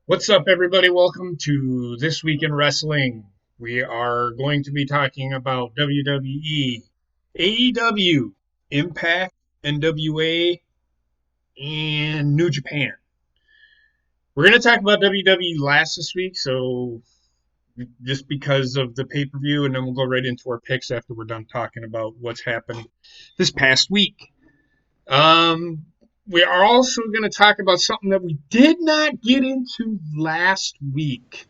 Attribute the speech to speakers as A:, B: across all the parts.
A: What's up, everybody? Welcome to This Week in Wrestling. We are going to be talking about WWE, AEW, Impact, NWA, and New Japan. We're going to talk about WWE last this week, so just because of the pay-per-view, and then we'll go right into our picks after we're done talking about what's happened this past week. We are also going to talk about something that we did not get into last week.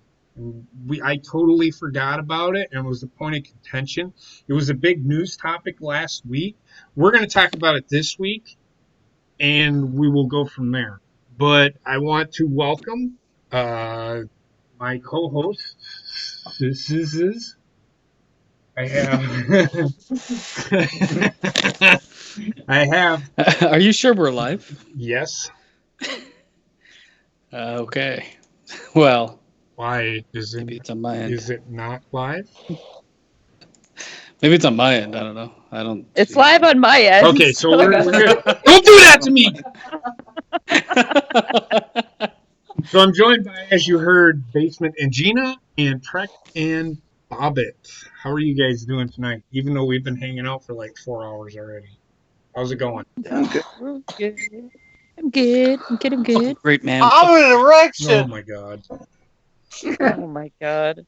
A: I totally forgot about it, and it was a point of contention. It was a big news topic last week. We're going to talk about it this week, and we will go from there. But I want to welcome my co-host. I have.
B: Are you sure we're live?
A: Yes.
B: Okay. Well.
A: Why
B: maybe it's on my end.
A: Is it not live?
B: Maybe it's on my end. I don't know.
C: It's live on my end.
A: Okay, so we're good. Don't do that to me. So I'm joined by, as you heard, Basement and Gina and Trek and Bobbit. How are you guys doing tonight? Even though we've been hanging out for like 4 hours already. How's it going?
C: I'm good.
B: Great, man.
D: I'm in erection.
A: Oh my god.
C: Oh my god.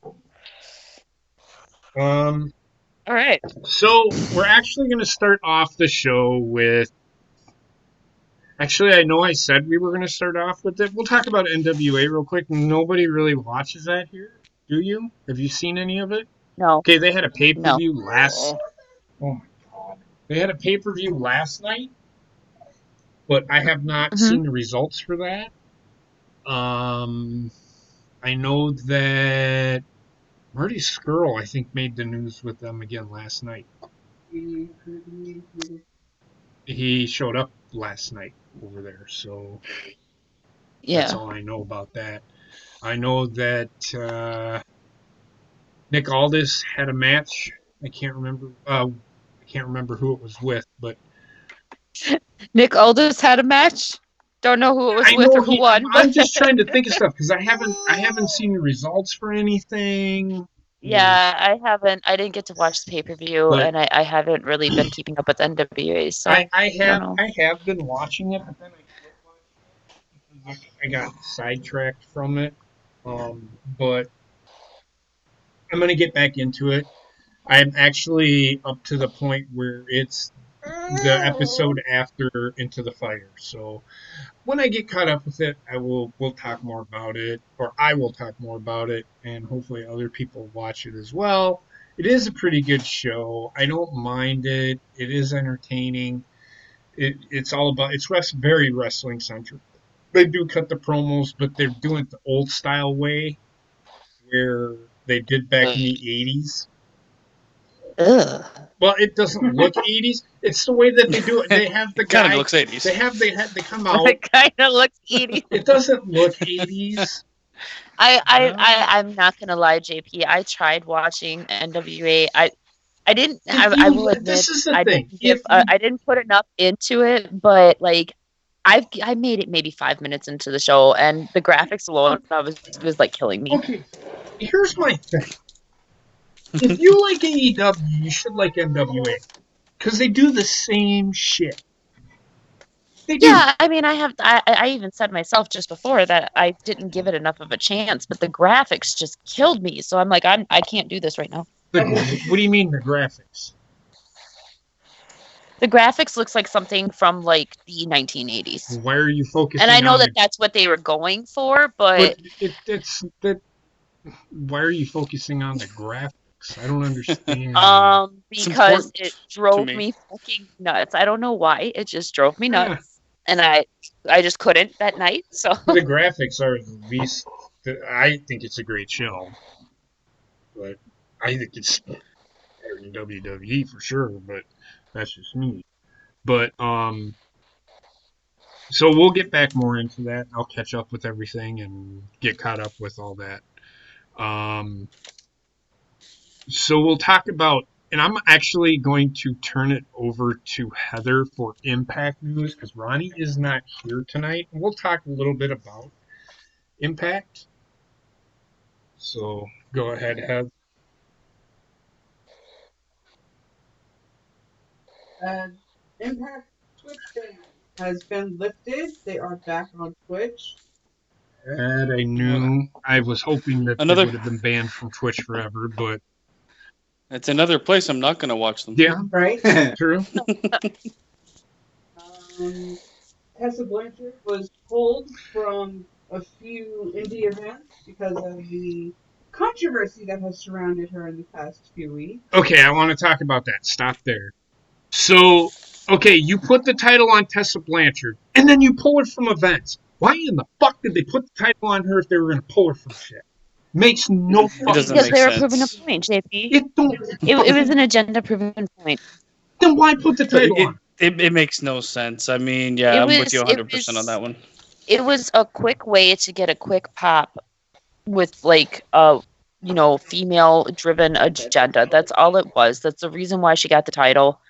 A: All
C: right.
A: So we're actually going to start off the show with. Actually, I know I said we were going to start off with it. We'll talk about NWA real quick. Nobody really watches that here, do you? Have you seen any of it?
C: No.
A: Okay, they had a pay-per-view last. Oh my god. They had a pay-per-view last night, but I have not seen the results for that. I know that Marty Scurll, I think, made the news with them again last night. He showed up last night over there, so that's all I know about that. I know that Nick Aldis had a match. I can't remember who it was with, but
C: Nick Aldis had a match. Don't know who it was with or who won.
A: I'm just trying to think of stuff because I haven't seen the results for anything.
C: Yeah, I haven't. I didn't get to watch the pay-per-view, and I haven't really been keeping up with NWA. So
A: I have been watching it, but then I got sidetracked from it. But I'm gonna get back into it. I'm actually up to the point where it's the episode after Into the Fire. So when I get caught up with it, we'll talk more about it, or I will talk more about it, and hopefully other people watch it as well. It is a pretty good show. I don't mind it. It is entertaining. It's very wrestling centric. They do cut the promos, but they're doing it the old style way, where they did back in the 80s.
C: Ugh.
A: Well, it doesn't look 80s. It's the way that they do it. They have the guy.
B: Kind of looks 80s.
A: They come out.
C: It kind of looks 80s.
A: It doesn't look 80s.
C: I'm not gonna lie, JP. I tried watching NWA. I didn't. I will admit,
A: this is the
C: I
A: thing.
C: didn't I didn't put enough into it, but like I made it maybe 5 minutes into the show, and the graphics alone was like killing me.
A: Okay, here's my thing. If you like AEW, you should like NWA because they do the same shit. They do.
C: Yeah, I mean, I even said myself just before that I didn't give it enough of a chance, but the graphics just killed me. So I'm like, I can't do this right now.
A: What do you mean the graphics?
C: The graphics looks like something from like the 1980s.
A: Why are you focusing?
C: And I know
A: on
C: that that's what they were going for,
A: but
C: but
A: it's that. Why are you focusing on the graphics? I don't understand.
C: because
B: important
C: it
B: to
C: drove
B: me.
C: me fucking nuts. I don't know why. It just drove me
A: Yeah.
C: nuts. And I just couldn't that night. So
A: The graphics are the least. I think it's a great show, but I think it's better than WWE for sure. But that's just me. But so we'll get back more into that. I'll catch up with everything and get caught up with all that. Um, so we'll talk about, and I'm actually going to turn it over to Heather for Impact news because Ronnie is not here tonight. And we'll talk a little bit about Impact. So go ahead, Heather.
D: Impact Twitch ban has been lifted. They are back on Twitch.
A: And I knew I was hoping that they
B: Another.
A: would have been banned from Twitch forever, but
B: It's another place I'm not gonna watch them.
A: yeah,
D: Right?
A: true.
D: Tessa Blanchard was pulled from a few indie events because of the controversy that has surrounded her in the past few weeks.
A: Okay, I want to talk about that. Stop there. So, okay, you put the title on Tessa Blanchard, and then you pull her from events. Why in the fuck did they put the title on her if they were going to pull her from shit? Makes no fucking
B: doesn't
C: because
B: make
C: they were
B: sense.
C: proving a point, JP.
A: It don't.
C: It was an agenda proven point.
A: Then why put the title on?
B: It makes no sense. I mean, yeah, I'm with you 100% on that one.
C: It was a quick way to get a quick pop with like a female driven agenda. That's all it was. That's the reason why she got the title.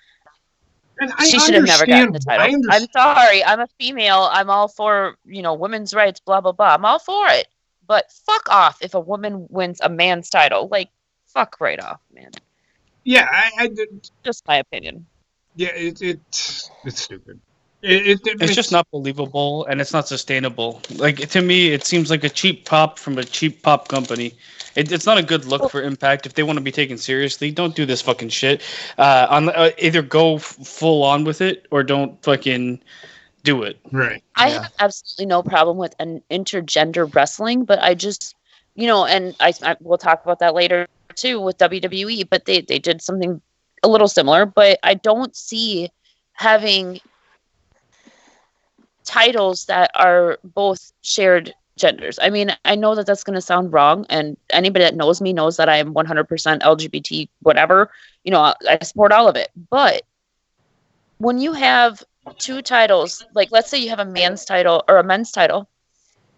A: And
C: She should have never gotten the
A: I
C: title. I'm sorry. I'm a female. I'm all for, women's rights, blah, blah, blah. I'm all for it. But fuck off if a woman wins a man's title. Like, fuck right off, man.
A: Yeah,
C: Just my opinion.
A: yeah, it's stupid. It's
B: just not believable, and it's not sustainable. Like, to me, it seems like a cheap pop from a cheap pop company. It's not a good look for Impact. If they want to be taken seriously, don't do this fucking shit. Either go full on with it or don't fucking do it.
A: Right.
C: I have absolutely no problem with an intergender wrestling, but I just, and I we'll talk about that later too with WWE, but they did something a little similar, but I don't see having titles that are both shared genders. I mean, I know that that's going to sound wrong, and anybody that knows me knows that I am 100% LGBT, whatever. I support all of it. But when you have two titles, like let's say you have a man's title or a men's title,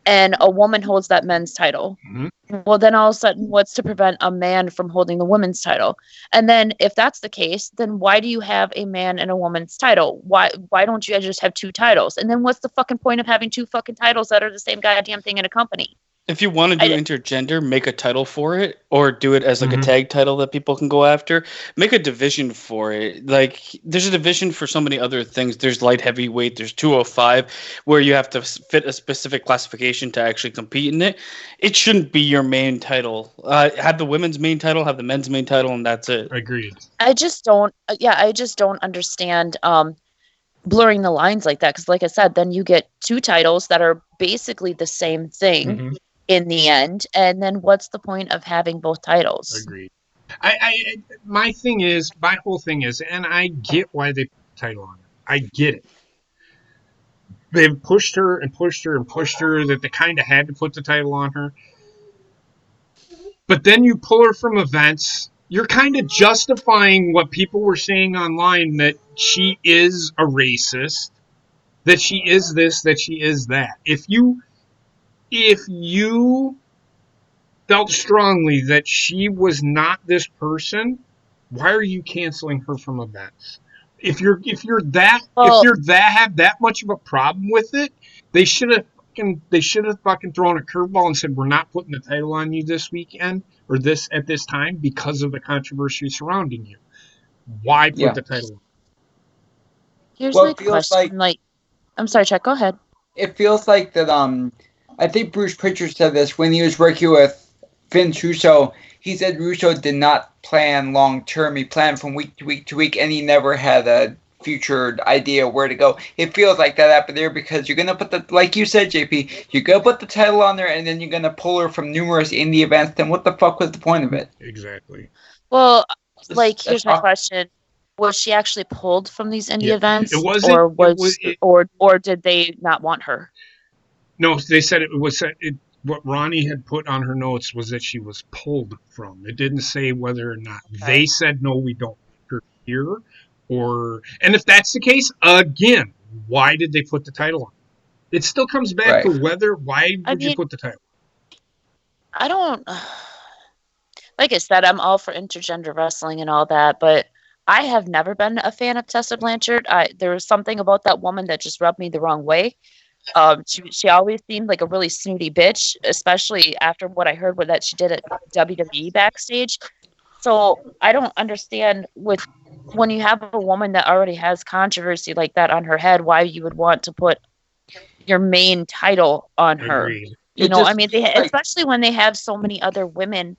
C: and a woman holds that men's title.
A: Mm-hmm.
C: Well, then all of a sudden, what's to prevent a man from holding the women's title? And then if that's the case, then why do you have a man and a woman's title? Why don't you just have two titles? And then what's the fucking point of having two fucking titles that are the same goddamn thing in a company?
B: If you want to do intergender, make a title for it, or do it as like a tag title that people can go after. Make a division for it. Like, there's a division for so many other things. There's light heavyweight, there's 205, where you have to fit a specific classification to actually compete in it. It shouldn't be your main title. Have the women's main title, have the men's main title, and that's it.
A: Agreed.
C: I just don't understand blurring the lines like that, because like I said, then you get two titles that are basically the same thing in the end, and then what's the point of having both titles?
A: Agreed. My whole thing is, and I get why they put the title on her. I get it. They've pushed her and pushed her and pushed her that they kind of had to put the title on her. But then you pull her from events. You're kind of justifying what people were saying online, that she is a racist, that she is this, that she is that. If you felt strongly that she was not this person, why are you canceling her from events? If you're that have that much of a problem with it, they should have fucking thrown a curveball and said, we're not putting the title on you this weekend or at this time because of the controversy surrounding you. Why put the title on?
C: Here's my question. I'm sorry, Chuck, go ahead.
E: It feels like that. I think Bruce Pritchard said this when he was working with Vince Russo. He said Russo did not plan long term. He planned from week to week to week, and he never had a future idea where to go. It feels like that up there because you're gonna put the, like you said, JP, you're gonna put the title on there and then you're gonna pull her from numerous indie events. Then what the fuck was the point of it?
A: Exactly.
C: Well,
E: That's-
C: like,
E: that's
C: here's my
E: awkward.
C: question: was she actually pulled from these indie
A: Yeah,
C: events,
A: it wasn't-
C: or
A: it was- it-
C: or did they not want her?
A: No, they said it was what Ronnie had put on her notes was that she was pulled from. It didn't say whether or not they said no, we don't want her here, and if that's the case, again, why did they put the title on? It still comes back to why would you put the title?
C: I don't. Like I said, I'm all for intergender wrestling and all that, but I have never been a fan of Tessa Blanchard. There was something about that woman that just rubbed me the wrong way. She always seemed like a really snooty bitch, especially after what I heard that she did at WWE backstage. So I don't understand when you have a woman that already has controversy like that on her head, why you would want to put your main title on her.
A: Agreed.
C: You know, I mean, especially when they have so many other women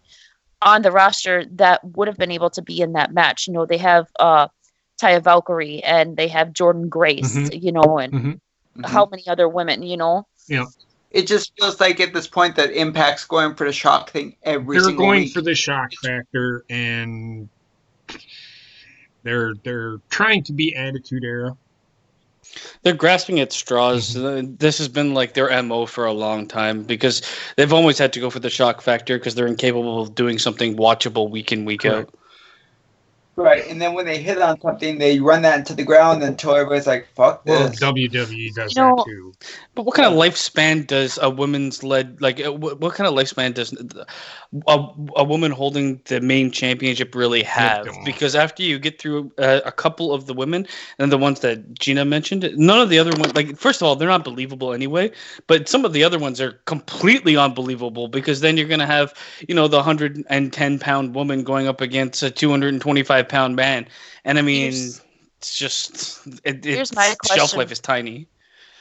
C: on the roster that would have been able to be in that match. You know, they have Taya Valkyrie and they have Jordan Grace, you know, and how many other women, you know?
A: Yeah.
E: It just feels like at this point that Impact's going for the shock thing every
A: They're
E: single
A: going
E: week.
A: for the shock factor, and they're trying to be Attitude Era.
B: They're grasping at straws. This has been like their MO for a long time because they've always had to go for the shock factor because they're incapable of doing something watchable week in, week out.
E: Right, and then when they hit on something, they run that into the ground until everybody's like, fuck this.
A: Well, WWE does that too.
B: But what kind of lifespan does a woman's led, like, what kind of lifespan does a woman holding the main championship really have? Because after you get through a couple of the women and the ones that Gina mentioned, none of the other ones, like, first of all, they're not believable anyway, but some of the other ones are completely unbelievable because then you're going to have, you know, the 110-pound woman going up against a 225-pound man. And I mean, it's just, its shelf life is tiny.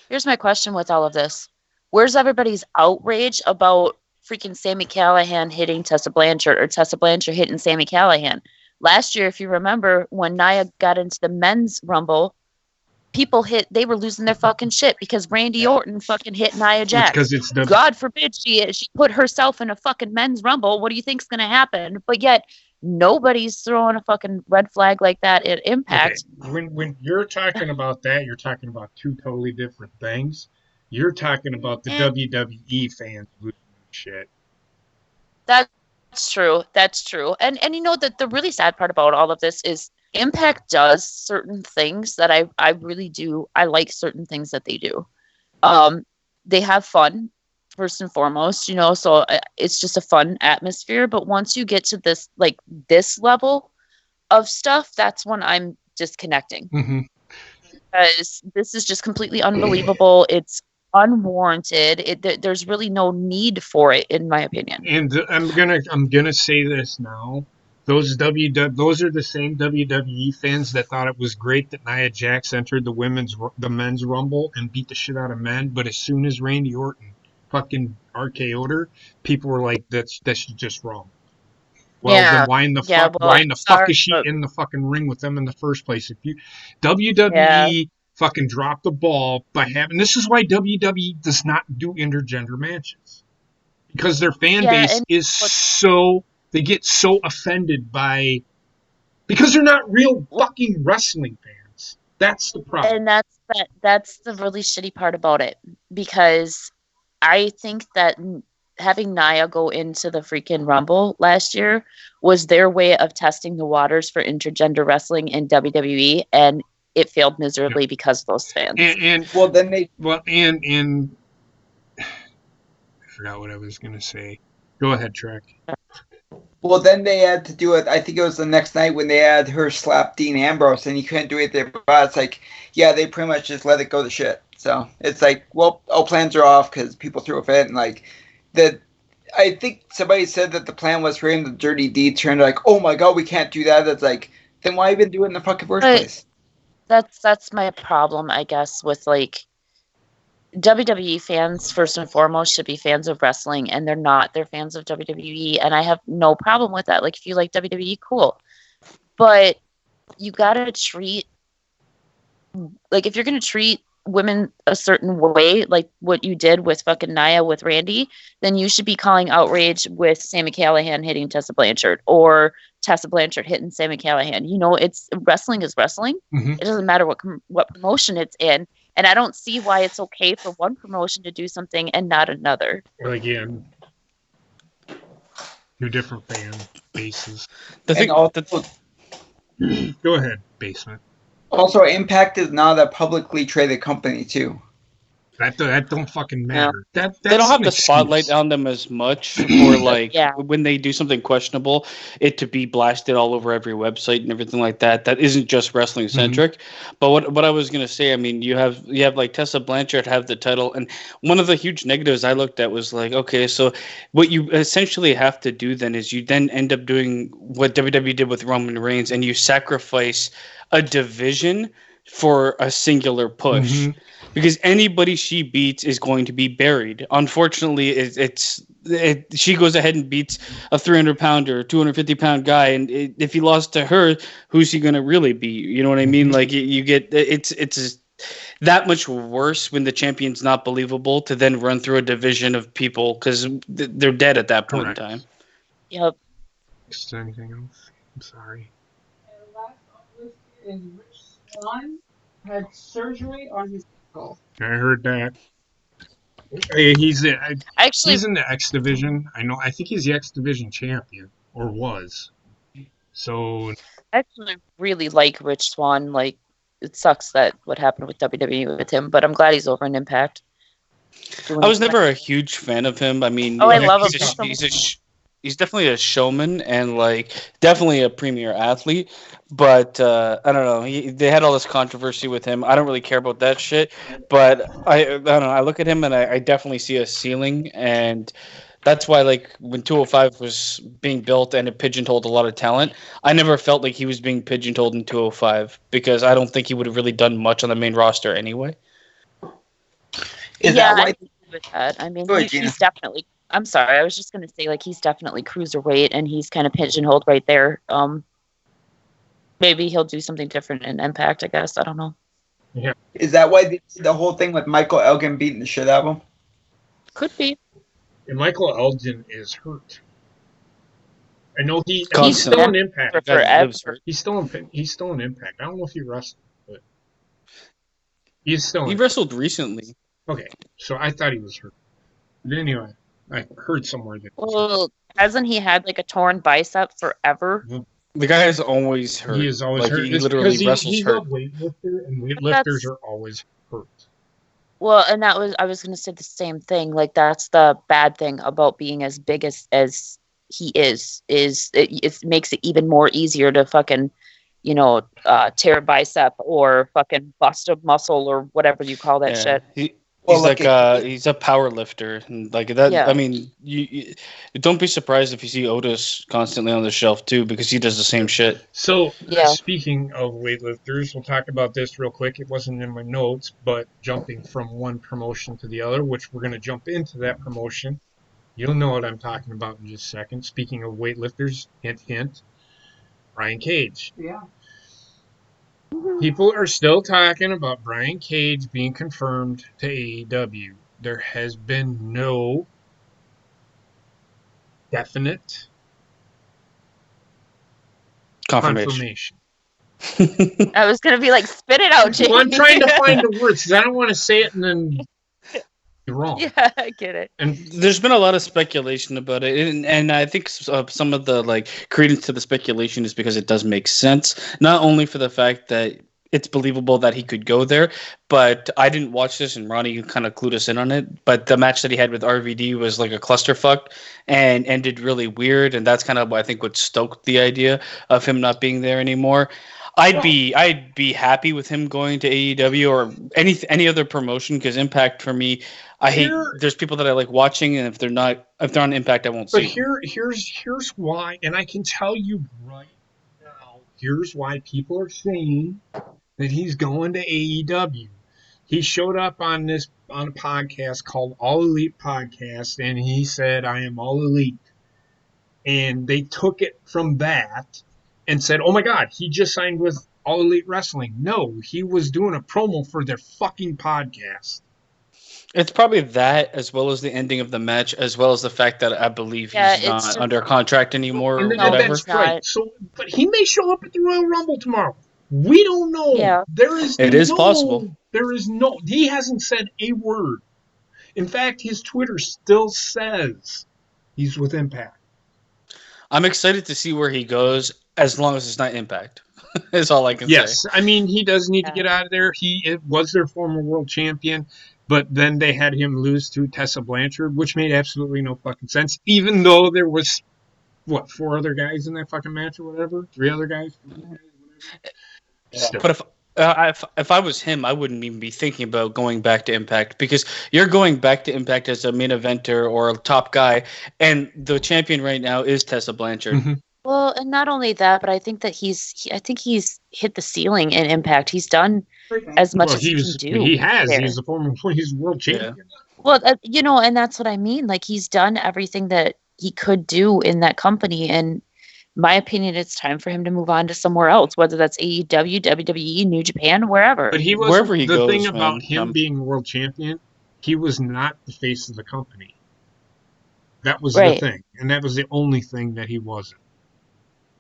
C: Here's my question with all of this. Where's everybody's outrage about freaking Sami Callihan hitting Tessa Blanchard or Tessa Blanchard hitting Sami Callihan? Last year, if you remember, when Nia got into the men's rumble, they were losing their fucking shit because Randy Orton fucking hit Nia Jax. God forbid she put herself in a fucking men's rumble. What do you think's going to happen? But yet, nobody's throwing a fucking red flag like that at Impact.
A: Okay. When you're talking about that, you're talking about two totally different things. You're talking about the WWE fans losing shit.
C: That's true. That's true. And you know that the really sad part about all of this is Impact does certain things that I really do. I like certain things that they do. They have fun. First and foremost, you know, so it's just a fun atmosphere. But once you get to this level of stuff, that's when I'm disconnecting. Because this is just completely unbelievable. It's unwarranted. There's really no need for it, in my opinion.
A: And I'm gonna say this now. Those are the same WWE fans that thought it was great that Nia Jax entered the men's rumble and beat the shit out of men. But as soon as Randy Orton fucking RKO'd her, people were like, that's just wrong. Well, then why in the fuck is she in the fucking ring with them in the first place? If you WWE fucking dropped the ball by having, this is why WWE does not do intergender matches, because their fan base is they get so offended because they're not real fucking wrestling fans. That's the problem.
C: And that's the really shitty part about it, because I think that having Nia go into the freaking Rumble last year was their way of testing the waters for intergender wrestling in WWE, and it failed miserably because of those fans.
A: And I forgot what I was gonna say. Go ahead, Trek.
E: Well, then they had to do it. I think it was the next night when they had her slap Dean Ambrose, and you couldn't do it there. But it's like, yeah, they pretty much just let it go to shit. So it's like, well, all plans are off because people threw a fit, and like I think somebody said that the plan was for him to dirty deed turn. Like, oh my god, we can't do that. That's like, then why even do it in the fucking first place?
C: That's my problem, I guess, with like WWE fans. First and foremost, should be fans of wrestling, and they're not. They're fans of WWE, and I have no problem with that. Like, if you like WWE, cool, but you gotta treat like if you're gonna treat women a certain way, like what you did with fucking Nia with Randy, then you should be calling outrage with Sami Callihan hitting Tessa Blanchard or Tessa Blanchard hitting Sami Callihan. You know, it's wrestling is wrestling.
A: Mhm.
C: It doesn't matter what promotion it's in, and I don't see why it's okay for one promotion to do something and not another.
A: Well, again, 2 different fan bases.
B: The
E: And
B: thing,
E: also,
A: Go ahead, Basement.
E: also, Impact is not a publicly traded company too.
A: That don't fucking matter. That's
B: they don't have
A: an
B: the spotlight
A: excuse.
B: on them as much for like
C: Yeah.
B: when they do something questionable, it to be blasted all over every website and everything like that. That isn't just wrestling centric. But what I was gonna say, I mean, you have like Tessa Blanchard have the title, and one of the huge negatives I looked at was like, okay, so what you essentially have to do then is you then end up doing what WWE did with Roman Reigns, and you sacrifice a division for a singular push.
A: Mhm.
B: Because anybody she beats is going to be buried. Unfortunately, she goes ahead and beats a 300-pounder, 250-pound guy, and if he lost to her, who's he going to really beat? You know what I mean? Like you get it's that much worse when the champion's not believable to then run through a division of people because they're dead at that point
A: Correct.
B: in time.
C: Yep.
A: Is there anything else? I'm sorry.
D: And last on the list is Rich Swann had surgery on his ankle.
A: I heard that. He's
C: Actually,
A: in the X division. I think he's the X division champion or was. So
C: I actually really like Rich Swann. Like, it sucks that what happened with WWE with him, but I'm glad he's over in Impact.
B: I was never a huge fan of him. I mean,
C: Oh, I
A: Yeah,
C: love him.
B: he's definitely a showman and like definitely a premier athlete. But I don't know. They had all this controversy with him. I don't really care about that shit. But I don't know. I look at him and I definitely see a ceiling, and that's why like when 205 was being built and it pigeonholed a lot of talent, I never felt like he was being pigeonholed in 205 because I don't think he would have really done much on the main roster anyway.
E: Is
C: yeah,
E: that why?
C: I agree with that. I mean,
E: Go ahead, Gina.
C: he's definitely. I'm sorry, I was just gonna say like he's definitely cruiserweight, and he's kind of pigeonholed right there. Maybe he'll do something different in Impact. I guess I don't know.
E: Is that why they did the whole thing with Michael Elgin beating the shit out of him?
C: Could be.
A: and Michael Elgin is hurt. I know he's
B: Constantly.
A: still an Impact.
C: For
B: That guy
C: forever.
B: lives hurt.
A: He's still in Impact. I don't know if he wrestled, but he's still
B: He
A: in.
B: wrestled recently.
A: Okay, so I thought he was hurt. But anyway, I heard somewhere that
C: Well, hasn't he had like a torn bicep forever?
B: The guy is always hurt.
A: he is always
B: like,
A: hurt.
B: He
A: It's
B: literally
A: because
B: wrestles
A: he's
B: hurt.
A: a weightlifter, and weightlifters
C: that's-
A: are always hurt.
C: Well, and I was going to say the same thing. Like that's the bad thing about being as big as he is it makes it even more easier to fucking, tear a bicep or fucking bust a muscle or whatever you call that shit.
E: Well,
B: He's
E: like
B: he's a power lifter and like that.
C: Yeah.
B: I mean, you don't be surprised if you see Otis constantly on the shelf too because he does the same shit.
A: So,
C: Yeah.
A: speaking of weightlifters, we'll talk about this real quick. It wasn't in my notes, but jumping from one promotion to the other, which we're going to jump into that promotion. You'll know what I'm talking about in just a second. Speaking of weightlifters, hint, hint, Brian Cage.
D: Yeah.
A: People are still talking about Brian Cage being confirmed to AEW. There has been no definite
B: Confirmation.
A: confirmation.
C: I was going to be like, spit it out, Jamie.
A: Well, I'm trying to find the words because I don't want to say it and then be wrong.
C: Yeah, I get it.
A: And
B: There's been a lot of speculation about it, and I think some of the like credence to the speculation is because it does make sense. Not only for the fact that it's believable that he could go there, but I didn't watch this, and Ronnie kind of clued us in on it. But the match that he had with RVD was like a clusterfuck and ended really weird, and that's kind of I think what stoked the idea of him not being there anymore. I'd be happy with him going to AEW or any other promotion because Impact for me, I hate. There's people that I like watching, and if they're on Impact, I won't
A: but
B: see. them.
A: here's why, and I can tell you right now. Here's why people are saying that he's going to AEW. He showed up on a podcast called All Elite Podcast, and he said, "I am all elite," and they took it from that and said, "Oh my God, he just signed with All Elite Wrestling. No, he was doing a promo for their fucking podcast.
B: It's probably that, as well as the ending of the match, as well as the fact that I believe
C: Yeah,
B: he's
C: it's
B: not
C: just-
B: under contract anymore or
A: And
C: No,
B: whatever.
C: he's
A: that's right.
C: not.
A: So, but he may show up at the Royal Rumble tomorrow. We don't know.
C: Yeah.
B: It is possible.
A: There is no. He hasn't said a word. In fact, his Twitter still says he's with Impact.
B: I'm excited to see where he goes, as long as it's not Impact. Is all I can say.
A: Yes, I mean he does need to
C: Yeah.
A: get out of there. It was their former world champion, but then they had him lose to Tessa Blanchard, which made absolutely no fucking sense. Even though there was what 4 other guys in that fucking match or whatever, 3 other guys. Still.
B: But if I was him, I wouldn't even be thinking about going back to Impact, because you're going back to Impact as a main eventer or a top guy, and the champion right now is Tessa Blanchard.
A: Mm-hmm.
C: Well, and not only that, but I think that I think he's hit the ceiling in Impact. He's done as much as he can do.
A: He has.
C: there.
A: He's he's world champion.
C: Well, and that's what I mean. Like, he's done everything that he could do in that company. And my opinion, it's time for him to move on to somewhere else, whether that's AEW, WWE, New Japan, wherever.
A: But he was
B: Wherever he
A: the
B: goes,
A: thing
B: man,
A: about him being world champion. He was not the face of the company. That was
C: Right.
A: the thing, and that was the only thing that he wasn't.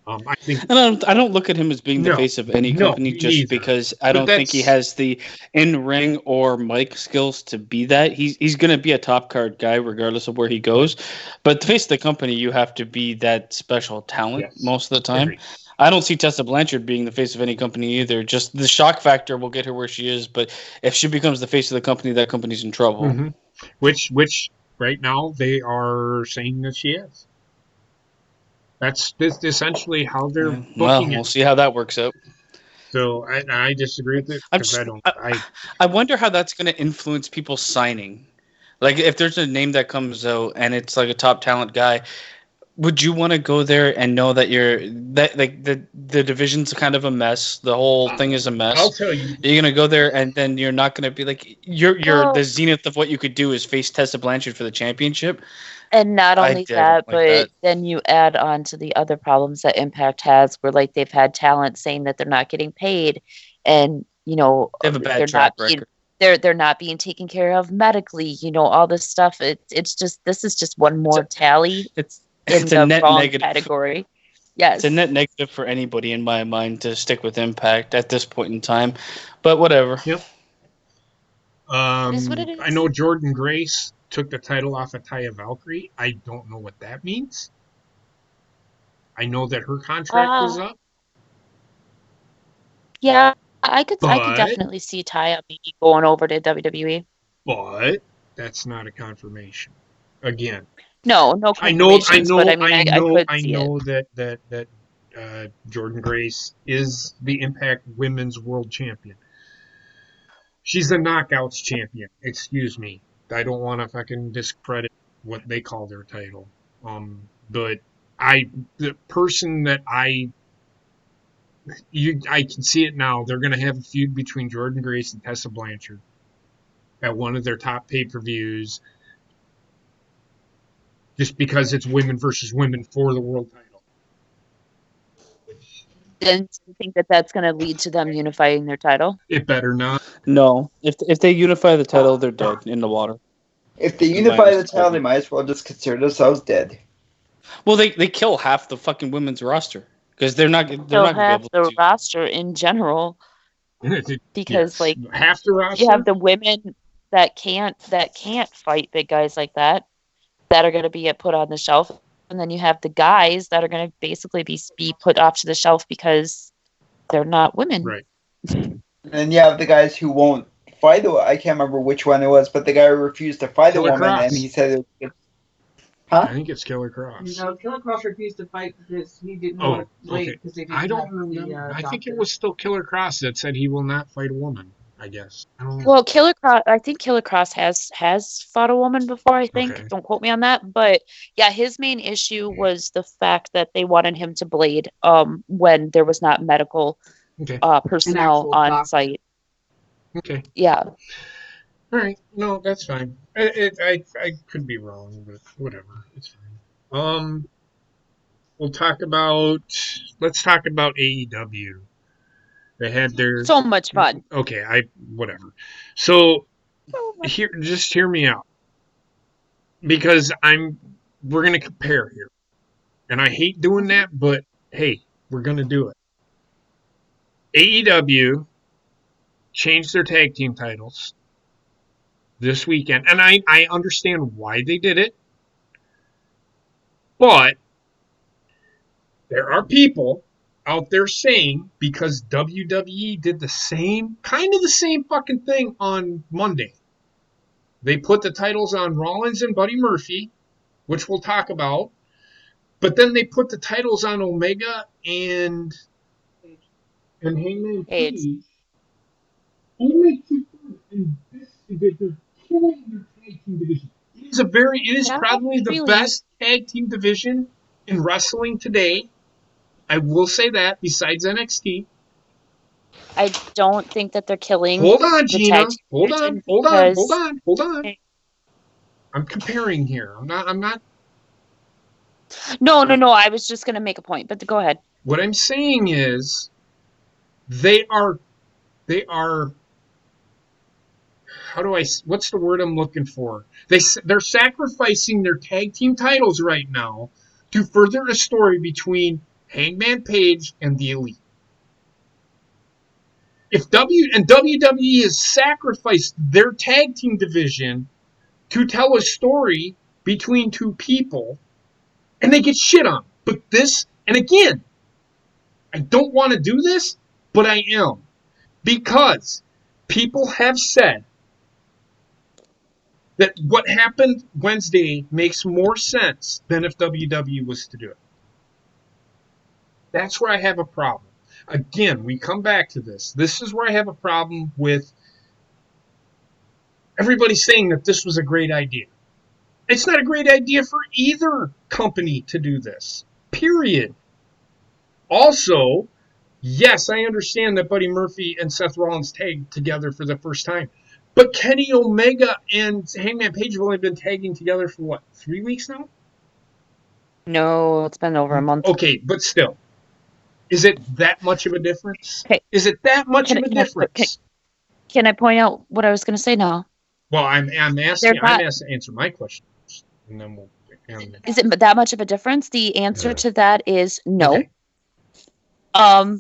A: I think.
B: And I don't look at him as being the
A: No.
B: face of any
A: No,
B: company
A: me
B: just
A: neither.
B: because I
A: But
B: don't think he
A: that's-
B: has the in-ring or mic skills to be that. He's going to be a top card guy regardless of where he goes. But the face of the company, you have to be that special talent
A: Yes.
B: most of the time.
A: Agreed.
B: I don't see Tessa Blanchard being the face of any company either. Just the shock factor will get her where she is. But if she becomes the face of the company, that company's in trouble.
A: Mhm. Which right now they are saying that she is. That's essentially how they're booking
B: Well,
A: it.
B: we'll see how that works out.
A: So I disagree with it because
B: I wonder how that's going to influence people signing. Like, if there's a name that comes out and it's like a top talent guy, would you want to go there and know that the division's kind of a mess? The whole thing is a mess.
A: I'll tell you.
B: You're gonna go there and then you're not gonna be like you're
C: Well-
B: the zenith of what you could do is face Tessa Blanchard for the championship.
C: And not
B: I
C: only
B: don't
C: that,
B: like
C: but
B: that.
C: then you add on to the other problems that Impact has, where like they've had talent saying that they're not getting paid, and
B: They have a
C: they're
B: bad track
C: not being,
B: record.
C: they're not being taken care of medically. All this stuff. This is just one more tally
B: It's
C: in
B: it's a
C: the
B: net
C: wrong
B: negative.
C: category. Yes.
B: It's a net negative for anybody in my mind to stick with Impact at this point in time. But whatever.
A: Yep.
C: is what it is.
A: I know Jordan Grace took the title off of Taya Valkyrie. I don't know what that means. I know that her contract was up.
C: Yeah, I could
A: But-
C: definitely see Taya maybe going over to WWE.
A: But that's not a confirmation. Again,
C: No
A: I know,
C: confirmations, but I mean, I could see it.
A: that Jordan Grace is the Impact Women's World Champion. She's the Knockouts Champion. Excuse me. I don't want to fucking discredit what they call their title. But the person that I can see it now. They're going to have a feud between Jordan Grace and Tessa Blanchard at one of their top pay-per-views, just because it's women versus women for the world title.
C: Then you think that that's going to lead to them unifying their title?
A: It better not.
B: No. If they unify the title, they're dead in the water.
E: If they unify the title, they might as well just consider themselves dead.
B: Well, they kill half the fucking women's roster because they're not
C: They'll
B: gonna
C: have
B: be
C: the
B: able to.
C: roster in general, because
A: Yes.
C: like
A: half the roster.
C: you have the women that can't fight big guys like that are going to be put on the shelf, and then you have the guys that are going to basically be put off to the shelf because they're not women.
A: Right.
E: And you have the guys who won't fight. I can't remember which one it was, but the guy who refused to fight a
A: Killer
E: woman,
A: Cross.
E: and he said,
A: I think it's Killer Cross.
D: No, Killer Cross refused to fight because he didn't
A: Oh,
D: want to wait
A: okay.
D: because they didn't
A: I don't
D: have
A: remember.
D: the
A: I think it
D: doctor.
A: was still Killer Cross that said he will not fight a woman. I guess. I don't know.
C: Well, I think Killer Cross has fought a woman before, I think.
A: Okay.
C: Don't quote me on that. But yeah, his main issue was the fact that they wanted him to blade when there was not medical
A: Okay.
C: personnel
D: actual
C: on
D: doctor.
C: site.
A: Okay.
C: Yeah.
A: All right. No, that's fine. I could be wrong, but whatever. It's fine. Let's talk about AEW. They had their
C: So much fun.
A: okay, whatever. So just hear me out. Because we're gonna compare here. And I hate doing that, but hey, we're gonna do it. AEW changed their tag team titles this weekend, and I understand why they did it, but there are people out there saying because WWE did the same, kind of the same fucking thing on Monday. They put the titles on Rollins and Buddy Murphy, which we'll talk about, but then they put the titles on Omega and Hangman
C: Page.
A: Page. Only two and this they're killing their tag team division. It is
C: Not
A: probably the
C: really.
A: best tag team division in wrestling today. I will say that, besides NXT.
C: I don't think that they're killing.
A: Hold on,
C: the
A: Gina.
C: tag team
A: Hold on,
C: division
A: hold on, hold
C: because-
A: on, hold on. I'm comparing here. I'm not.
C: No. I was just gonna make a point, but go ahead.
A: What I'm saying is, they are. What's the word I'm looking for? They're sacrificing their tag team titles right now to further a story between Hangman Page and the Elite. If WWE has sacrificed their tag team division to tell a story between two people, and they get shit on. But this, and again, I don't want to do this, but I am. Because people have said that what happened Wednesday makes more sense than if WWE was to do it. That's where I have a problem. Again, we come back to this. This is where I have a problem with everybody saying that this was a great idea. It's not a great idea for either company to do this. Period. Also, yes, I understand that Buddy Murphy and Seth Rollins tagged together for the first time. But Kenny Omega and Hangman Page have only been tagging together for what, 3 weeks now?
C: No, it's been over a month.
A: Okay, but still. Is it that much of a difference?
C: Okay.
A: Is it that much of a difference?
C: Can I point out what I was gonna say now?
A: Well, I'm asking. I'm asked to answer my question first, and then we'll.
C: Is it that much of a difference? The answer to that is no.
A: Okay.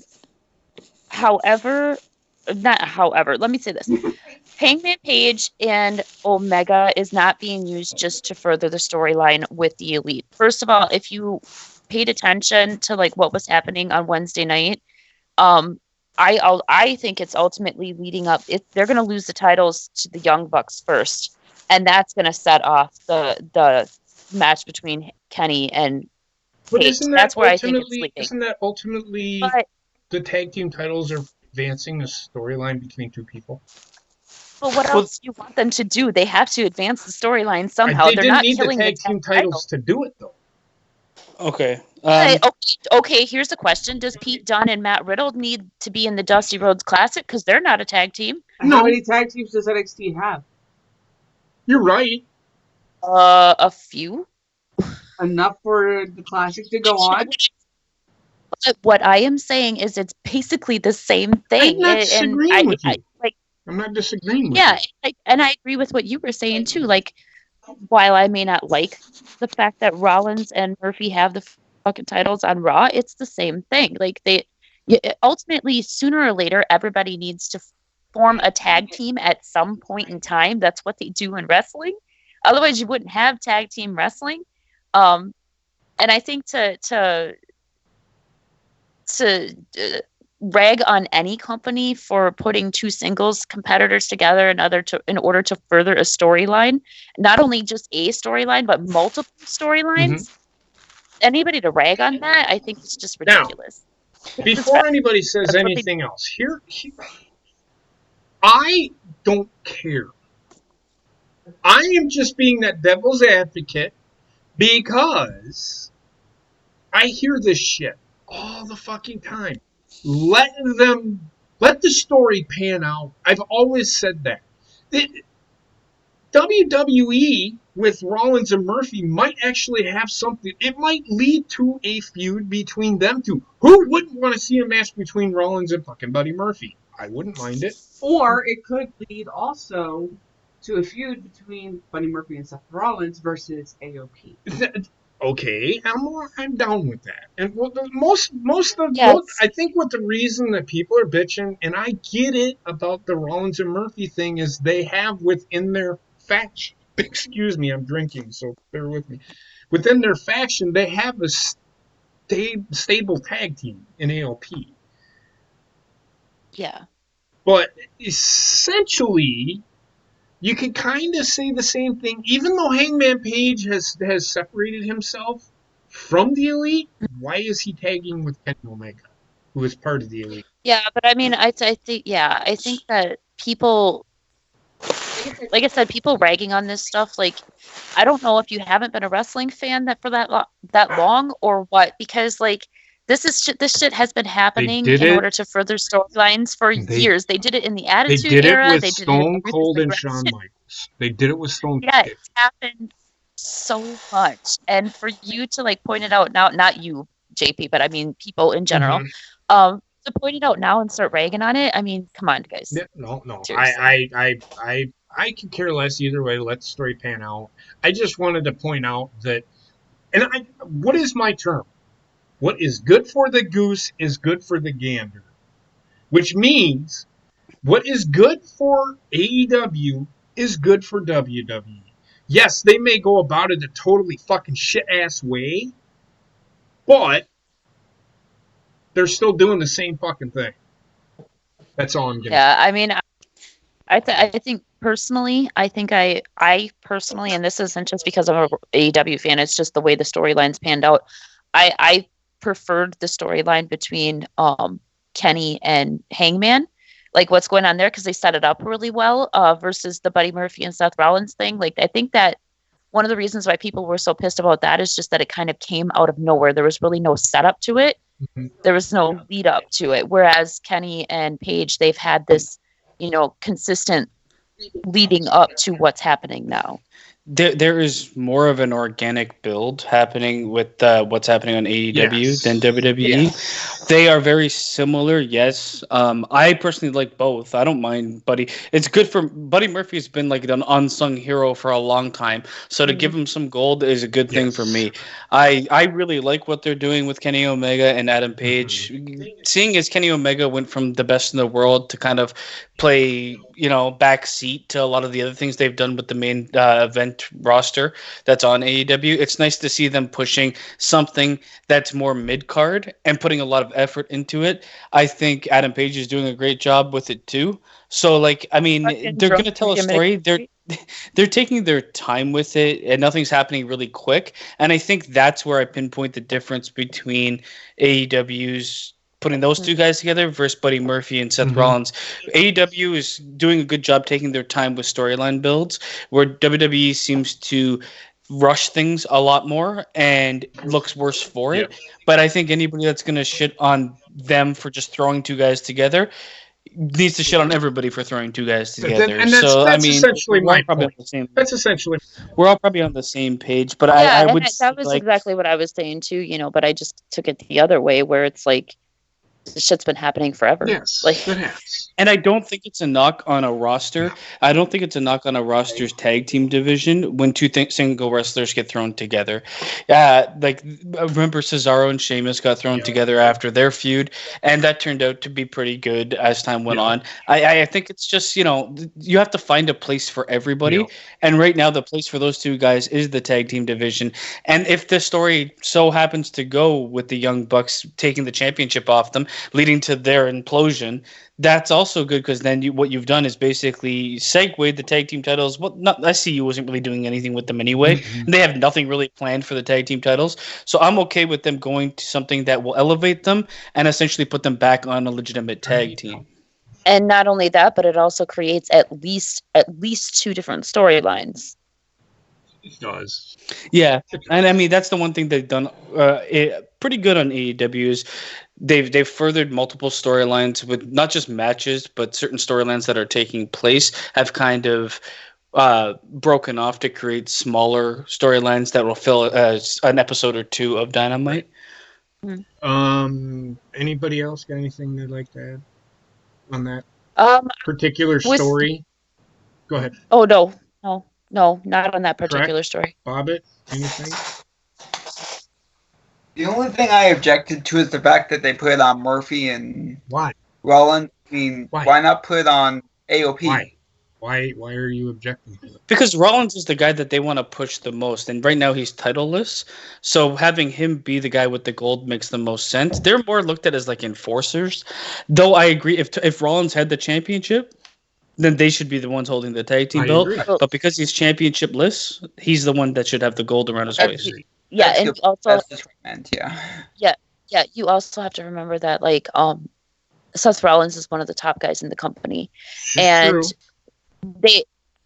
C: However, let me say this. Hangman Page and Omega is not being used just to further the storyline with the Elite. First of all, if you paid attention to like what was happening on Wednesday night, I think it's ultimately leading up. They're going to lose the titles to the Young Bucks first, and that's going to set off the match between Kenny and
A: But
C: Page. That's where I think it's leading.
A: Isn't that ultimately
C: But,
A: the tag team titles are advancing the storyline between two people?
C: but what else do you want them to do? They have to advance the storyline somehow.
A: They
C: They're
A: didn't
C: not
A: need the
C: killing
A: tag team titles to do it, though.
B: Okay.
C: Okay, here's the question. Does Pete Dunne and Matt Riddle need to be in the Dusty Rhodes Classic? Because they're not a tag team.
D: How many tag teams does NXT have?
A: You're right.
C: A few.
D: Enough for the Classic to go on?
C: But what I am saying is it's basically the same thing.
A: I'm not disagreeing with you.
C: Like,
A: I'm not disagreeing with
C: yeah,
A: you.
C: and I agree with what you were saying too. Like, while I may not like the fact that Rollins and Murphy have the fucking titles on Raw, it's the same thing. Like ultimately, sooner or later, everybody needs to form a tag team at some point in time. That's what they do in wrestling. Otherwise, you wouldn't have tag team wrestling. And I think to rag on any company for putting two singles competitors together in order to further a storyline, not only just a storyline but multiple storylines. Anybody to rag on that, I think it's just ridiculous.
A: Now, before anybody says anything else, here, I don't care. I am just being that devil's advocate because I hear this shit all the fucking time. Let the story pan out. I've always said that. WWE with Rollins and Murphy might actually have something. It might lead to a feud between them two. Who wouldn't want to see a match between Rollins and fucking Buddy Murphy? I wouldn't mind it.
D: Or it could lead also to a feud between Buddy Murphy and Seth Rollins versus AOP.
A: Okay, I'm down with that. And most
C: Yes.
A: I think what the reason that people are bitching, and I get it about the Rollins and Murphy thing, is they have within their faction. Excuse me, I'm drinking, so bear with me. Within their faction, they have a stable tag team in AOP.
C: Yeah.
A: But essentially, you can kind of say the same thing, even though Hangman Page has separated himself from the Elite. Why is he tagging with Kenny Omega, who is part of the Elite?
C: Yeah, but I mean, I think that people, like I said, people ragging on this stuff. Like, I don't know if you haven't been a wrestling fan for that long or what, because like this shit has been happening in order to further storylines for years. They did it in the Attitude Era.
A: They did it with Stone Cold and Shawn Michaels. They did it with Stone Cold.
C: Yeah, it's happened so much, and for you to like point it out now, not you, JP, but I mean people in general, to point it out now and start ragging on it. I mean, come on, guys.
A: Yeah, no.
C: Seriously.
A: I can care less either way. Let the story pan out. I just wanted to point out that, what is my term? What is good for the goose is good for the gander, which means what is good for AEW is good for WWE. Yes, they may go about it a totally fucking shit-ass way, but they're still doing the same fucking thing. That's all I'm getting.
C: Yeah, I mean, I think personally, I personally, and this isn't just because I'm an AEW fan, it's just the way the storylines panned out. I preferred the storyline between Kenny and Hangman, like what's going on there, because they set it up really well, versus the Buddy Murphy and Seth Rollins thing. Like, I think that one of the reasons why people were so pissed about that is just that it kind of came out of nowhere. There was really no setup to it.
A: Mm-hmm.
C: There was no lead up to it. Whereas Kenny and Paige, they've had this, consistent leading up to what's happening now.
B: There is more of an organic build happening with what's happening on AEW than WWE.
A: Yes.
B: They are very similar, yes. I personally like both. I don't mind Buddy. It's good for Buddy Murphy has been like an unsung hero for a long time. So to give him some gold is a good thing for me. I really like what they're doing with Kenny Omega and Adam Page. Seeing as Kenny Omega went from the best in the world to kind of play, backseat to a lot of the other things they've done with the main event roster that's on AEW. It's nice to see them pushing something that's more mid-card and putting a lot of effort into it. I think Adam Page is doing a great job with it too. So, like, I mean, they're going to tell a story. They're taking their time with it, and nothing's happening really quick. And I think that's where I pinpoint the difference between AEW's putting those two guys together versus Buddy Murphy and Seth Rollins. AEW is doing a good job taking their time with storyline builds, where WWE seems to rush things a lot more and looks worse for it. But I think anybody that's going to shit on them for just throwing two guys together needs to shit on everybody for throwing two guys together.
A: And that's essentially my point. We're
B: all probably on the same page. But
C: yeah,
B: I would
C: that was exactly what I was saying too, but I just took it the other way, where it's like, this shit's been happening forever.
A: Yes,
C: like,
A: it has.
B: And I don't think it's a knock on a roster. I don't think it's a knock on a roster's tag team division when two single wrestlers get thrown together. Like, remember Cesaro and Sheamus got thrown together after their feud, and that turned out to be pretty good as time went on. I think it's just, you have to find a place for everybody. And right now, the place for those two guys is the tag team division. And if the story so happens to go with the Young Bucks taking the championship off them, leading to their implosion, that's also good, because then what you've done is basically segued the tag team titles. Well, SCU wasn't really doing anything with them anyway. And they have nothing really planned for the tag team titles. So I'm okay with them going to something that will elevate them and essentially put them back on a legitimate tag team.
C: And not only that, but it also creates at least two different storylines.
A: It does.
B: Yeah, and I mean that's the one thing they've done pretty good on AEW is they've furthered multiple storylines with not just matches, but certain storylines that are taking place have kind of broken off to create smaller storylines that will fill an episode or two of Dynamite.
A: Anybody else got anything they'd like to add on that
C: Um,
A: particular
C: with-
A: story? Go ahead.
C: oh no, not on that particular story.
A: Bobbit, anything?
E: The only thing I objected to is the fact that they put it on Murphy and
A: Why?
E: Rollins. I mean,
A: Why?
E: why not put it on AOP?
A: Why are you objecting to it?
B: Because Rollins is the guy that they want to push the most, and right now he's titleless. So having him be the guy with the gold makes the most sense. They're more looked at as like enforcers, though. I agree. If Rollins had the championship, then they should be the ones holding the tag team
A: I
B: belt.
A: agree.
B: But because he's championship-less, he's the one that should have the gold around his waist.
C: Yeah,
E: That's
C: and
E: good.
C: also
E: That's just what I meant, yeah.
C: yeah, you also have to remember that like Seth Rollins is one of the top guys in the company, and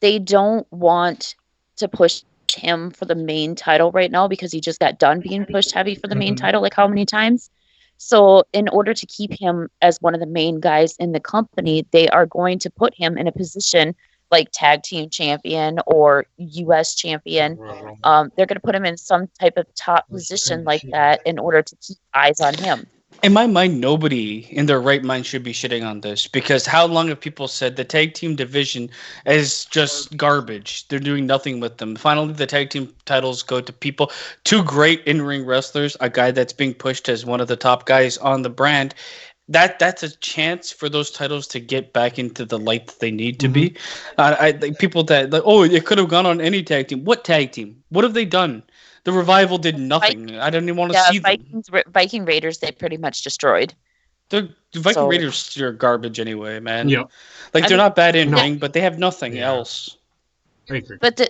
C: they don't want to push him for the main title right now because he just got done being pushed heavy for the main
A: Mhm.
C: title like how many times. So in order to keep him as one of the main guys in the company, they are going to put him in a position like tag team champion or US champion. They're going to put him in some type of top position like that in order to keep eyes on him.
B: In my mind, nobody in their right mind should be shitting on this, because how long have people said the tag team division is just garbage? They're doing nothing with them. Finally, the tag team titles go to people, two great in-ring wrestlers, a guy that's being pushed as one of the top guys on the brand. That's a chance for those titles to get back into the light that they need to be. I think people that like, oh, it could have gone on any tag team. What tag team? What have they done? The Revival did nothing. I didn't even want to see them.
C: Viking Raiders, they pretty much destroyed.
B: The Viking
C: So-
B: Raiders are garbage anyway, man.
A: Yep.
B: Like
C: I
B: they're
C: mean-
B: not bad in
A: No.
B: ring, but they have nothing
A: Yeah.
B: else.
A: I agree.
C: But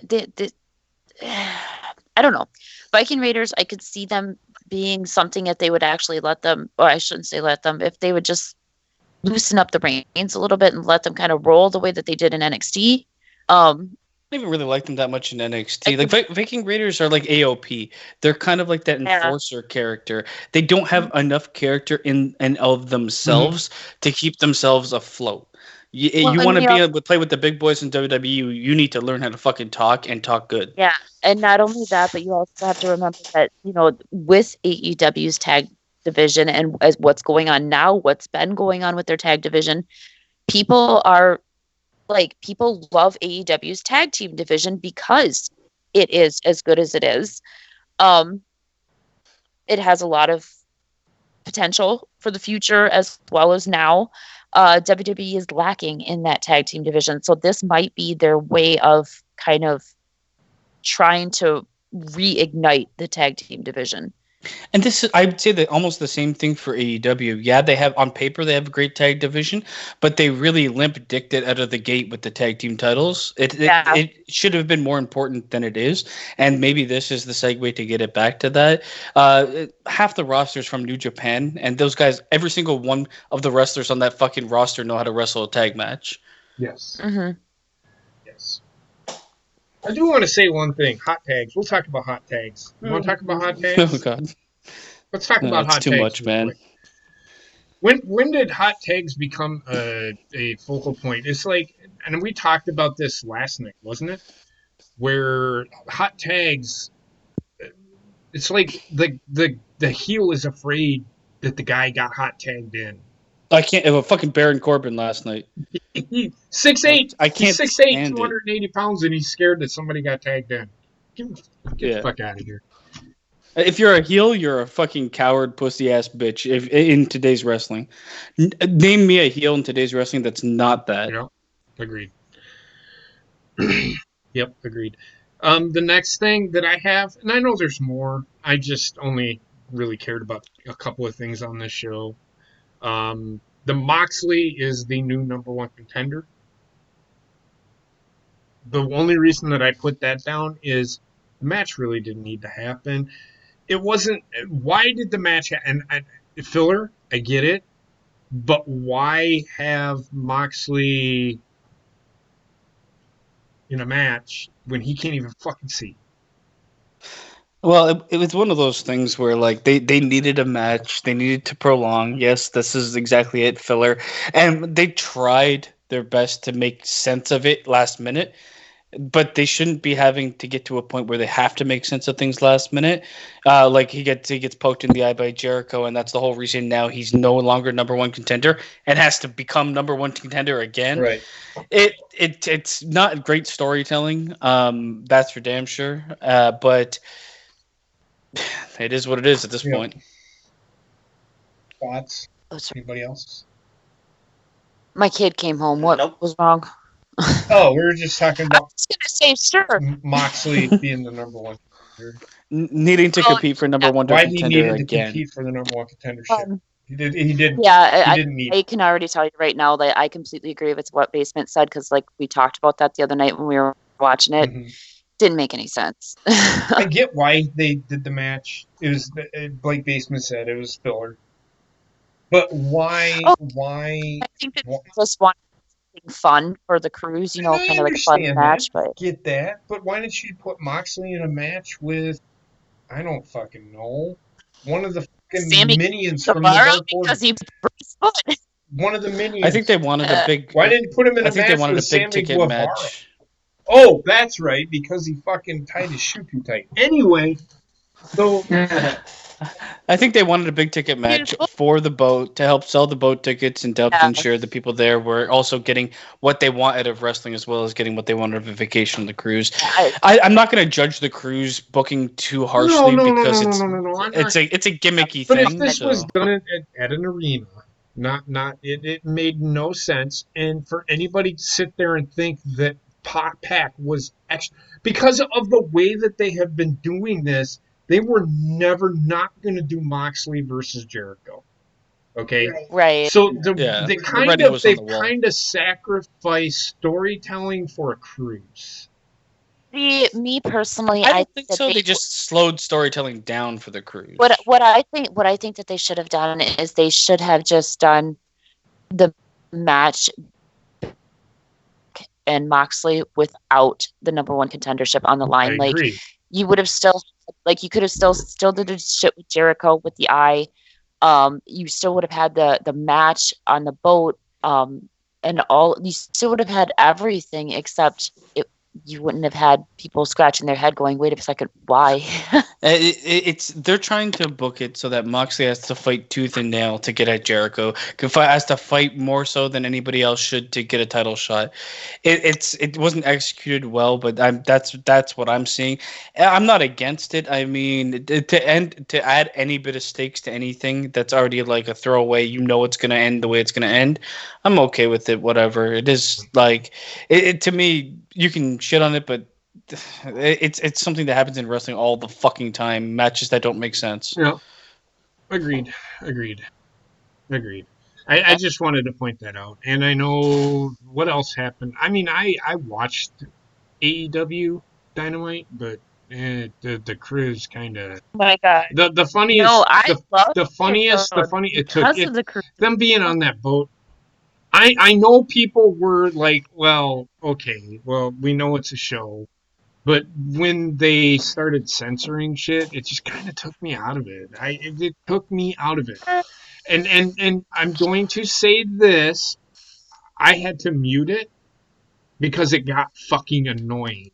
C: I don't know. Viking Raiders, I could see them being something if they would actually let them, or I shouldn't say let them, if they would just loosen up the reins a little bit and let them kind of roll the way that they did in NXT.
B: I don't even really like them that much in NXT.
C: I
B: Like Viking Raiders are like AOP. They're kind of like that
C: Yeah.
B: enforcer character. They don't have enough character in and of themselves to keep themselves afloat. You
C: Well,
B: want to
C: and
B: be
C: you
B: able to play with the big boys in WWE. You need to learn how to fucking talk and talk good.
C: Yeah, and not only that, but you also have to remember that, you know, with AEW's tag division and as what's going on now, what's been going on with their tag division, people love AEW's tag team division because it is as good as it is. It has a lot of potential for the future as well as now. WWE is lacking in that tag team division, so this might be their way of kind of trying to reignite the tag team division.
B: And this is, I would say that almost the same thing for AEW. Yeah, they have on paper they have a great tag division, but they really limp dicked it out of the gate with the tag team titles. It should have been more important than it is, and maybe this is the segue to get it back to that. Half the rosters from New Japan, and those guys, every single one of the wrestlers on that fucking roster know how to wrestle a tag match.
A: Yes.
C: Mm-hmm.
A: Yes. I do want to say one thing. Hot tags. We'll talk about hot tags. You want to talk about hot tags?
B: Oh god,
A: Let's talk
B: no,
A: about
B: it's
A: hot
B: too
A: tags.
B: much,
A: real
B: man.
A: quick. When did hot tags become a focal point? It's like, and we talked about this last night, wasn't it? Where hot tags, it's like the heel is afraid that the guy got hot tagged in.
B: I can't. It was fucking Baron Corbin last night.
A: 6'8",
B: I can't
A: he's 6'8",
B: stand it.
A: 280 pounds, and he's scared that somebody got tagged in. Get
B: Yeah.
A: the fuck out of here.
B: If you're a heel, you're a fucking coward, pussy ass bitch. If in today's wrestling, name me a heel in today's wrestling that's not that.
A: Yeah, agreed. Yep, agreed. The next thing that I have, and I know there's more, I just only really cared about a couple of things on this show. The Moxley is the new number one contender. The only reason that I put that down is the match really didn't need to happen. It wasn't. Why did the match happen? Filler, I get it. But why have Moxley in a match when he can't even fucking see?
B: Well, it was one of those things where like they needed a match, they needed to prolong. Yes, this is exactly it, filler, and they tried their best to make sense of it last minute. but they shouldn't be having to get to a point where they have to make sense of things last minute. Like he gets poked in the eye by Jericho, and that's the whole reason now he's no longer number one contender and has to become number one contender again.
A: Right.
B: It's not great storytelling. That's for damn sure. But it is what it is at this point.
A: Thoughts?
C: Oh, sorry.
A: Anybody else?
C: My kid came home. What
B: Nope.
C: was wrong?
A: Oh, we were just talking
C: I
A: about
C: was gonna say, sure.
A: Moxley being the number one contender.
B: Needing to compete for number one
A: Why he
B: contender
A: needed to
B: again.
A: compete for the number one contendership.
C: Um,
A: He did.
C: Yeah,
A: He didn't need.
C: I can already tell you right now that I completely agree with what Basement said, because like we talked about that the other night when we were watching it.
A: Mhm.
C: Didn't make any sense.
A: I get why they did the match. It was like Basement said, it was filler. But why?
C: Oh.
A: Why?
C: I think that
A: Wha-
C: they just wanted something fun for the cruise, you know,
A: I
C: kind of like a fun
A: understand
C: match.
A: that.
C: But
A: Get that? But why did she put Moxley in a match with? I don't fucking know. One of the fucking
C: Sammy
A: minions from the
C: Guevara,
A: Dark Order.
C: because he broke his foot.
A: One of the minions.
B: I think they wanted a big.
A: Why didn't you put him in
B: I
A: a
B: think
A: match
B: they wanted a
A: with
B: big
A: Sammy
B: ticket
A: Guevara?
B: match.
A: Oh, that's right, because he fucking tied his shoe too tight. Anyway, so
B: I think they wanted a big ticket match for the boat to help sell the boat tickets and to help
C: Yeah.
B: ensure the people there were also getting what they want out of wrestling as well as getting what they wanted of a vacation on the cruise. I'm not going to judge the cruise booking too harshly because it's a gimmicky
A: But
B: thing.
A: if this was
B: so-
A: done at an arena, it made no sense. And for anybody to sit there and think that Pac was extra, because of the way that they have been doing this, they were never not going to do Moxley versus Jericho. Okay.
C: Right.
A: So
B: the
A: they
B: writing was on the wall.
A: kind of sacrificed storytelling for a cruise.
C: See, me personally,
B: I don't think
C: that
B: so. They just slowed storytelling down for the cruise.
C: what I think that they should have done is they should have just done the match and Moxley without the number one contendership on the line.
A: I
C: Like
A: agree.
C: you would have still, like you could have still did the shit with Jericho with the eye. You still would have had the match on the boat. And all you still would have had everything except you wouldn't have had people scratching their head going, wait a second, why?
B: They're trying to book it so that Moxley has to fight tooth and nail to get at Jericho. Has to fight more so than anybody else should to get a title shot. It wasn't executed well, but that's what I'm seeing. I'm not against it. I mean, to add any bit of stakes to anything that's already like a throwaway, you know it's gonna end the way it's gonna end. I'm okay with it. Whatever it is, like it to me. You can shit on it, but it's something that happens in wrestling all the fucking time. Matches that don't make sense.
A: Yeah. Agreed. I just wanted to point that out. And I know what else happened. I mean, I watched AEW Dynamite, but the cruise kind of
C: Oh my God.
A: the funniest.
C: No, I love
A: the funniest.
C: it
A: It
C: because
A: took
C: of the cruise.
A: them being on that boat. I know people were like, well, okay, well, we know it's a show. But when they started censoring shit, it just kind of took me out of it. It took me out of it. And I'm going to say this. I had to mute it because it got fucking annoying.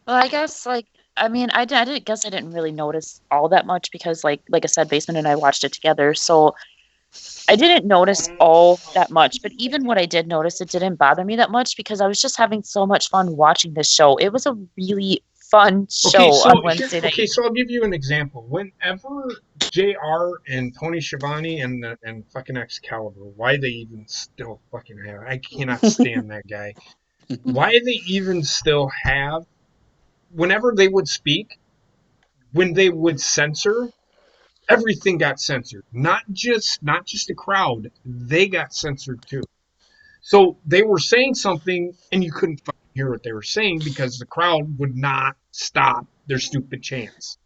C: Well, I guess I didn't really notice all that much because like I said, Basement and I watched it together, so I didn't notice all that much. But even what I did notice, it didn't bother me that much because I was just having so much fun watching this show. It was a really fun show on Wednesday night.
A: Okay, so I'll give you an example. Whenever JR and Tony Schiavone and fucking Excalibur, why they even still fucking have, I cannot stand that guy. Why they even still have, whenever they would speak, when they would censor, everything got censored. Not just the crowd, they got censored too. So they were saying something and you couldn't fucking hear what they were saying because the crowd would not stop their stupid chants.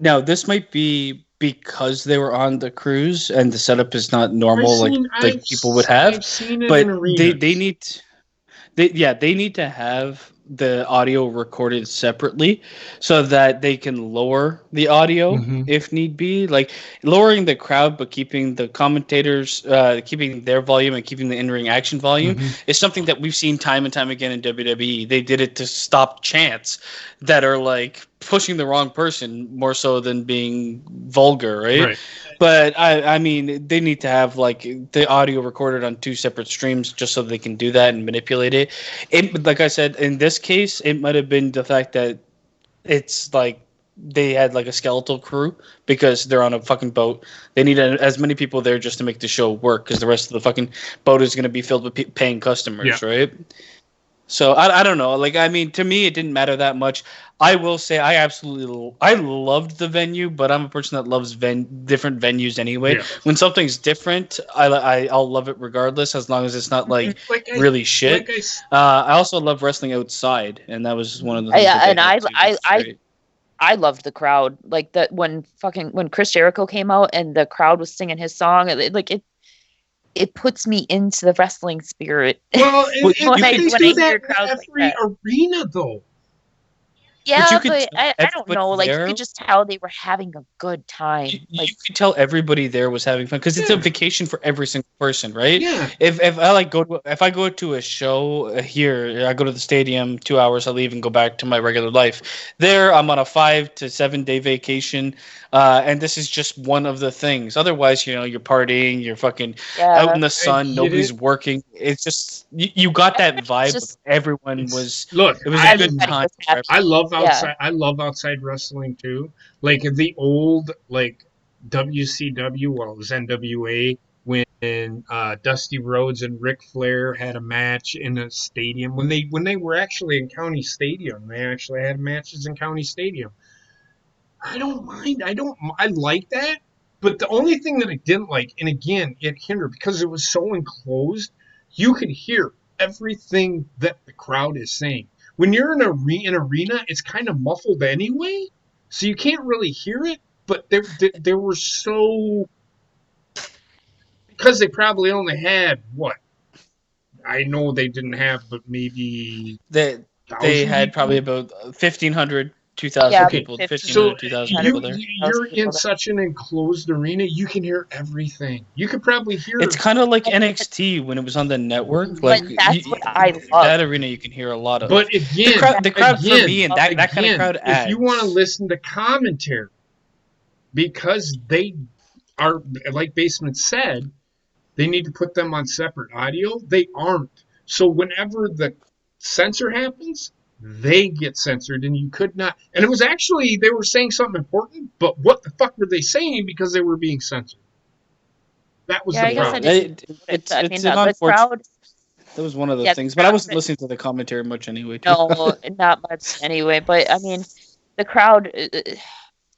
B: Now, this might be because they were on the cruise and the setup is not normal like people would have.
A: I've seen it
B: But
A: in arenas.
B: they need to have the audio recorded separately so that they can lower the audio
A: Mhm.
B: if need be, like lowering the crowd but keeping the commentators keeping their volume and keeping the in-ring action volume
A: Mhm.
B: is something that we've seen time and time again in WWE. They did it to stop chants that are like pushing the wrong person more so than being vulgar, right?
A: Right.
B: But I mean, they need to have like the audio recorded on two separate streams just so they can do that and manipulate it. It, like I said, in this case, it might have been the fact that it's like they had like a skeletal crew because they're on a fucking boat. They need as many people there just to make the show work because the rest of the fucking boat is going to be filled with paying customers, right? So I don't know. Like, I mean, to me, it didn't matter that much. I will say I loved the venue, but I'm a person that loves different venues anyway.
A: Yeah.
B: When something's different, I'll love it regardless, as long as it's not like really shit.
A: Like
B: I also love wrestling outside, and that was one of the things.
C: I loved the crowd. Like that when Chris Jericho came out and the crowd was singing his song, it puts me into the wrestling spirit.
A: Well,
C: when I
A: do
C: hear
A: that
C: crowds
A: in
C: like
A: every
C: that.
A: arena, though.
C: Yeah,
B: you could
C: but
B: tell
C: I don't know. Like, you
B: there-
C: could just tell they were having a good time.
B: You could tell everybody there was having fun because it's a vacation for every single person, right?
A: Yeah.
B: If I go to a show here, I go to the stadium, 2 hours, I leave and go back to my regular life. There, I'm on a 5 to 7 day vacation, and this is just one of the things. Otherwise, you're partying, you're fucking out in the sun, nobody's working. It's just you got that vibe. Everyone was.
A: Look.
B: It was a good time.
A: I love outside. I love outside wrestling too. Like the old WCW, well, it was NWA when Dusty Rhodes and Ric Flair had a match in a stadium when they were actually in County Stadium. They actually had matches in County Stadium. I don't mind. I like that. But the only thing that I didn't like, and again, it hindered because it was so enclosed, you could hear everything that the crowd is saying. When you're in an arena, it's kind of muffled anyway, so you can't really hear it. But they were so, because they probably only had what, I know they didn't have, but maybe
B: they had probably about 1,500, 2,000 people. 1,500, 2,000 people there.
A: You're in such an enclosed arena, you can hear everything. You could probably hear.
B: It's kind of like NXT when it was on the network. Like
C: that's what I love.
B: That arena, you can hear a lot of.
A: But again,
B: the crowd for me and that kind of crowd adds.
A: If you want to listen to commentary, because they are, like Basement said, they need to put them on separate audio. They aren't. So whenever the censor happens, they get censored, and you could not. And it was actually, they were saying something important, but what the fuck were they saying because they were being censored? That was the problem.
B: The crowd. That was one of the things, but I wasn't listening to the commentary much anyway. Too.
C: No, not much anyway. But I mean, the crowd.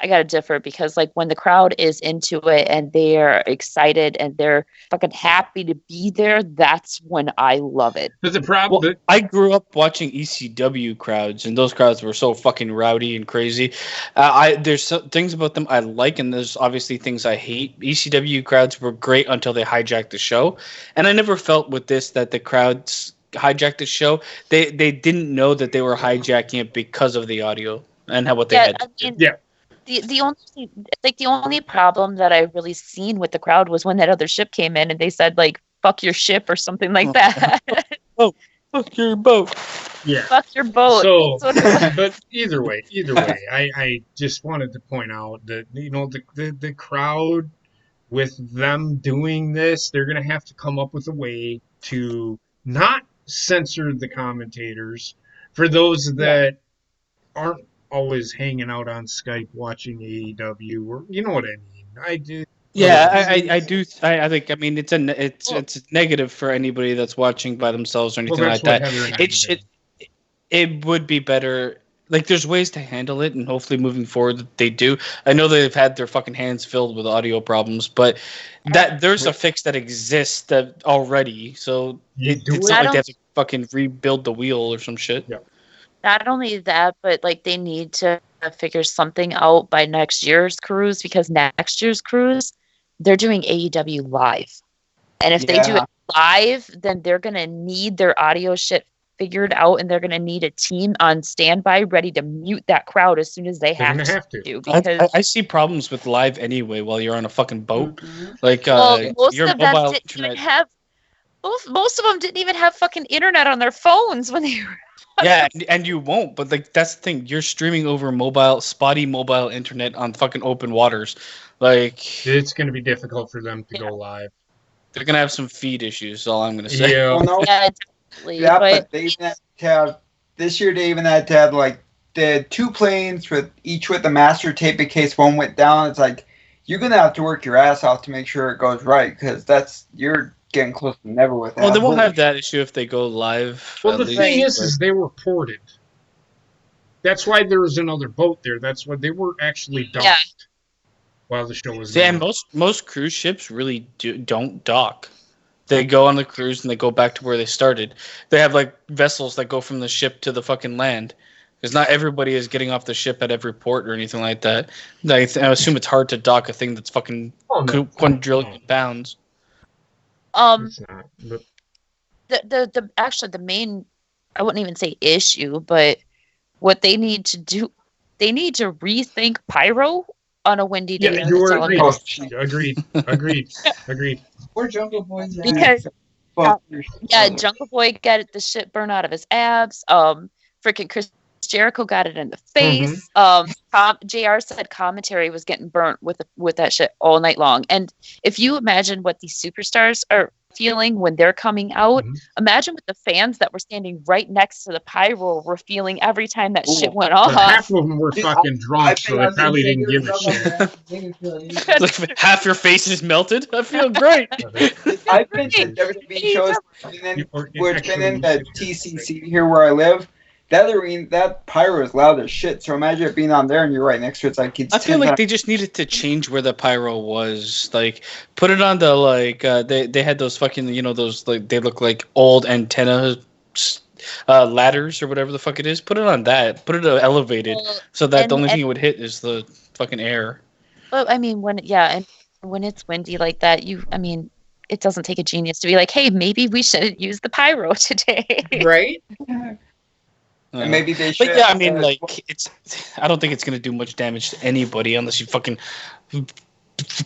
C: I gotta differ because, like, when the crowd is into it and they're excited and they're fucking happy to be there, that's when I love it.
A: But the problem,
B: well, I grew up watching ECW crowds, and those crowds were so fucking rowdy and crazy. There's things about them I like, and there's obviously things I hate. ECW crowds were great until they hijacked the show, and I never felt with this that the crowds hijacked the show. They didn't know that they were hijacking it because of the audio and what they had.
C: The only problem that I really seen with the crowd was when that other ship came in and they said, like, fuck your ship or something like that.
B: Oh, fuck your boat.
A: Yeah.
C: Fuck your boat.
A: So, but either way, I just wanted to point out that, the crowd, with them doing this, they're going to have to come up with a way to not censor the commentators for those that aren't always hanging out on Skype watching AEW, or you know what I mean. I do.
B: Yeah, I do. I think. I mean, it's negative for anybody that's watching by themselves or anything like that. It would be better. Like, there's ways to handle it, and hopefully moving forward they do. I know they've had their fucking hands filled with audio problems, but that there's a fix that exists that already. So it's not like they have to fucking rebuild the wheel or some shit.
A: Yeah.
C: Not only that, but like they need to figure something out by next year's cruise, because next year's cruise, they're doing AEW live. And if they do it live, then they're going to need their audio shit figured out, and they're going to need a team on standby ready to mute that crowd as soon as they
A: They're
C: have
A: gonna
C: to.
A: have to.
C: Because
B: I see problems with live anyway while you're on a fucking boat.
D: Mhm.
B: Like
C: most
B: your
C: of them
B: mobile
C: didn't even
B: internet.
C: have. Most of them didn't even have fucking internet on their phones when they were.
B: Yeah, and you won't. But like that's the thing. You're streaming over spotty mobile internet on fucking open waters. Like
A: It's gonna be difficult for them to go live.
B: they're gonna have some feed issues. Is all I'm gonna say.
A: Yeah.
E: Well, no,
C: Yeah, definitely.
E: yeah,
C: but
E: but they even had to have this year. They even had to have like the 2 planes with each with the master tape in case one went down. It's like you're gonna have to work your ass off to make sure it goes right because you're getting close to never with that.
B: Well, they won't have that issue if they go live.
A: Well,
B: at
A: the
B: least,
A: thing
B: but-
A: is they were ported. That's why there was another boat there. That's why they were actually docked
C: Yeah.
A: while the show was
B: See, and
A: going.
B: most cruise ships really don't dock. They go on the cruise and they go back to where they started. They have like vessels that go from the ship to the fucking land. Because not everybody is getting off the ship at every port or anything like that. I assume it's hard to dock a thing that's fucking
A: Oh, no.
B: quadrillion pounds.
A: It's not. But
C: the actually the main, I wouldn't even say issue, but what they need to do, they need to rethink pyro on a windy day.
A: yeah,
C: That's
A: you were
C: all I'm
A: agreed.
C: gonna
E: Oh,
C: say.
A: Agreed.
D: Or Jungle Boys.
C: Because
E: Well,
C: yeah, Jungle Boy got the shit burned out of his abs. Freaking Chris Jericho got it in the face. JR said commentary was getting burnt with that shit all night long. And if you imagine what these superstars are feeling when they're coming out,
A: Mhm.
C: imagine what the fans that were standing right next to the pyro were feeling every time that shit went
A: But
C: off.
A: half of them were
E: Dude,
A: fucking drunk, so they probably didn't give a shit.
B: It's like half your face is melted. I feel great.
E: I've been to WWE shows where it's been in the TCC here where I live. That arena, that pyro is loud as shit. So imagine it being on there and you're right next to it. It's like it's
B: I feel
E: 10
B: like
E: times-
B: they just needed to change where the pyro was. Like, put it on the they had those fucking those like they look like old antenna ladders or whatever the fuck it is. Put it on that. Put it elevated
C: Well,
B: so that the
C: and-
B: only thing it would hit is the fucking air.
C: But I mean, when it's windy like that, it doesn't take a genius to be like, hey, maybe we should use the pyro today.
A: Right?
E: and maybe they should.
B: But yeah, I mean, like it's. I don't think it's gonna do much damage to anybody unless you fucking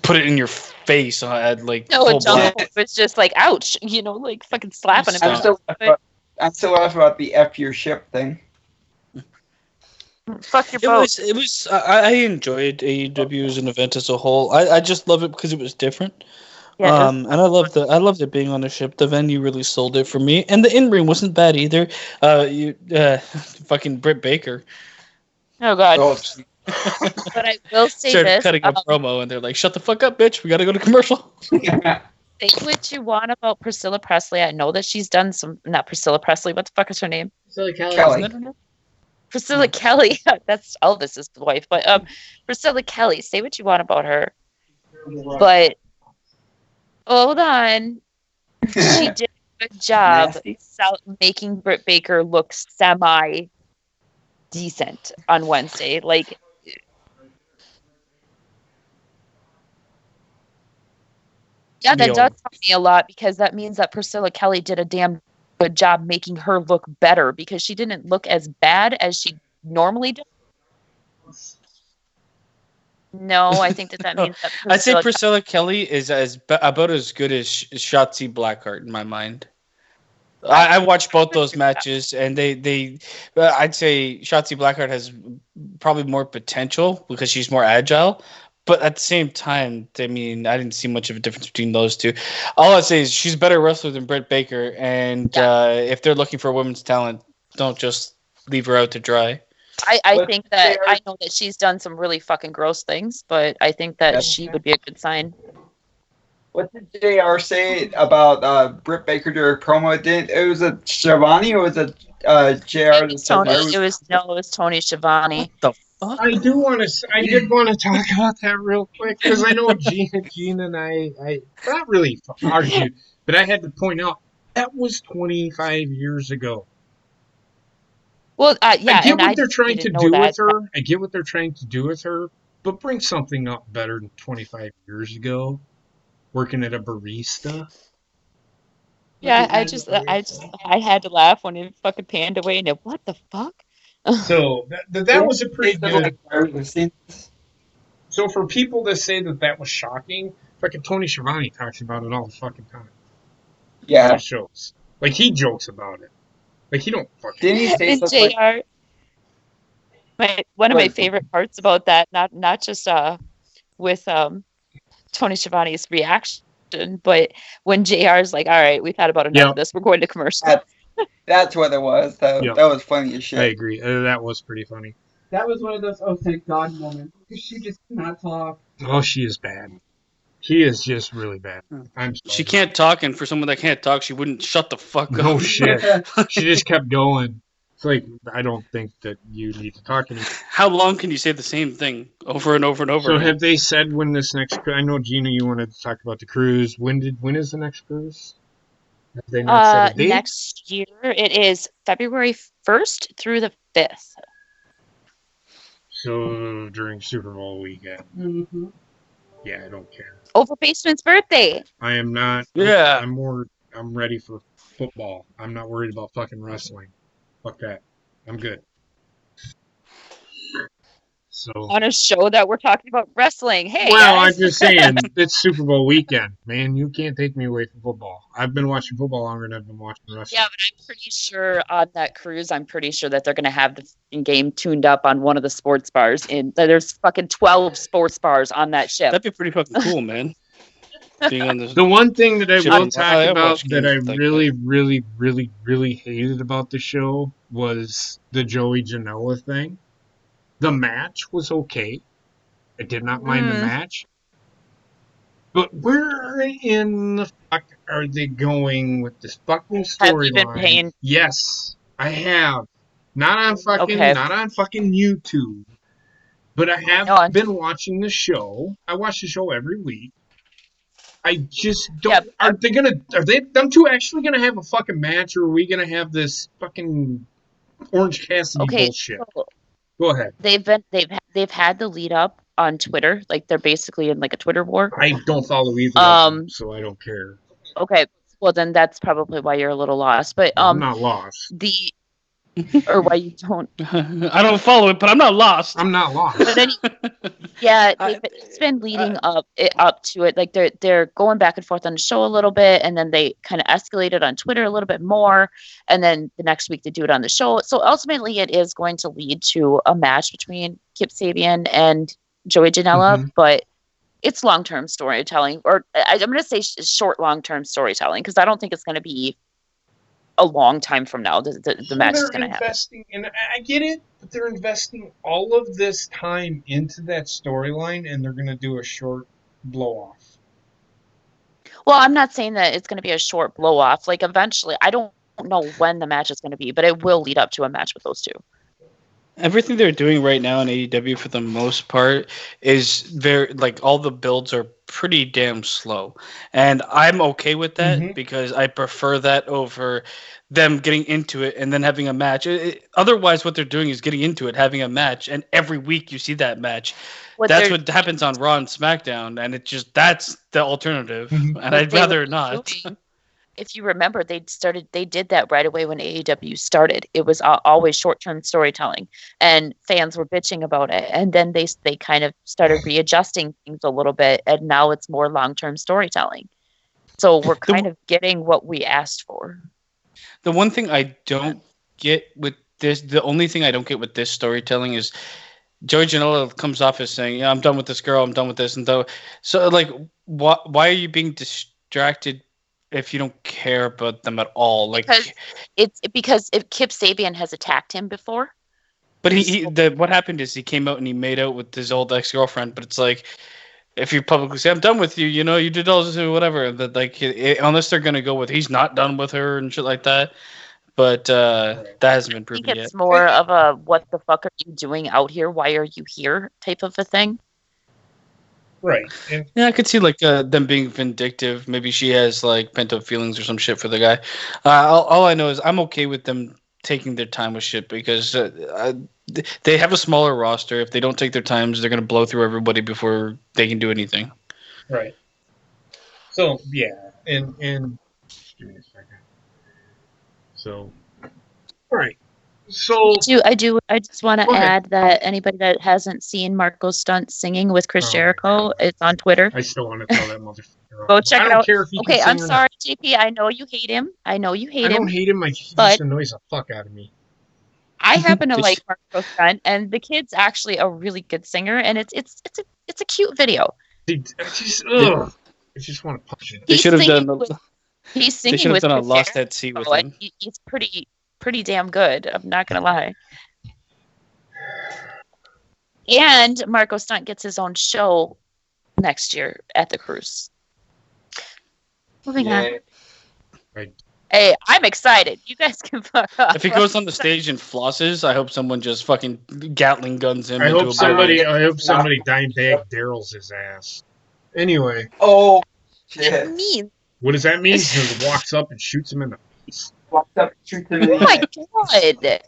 B: put it in your face. Like
C: No,
B: full
C: a Jungle
B: blast.
C: Boy was just like, ouch, like fucking slapping him.
E: I'm still laughing about the F your ship thing.
C: Fuck your boat.
B: It was. I enjoyed AEW as an event as a whole. I just love it because it was different.
C: Yeah,
B: And I loved it being on the ship. The venue really sold it for me, and the in ring wasn't bad either. Fucking Britt Baker
C: oh god.
E: Oh,
C: But I will say
B: started
C: this:
B: cutting a promo, and they're like, "Shut the fuck up, bitch! We gotta go to commercial."
C: say what you want about Priscilla Presley. I know that she's done some. Not Priscilla Presley. What the fuck is her name?
D: Silly Kelly.
E: Kelly.
B: Isn't that her name?
C: Priscilla Kelly. That's Elvis's wife. But Priscilla Kelly. Say what you want about her, but hold on. She did a good job
E: Nasty.
C: making Britt Baker look semi decent on Wednesday. Like, yeah, that
B: Neil.
C: does help me a lot because that means that Priscilla Kelly did a damn good job making her look better because she didn't look as bad as she normally does. No, I think that means that
B: I'd say
C: Priscilla
B: Priscilla Kelly is about as good as Shotzi Blackheart in my mind. I watched both those matches, and I'd say Shotzi Blackheart has probably more potential because she's more agile. But at the same time, I mean, I didn't see much of a difference between those two. All I'd say is she's a better wrestler than Britt Baker, and if they're looking for women's talent, don't just leave her out to dry.
C: I
E: But
C: think that
E: they are-
C: I know that she's done some really fucking gross things, but I think that
E: Yeah.
C: she would be a good sign.
E: What did JR say about Britt Baker during a promo? It was a Shivani or was it JR?
C: It was Tony. It was Tony Schiavone.
B: The fuck?
A: I did want to talk about that real quick because I know Gina and I not really argued, but I had to point out that was 25 years ago.
C: Well, yeah,
A: I get
C: and
A: what they're trying to
C: didn't know
A: do
C: that.
A: with her. I get what they're trying to do with her, but bring something up better than 25 years ago, working at a barista.
C: Yeah, I had to laugh when it fucking panned away and what the fuck?
A: So that was a pretty
E: They
A: good.
E: like regular scenes.
A: So for people that say that was shocking, fucking Tony Schiavone talks about it all the fucking time on
E: Yeah.
A: his shows. Like he jokes about it. Like he don't fucking.
E: Didn't he say
C: And
E: something like,
C: JR, one of my
E: Good.
C: favorite parts about that, not just with Tony Schiavone's reaction, but when JR's like, all right, we've had about enough
A: Yep.
C: of this. We're going to commercial.
E: that's what it was. That
A: Yep.
E: was funny as
A: I
E: shit.
A: agree. That was pretty funny.
D: That was one of those oh thank God moments because she just cannot talk.
A: Oh, she is bad. She is just really bad. I'm sorry.
B: She can't talk, and for someone that can't talk, she wouldn't shut the fuck up.
A: No shit. She just kept going. It's like I don't think that you need to talk anymore.
B: How long can you say the same thing over and over and over?
A: So
B: again?
A: have they said when this next? I know Gina, you wanted to talk about the cruise. When is the next cruise? Have they not said a date?
C: Next year it is February 1st through the 5th.
A: So during Super Bowl weekend.
D: Mm-hmm.
A: Yeah, I don't care.
C: Over Basement's birthday.
A: I am not.
B: Yeah.
A: I'm ready for football. I'm not worried about fucking wrestling. Fuck that. I'm good. So.
C: On a show that we're talking about wrestling. Hey,
A: Well, I'm
C: guys.
A: just saying, it's Super Bowl weekend, man. You can't take me away from football. I've been watching football longer than I've been watching wrestling.
C: Yeah, but I'm pretty sure on that cruise, I'm pretty sure that they're going to have the game tuned up on one of the sports bars. There's fucking 12 sports bars on that ship.
B: That'd be pretty fucking cool, man. Being on this.
A: The one thing that I
B: Shit,
A: will
B: I
A: talk about
B: watch
A: that I
B: games like
A: really, really, really, really hated about the show was the Joey Janela thing. The match was okay. I did not mind the match. But where in the fuck are they going with this fucking
C: Have you been
A: storyline?
C: paying?
A: Yes, I have. Not on fucking YouTube. But I have been watching the show. I watch the show every week. I just don't.
C: Yeah.
A: Are they them two actually gonna have a fucking match, or are we gonna have this fucking Orange Cassidy bullshit?
C: So
A: Go ahead.
C: they've had the lead up on Twitter, like they're basically in like a Twitter war.
A: I don't follow either of them, so I don't care.
C: Okay, well then that's probably why you're a little lost. But
A: I'm not lost.
C: Or why you don't.
B: I don't follow it, but I'm not lost.
A: I'm not lost.
C: But then, yeah, it's been leading up to it. Like they're going back and forth on the show a little bit, and then they kind of escalated on Twitter a little bit more, and then the next week they do it on the show. So ultimately, it is going to lead to a match between Kip Sabian and Joey Janela, but it's long-term storytelling, or I'm going to say short long-term storytelling, because I don't think it's going to be a long time from now. The match is going to happen.
A: And I get it, but they're investing all of this time into that storyline, and they're going to do a short blow-off.
C: Well, I'm not saying that it's going to be a short blow-off. Like, eventually, I don't know when the match is going to be, but it will lead up to a match with those two.
B: Everything they're doing right now in AEW, for the most part, is very, like, all the builds are pretty damn slow. And I'm okay with that because I prefer that over them getting into it and then having a match. Otherwise, what they're doing is getting into it, having a match, and every week you see that match. That's what happens on Raw and SmackDown, and that's the alternative. And I'd rather not.
C: If you remember, they did that right away when AEW started. It was always short-term storytelling, and fans were bitching about it. And then they kind of started readjusting things a little bit, and now it's more long-term storytelling. So we're kind of getting what we asked for.
B: The one thing I don't get with this, the only thing I don't get with this storytelling is Joey Janela comes off as saying, "Yeah, I'm done with this girl. I'm done with this." And though, so like, why are you being distracted if you don't care about them at all? Like,
C: because if Kip Sabian has attacked him before.
B: But what happened is he came out and he made out with his old ex-girlfriend. But it's like, if you publicly say, "I'm done with you," you did all this, whatever. That like, unless they're gonna go with he's not done with her and shit like that. But that hasn't been proven yet.
C: I think it's more of a "what the fuck are you doing out here? Why are you here?" type of a thing.
A: Right.
B: Yeah, I could see like them being vindictive. Maybe she has like pent up feelings or some shit for the guy. All I know is I'm okay with them taking their time with shit because they have a smaller roster. If they don't take their times, they're gonna blow through everybody before they can do anything.
A: Right. So yeah, and give me a second. So, all right. So,
C: I just want to
A: Go ahead.
C: add that anybody that hasn't seen Marco Stunt singing with Chris
A: Oh my
C: Jericho,
A: God.
C: it's on Twitter.
A: I still want to tell that motherfucker.
C: Go check
A: I
C: it
A: don't
C: out.
A: care if he
C: Okay,
A: can
C: I'm
A: sing or
C: sorry,
A: not.
C: JP. I know you hate him. I know you
A: I
C: hate
A: don't
C: him.
A: hate him. He
C: But-
A: just annoys the fuck out of me.
C: I happen to
B: Did
C: like
B: she-
C: Marco Stunt, and the kid's actually a really good singer, and it's a cute video.
A: I just want to punch it.
B: They
C: He's
B: should have
C: singing
B: done.
C: with- He's
B: They
C: singing
B: should have
C: with
B: done a
C: Chris
B: Lost
C: Jericho,
B: at Sea with
C: and
B: him.
C: he's pretty damn good. I'm not gonna lie. And Marco Stunt gets his own show next year at the cruise. Moving on.
E: Yeah.
C: Hey, I'm excited. You guys can fuck off.
B: If he goes on the stage and flosses, I hope someone just fucking Gatling guns him
A: I
B: into
A: hope
B: a
A: somebody.
B: building.
A: I hope somebody dime bag Daryl's his ass. Anyway,
E: Oh,
C: What do you
E: shit.
C: mean?
A: what does that mean? He walks up and shoots him in the face.
E: Walked up, shoots him in
C: Oh
E: the
C: my god.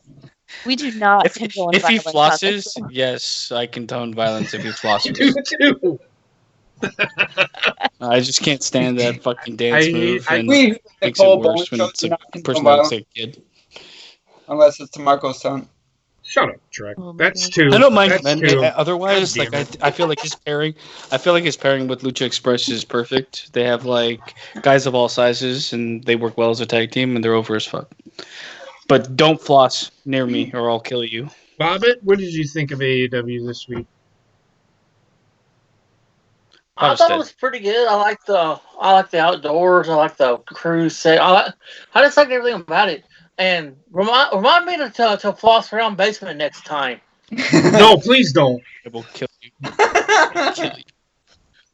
C: We do not
B: If
C: condone
B: he
C: violence on this
B: flosses,
C: show.
B: yes, I condone violence if he
A: I
B: flosses.
A: do too.
B: I just can't stand that fucking dance move, and
E: We
B: makes it
E: Nicole Bone
B: worse when
E: shows
B: it's a
E: not condone
B: person that looks
E: violence
B: like a kid.
E: unless it's to Marco's son.
A: Shut up, Trek.
C: Oh my
A: That's
C: God.
A: two.
B: I don't mind
A: That's
B: men.
A: two.
B: Otherwise,
A: God
B: like
A: damn it.
B: I feel like his pairing. I feel like his pairing with Lucha Express is perfect. They have like guys of all sizes, and they work well as a tag team, and they're over as fuck. But don't floss near me, or I'll kill you.
A: Bobbit, what did you think of AEW this week?
F: I thought it was pretty good. I like the outdoors. I like the cruise set. I just like everything about it. And remind me to floss around basement next time.
A: No, please don't.
B: I will kill you. Kill you.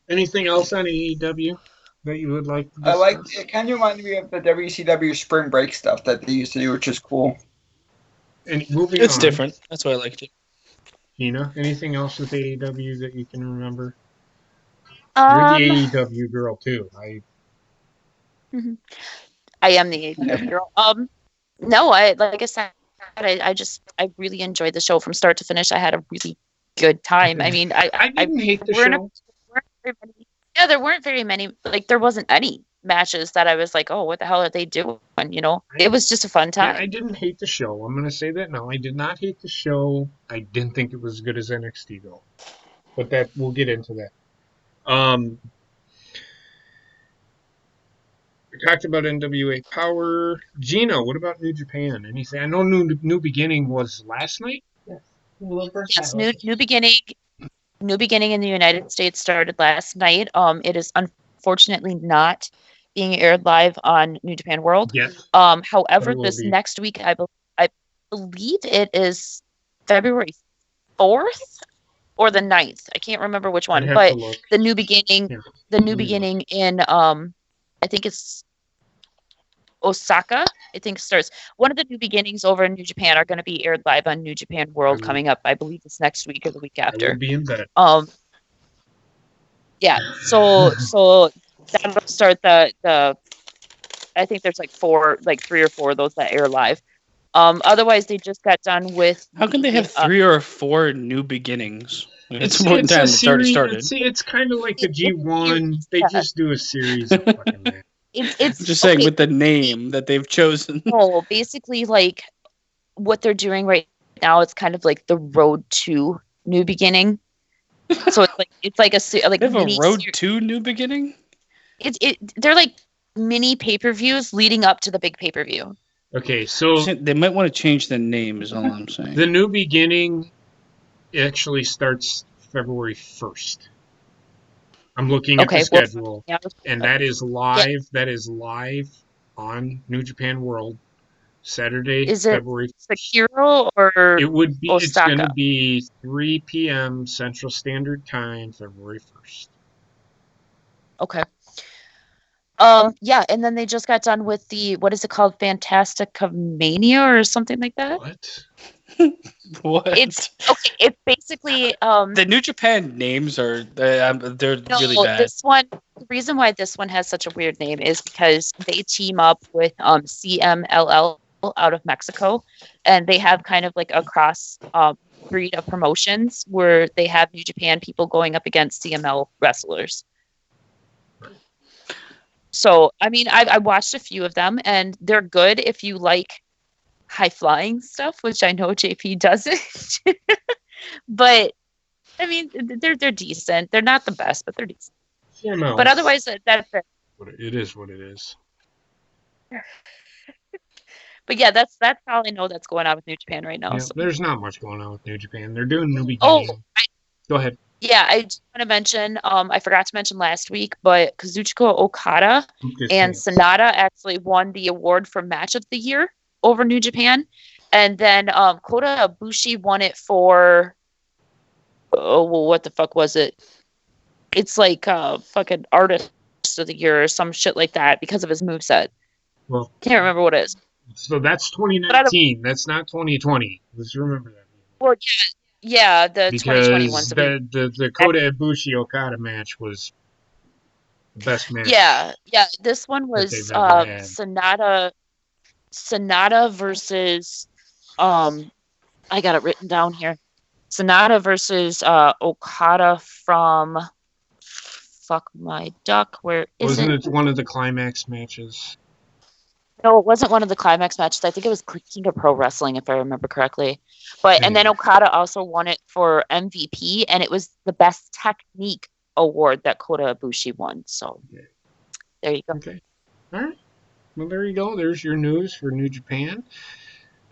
A: Anything else on AEW that you would like to
E: I
A: discuss?
E: like it. Kind of reminded me of the WCW spring break stuff that they used to do, which is cool.
A: And moving
B: It's
A: on.
B: different. That's why I liked it.
A: Hina, anything else with AEW that you can remember? You're the AEW girl too.
C: I am the AEW girl. No, like I said, I really enjoyed the show from start to finish. I had a really good time. I mean,
A: I didn't hate the
C: we're in
A: show.
C: there weren't very many. Like there wasn't any matches that I was like, oh, what the hell are they doing? You know, it was just a fun
A: Yeah,
C: time.
A: I didn't hate the show. I'm gonna say that now. I did not hate the show. I didn't think it was as good as NXT though. But that we'll get into that. We talked about NWA Power. Gino, what about New Japan? Anything? I know New Beginning was last night.
D: Yes. Well, first
C: Yes,
D: night
C: new beginning. New beginning in the United States started last night. It is unfortunately not being aired live on New Japan World.
A: Yes.
C: However,
A: It will
C: this
A: be.
C: next week, I believe it is February 4th or the 9th. I can't remember which one,
A: I'd have
C: but
A: to look.
C: the new beginning,
A: Here,
C: the new
A: let me
C: beginning in I think it's Osaka. I think starts one of the new beginnings over in New Japan are going to be aired live on New Japan World
A: will-
C: coming up. I believe it's next week or the week
A: I will
C: after.
A: be in bed.
C: Yeah. So that'll start the. I think there's like three or four of those that air live. Otherwise, they just got done with.
B: How can they have
C: the,
B: 3 or 4 new beginnings? It's a point in time.
A: a
B: It's already
A: series.
B: started.
A: See, it's kind of like the
C: It's a
A: G1.
C: series,
A: They
C: yeah.
A: just do a series of fucking matches.
C: It's
B: I'm just saying,
C: okay,
B: with the name that they've chosen.
C: no, basically like what they're doing right now. It's kind of like the road to new beginning. So it's like a
B: They have a
C: mini
B: Road
C: series.
B: to New Beginning?
C: They're like mini pay-per-views leading up to the big pay-per-view.
A: Okay, so
B: They might want to change the name, is all I'm saying.
A: the New Beginning actually starts February 1st. I'm looking at the
C: Okay, well,
A: schedule,
C: yeah,
A: and that is live. That is live on New Japan World, Saturday,
C: Is it
A: February 1st.
C: Sekiro or
A: It would be. It's
C: Osaka?
A: going to be 3 p.m. Central Standard Time, February 1st.
C: Okay. Yeah, and then they just got done with the what is it called, Fantastic Mania or something like that.
A: What?
B: What?
C: It's okay. It's basically
B: The New Japan names are they're
C: no,
B: really bad.
C: this one. The reason why this one has such a weird name is because they team up with CMLL out of Mexico, and they have kind of like a cross breed of promotions where they have New Japan people going up against CML wrestlers. So, I mean, I watched a few of them, and they're good if you like high flying stuff, which I know JP doesn't. But I mean, they're decent. They're not the best, but they're decent.
A: CML.
C: But otherwise, that's it.
A: It is what it is.
C: But yeah, that's all I know that's going on with New Japan right now.
A: Yeah,
C: So.
A: there's not much going on with New Japan. They're doing New
C: Oh,
A: Beginning. Go ahead.
C: Yeah, I just want to mention, I forgot to mention last week, but Kazuchika Okada and Sonata actually won the award for Match of the Year over New Japan. And then Kota Ibushi won it for, what the fuck was it? It's like fucking Artist of the Year or some shit like that because of his moveset.
A: Well,
C: can't remember what it is.
A: So that's 2019. That's not 2020. Let's remember that.
C: Well, yeah, the 2021 one. So
A: the Kota Ibushi Okada match was the best match.
C: Yeah. This one was Sonata versus I got it written down here. Sonata versus Okada from fuck my duck. Where is
A: Wasn't it one of the climax matches?
C: No, it wasn't one of the climax matches. I think it was King of Pro Wrestling, if I remember correctly. But and then Okada also won it for MVP, and it was the best technique award that Kota Ibushi won. So there you go.
A: Okay. All right. Well, there you go. There's your news for New Japan.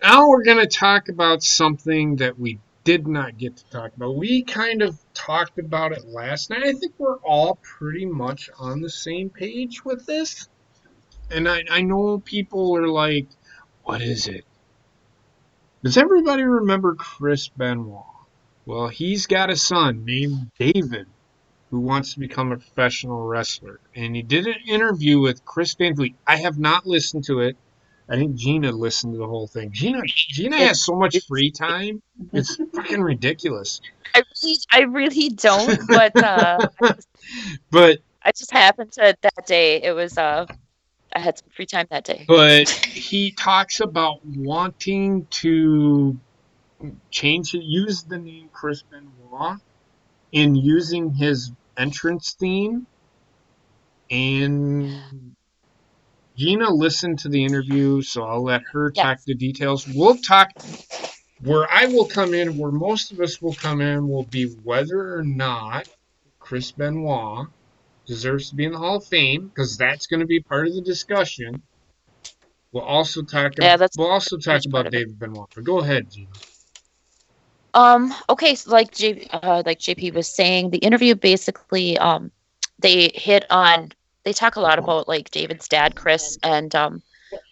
A: Now we're going to talk about something that we did not get to talk about. We kind of talked about it last night. I think we're all pretty much on the same page with this. And I know people are like, what is it? Does everybody remember Chris Benoit? Well, he's got a son named David who wants to become a professional wrestler. And he did an interview with Chris Van Vliet. I have not listened to it. I think Gina listened to the whole thing. Gina has so much free time. It's fucking ridiculous.
C: I really don't, but I just happened to that day. It was I had some free time that day.
A: But he talks about wanting to use the name Chris Benoit in using his entrance theme. And Gina listened to the interview, so I'll let her talk the details. We'll talk where I will come in, where most of us will come in, will be whether or not Chris Benoit deserves to be in the Hall of Fame, because that's going to be part of the discussion. We'll also talk about David Benoit. But go ahead, Gina.
C: Okay, so like JP was saying, the interview basically they talk a lot about like David's dad, Chris, and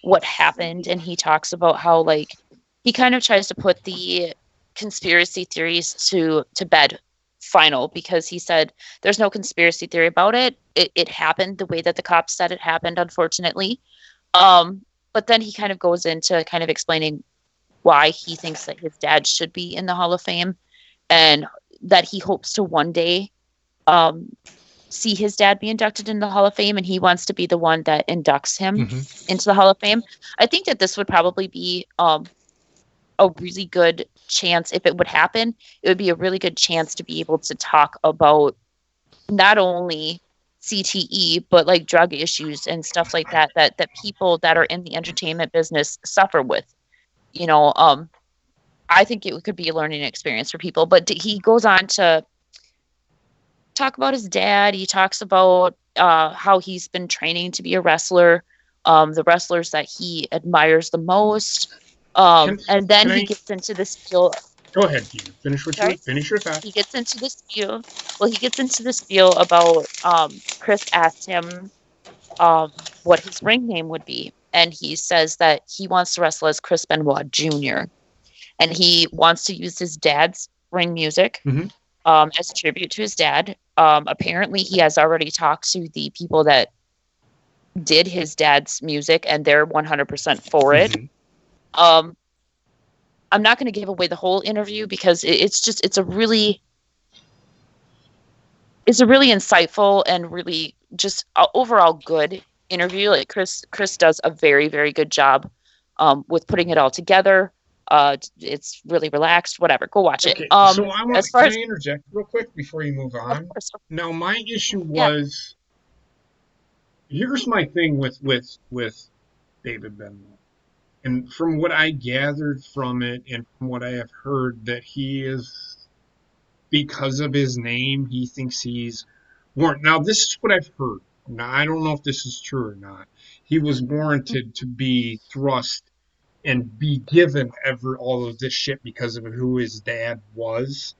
C: what happened, and he talks about how like he kind of tries to put the conspiracy theories to bed final, because he said there's no conspiracy theory about it. It happened the way that the cops said it happened, unfortunately. But then he kind of goes into kind of explaining why he thinks that his dad should be in the Hall of Fame, and that he hopes to one day see his dad be inducted in the Hall of Fame, and he wants to be the one that inducts him into the Hall of Fame. I think that this would probably be a really good chance. If it would happen, it would be a really good chance to be able to talk about not only CTE, but like drug issues and stuff like that people that are in the entertainment business suffer with. You know, I think it could be a learning experience for people. But he goes on to talk about his dad. He talks about how he's been training to be a wrestler, the wrestlers that he admires the most. And then he gets into this spiel.
A: Go ahead, Gina. Finish your thought.
C: He gets into this spiel. Well, he gets into this spiel about Chris asked him what his ring name would be. And he says that he wants to wrestle as Chris Benoit Jr. And he wants to use his dad's ring music as a tribute to his dad. Apparently, he has already talked to the people that did his dad's music, and they're 100% for it. I'm not going to give away the whole interview because it's a really insightful and really just overall good interview. Like Chris does a very, very good job with putting it all together. It's really relaxed. Whatever, go watch it.
A: So can I interject real quick before you move on? Now, my issue was here's my thing with David Benoit. And from what I gathered from it and from what I have heard, that he is, because of his name, he thinks he's warranted. Now, this is what I've heard. Now, I don't know if this is true or not. He was warranted to be thrust and be given all of this shit because of who his dad was.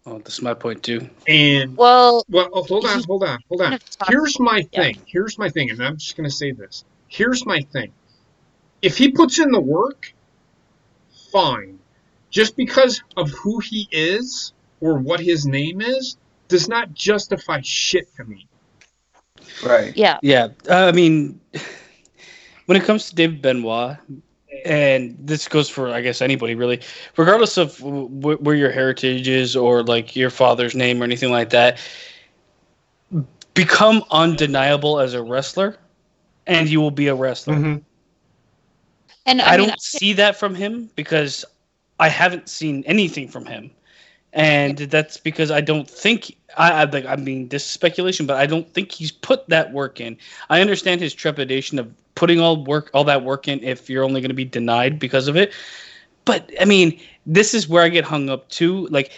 B: Oh, that's my point too.
A: And
C: Well,
A: hold on.
C: kind of talks-
A: Here's my
C: yeah.
A: thing, and I'm just gonna say this. Here's my thing. If he puts in the work, fine. Just because of who he is or what his name is does not justify shit to me.
E: Right.
C: Yeah.
B: Yeah, I mean, when it comes to David Benoit, and this goes for, I guess, anybody really, regardless of where your heritage is or like your father's name or anything like that, become undeniable as a wrestler, and you will be a wrestler.
A: Mm-hmm.
C: And
B: I
C: mean,
B: don't see that from him because I haven't seen anything from him, and that's because I don't think I mean, this is speculation, but I don't think he's put that work in. I understand his trepidation of putting all that work in if you're only going to be denied because of it. But I mean, this is where I get hung up too. Like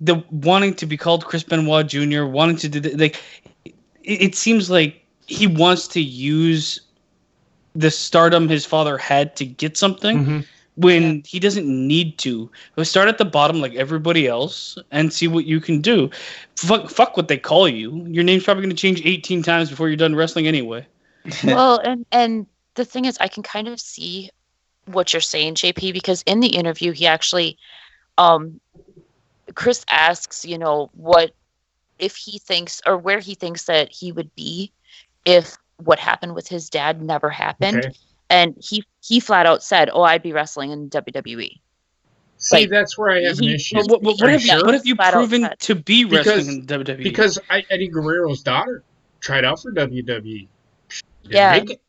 B: the wanting to be called Chris Benoit Jr., wanting to do like it seems like he wants to use the stardom his father had to get something.
A: Mm-hmm.
B: When he doesn't need to. Start at the bottom like everybody else and see what you can do. Fuck what they call you. Your name's probably going to change 18 times before you're done wrestling anyway.
C: well, and the thing is, I can kind of see what you're saying, JP, because in the interview, he actually, Chris asks, what if he thinks or where he thinks that he would be if what happened with his dad never happened.
A: Okay.
C: And he flat out said, "Oh, I'd be wrestling in WWE."
A: See,
C: Like,
A: that's where I have an issue.
B: What
A: Are you
B: have
A: sure?
B: what have you
C: Flat out
B: proven
C: said.
B: to be wrestling
A: Because-
B: in WWE?
A: Because Eddie Guerrero's daughter tried out for WWE. Didn't
C: Yeah.
A: make it.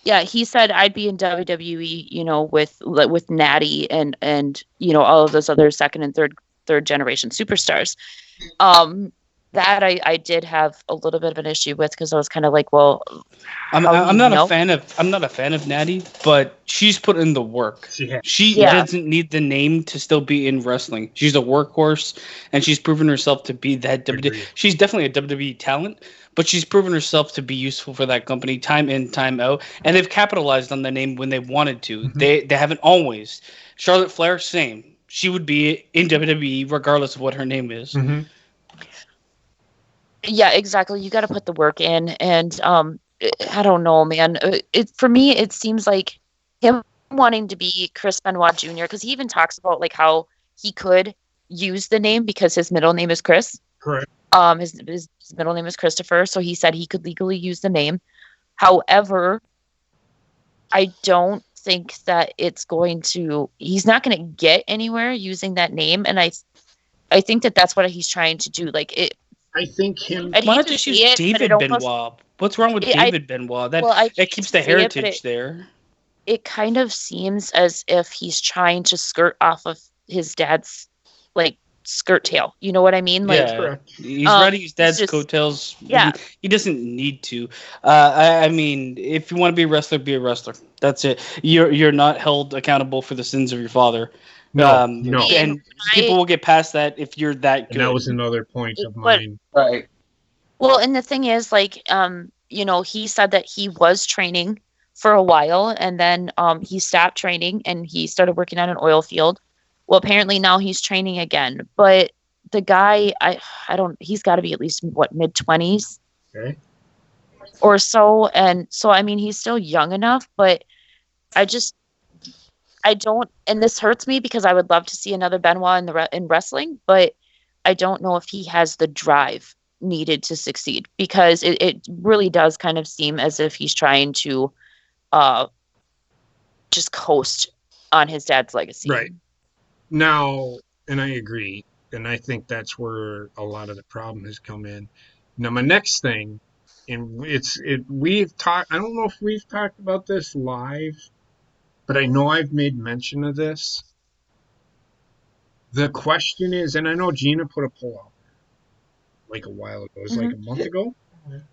C: Yeah, he said I'd be in WWE, with Natty and all of those other second and third generation superstars. That I did have a little bit of an issue with because I was kind of like, well,
B: I'm
C: how do you
B: not
C: know?
B: I'm not a fan of Natty, but she's put in the work. She
C: Yeah.
B: doesn't need the name to still be in wrestling. She's a workhorse, and she's proven herself to be that WWE.
A: Agreed.
B: She's definitely a WWE talent, but she's proven herself to be useful for that company time in, time out, and they've capitalized on the name when they wanted to.
A: Mhm.
B: They haven't always. Charlotte Flair, same. She would be in WWE regardless of what her name is.
A: Mm-hmm.
C: Yeah, exactly. You got to put the work in, and I don't know, man. For me, it seems like him wanting to be Chris Benoit Jr. because he even talks about like how he could use the name because his middle name is Chris.
A: Correct.
C: His middle name is Christopher, so he said he could legally use the name. However, I don't think that he's not going to get anywhere using that name, and I think that that's what he's trying to do. Like it.
A: I think him.
C: I'd
B: Why
C: hate
B: not
C: to
B: just
C: see
B: use
C: it, but
B: David
C: it almost-
B: Benoit? What's wrong with
C: I-
B: David Benoit? That
C: well, I
B: that
C: hate
B: keeps
C: to
B: the
C: say it, but
B: heritage there.
C: It kind of seems as if he's trying to skirt off of his dad's like skirt tail. You know what I mean? Like
B: Yeah,
A: Correct.
B: he's riding his dad's
C: just-
B: coattails.
C: Yeah.
B: He doesn't need to. I mean, if you want to be a wrestler, be a wrestler. That's it. You're not held accountable for the sins of your father.
A: No,
B: No.
A: no.
B: And people will get past that if you're that good.
A: And that was another point of
C: But-
A: mine.
E: Right.
C: Well, and the thing is, like, he said that he was training for a while, and then he stopped training and he started working on an oil field. Well, apparently now he's training again. But the guy, he's got to be at least mid-20s
A: Okay.
C: or so, and so I mean he's still young enough, but I don't, and this hurts me because I would love to see another Benoit in wrestling, but I don't know if he has the drive needed to succeed because it really does kind of seem as if he's trying to just coast on his dad's legacy.
A: Right. Now, and I agree, and I think that's where a lot of the problem has come in. Now, my next thing, and we've talked. I don't know if we've talked about this live, but I know I've made mention of this. The question is, and I know Gina put a poll out like a while ago. It was like a month ago.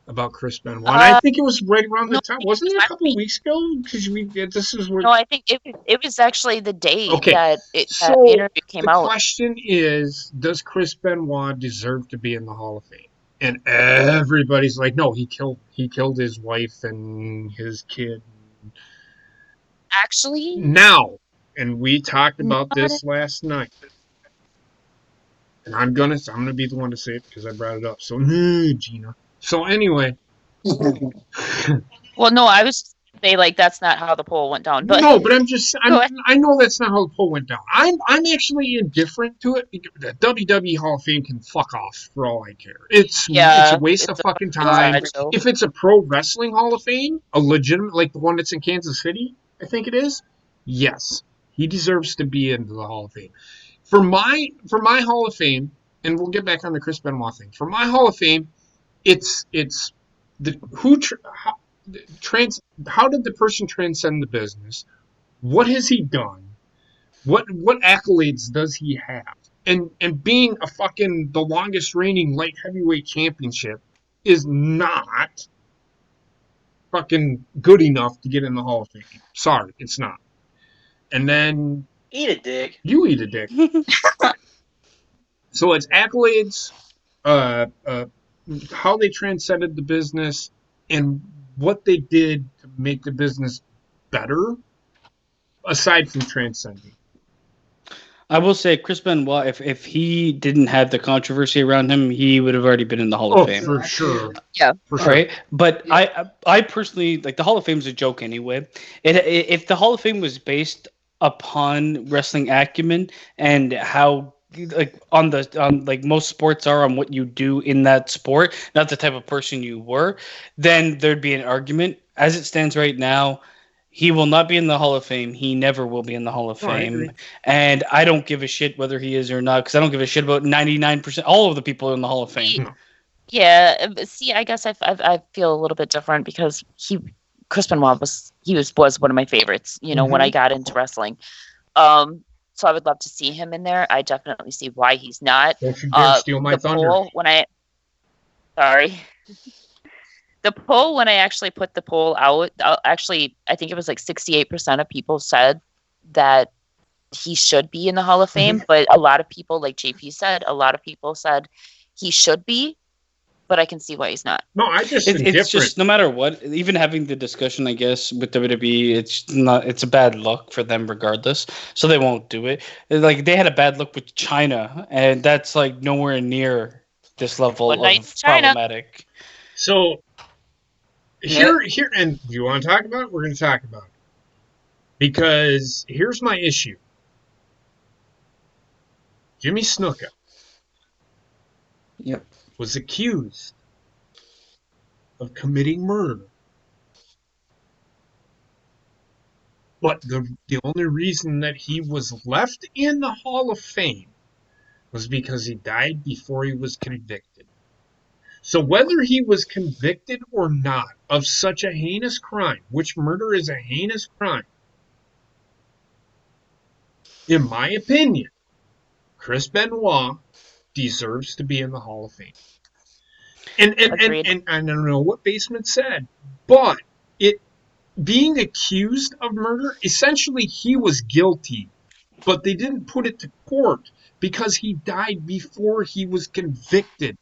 A: about Chris Benoit. And I think it was right around the
C: no,
A: time.
C: it
A: Wasn't it
C: was
A: a couple of weeks ago? Because this is where.
C: No, I think it was actually the day
A: Okay,
C: that that
A: so
C: interview came
A: the
C: out.
A: question is, does Chris Benoit deserve to be in the Hall of Fame? And everybody's like, no, he killed his wife and his kid.
C: Actually,
A: Now, and we talked about
C: not
A: this last night. And I'm gonna be the one to say it because I brought it up. So, Gina. So anyway,
C: well, no, I was just gonna say like that's not how the poll went down. But
A: no, but
C: go ahead.
A: I know that's not how the poll went down. I'm actually indifferent to it because the WWE Hall of Fame can fuck off for all I care. It's a waste of fucking time.
C: sideshow.
A: If it's a pro wrestling Hall of Fame, a legitimate like the one that's in Kansas City, I think it is. Yes, he deserves to be into the Hall of Fame. For my Hall of Fame, and we'll get back on the Chris Benoit thing. For my Hall of Fame, it's the how did the person transcend the business? What has he done? What accolades does he have? And being a fucking the longest reigning light heavyweight championship is not fucking good enough to get in the Hall of Fame. Sorry, it's not. And then
F: Eat a dick.
A: you eat a dick. So it's accolades, how they transcended the business, and what they did to make the business better, aside from transcending.
B: I will say Chris Benoit, if he didn't have the controversy around him, he would have already been in the Hall of Fame.
A: For sure.
C: Yeah.
A: For sure.
B: Right? But I personally, like, the Hall of Fame is a joke anyway. If the Hall of Fame was based upon wrestling acumen and how on most sports are on what you do in that sport, not the type of person you were, then there'd be an argument. As it stands right now, he will not be in the Hall of Fame. He never will be in the Hall of Fame. And I don't give a shit whether he is or not, because I don't give a shit about 99%, all of the people in the Hall of Fame.
C: Yeah, see, I guess I feel a little bit different because Chris Benoit was one of my favorites, when I got into wrestling. So I would love to see him in there. I definitely see why he's not.
A: Don't you dare steal my thunder.
C: The poll, when I actually put the poll out, I think it was like 68% of people said that he should be in the Hall of Fame. But a lot of people, like JP said, he should be. But I can see why he's not.
A: No,
B: it's just no matter what, even having the discussion, I guess, with WWE, it's a bad look for them regardless. So they won't do it. Like, they had a bad look with China, and that's like nowhere near this level of problematic.
A: So here, and if you want to talk about it, we're going to talk about it. Because here's my issue. Jimmy Snuka.
B: Yep.
A: Was accused of committing murder. But the only reason that he was left in the Hall of Fame was because he died before he was convicted. So whether he was convicted or not of such a heinous crime, which murder is a heinous crime, in my opinion, Chris Benoit deserves to be in the Hall of Fame. And I don't know what Basement said, but being accused of murder, essentially he was guilty, but they didn't put it to court because he died before he was convicted.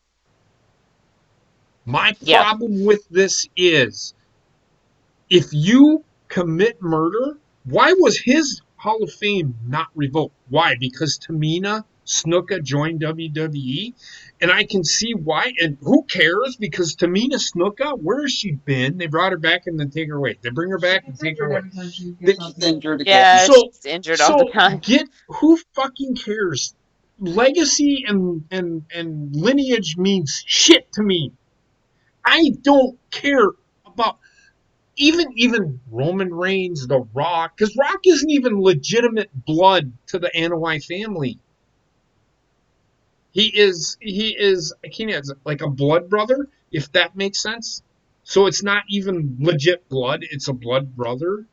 A: My problem with this is, if you commit murder, why was his Hall of Fame not revoked? Why? Because Tamina Snuka joined WWE, and I can see why. And who cares? Because Tamina Snuka, where has she been? They brought her back and then take her away. They bring her back and take her away.
C: She's injured all the time.
A: Who fucking cares? Legacy and lineage means shit to me. I don't care about even Roman Reigns, The Rock, because Rock isn't even legitimate blood to the Anoa'i family. He is like a blood brother, if that makes sense. So it's not even legit blood, it's a blood brother.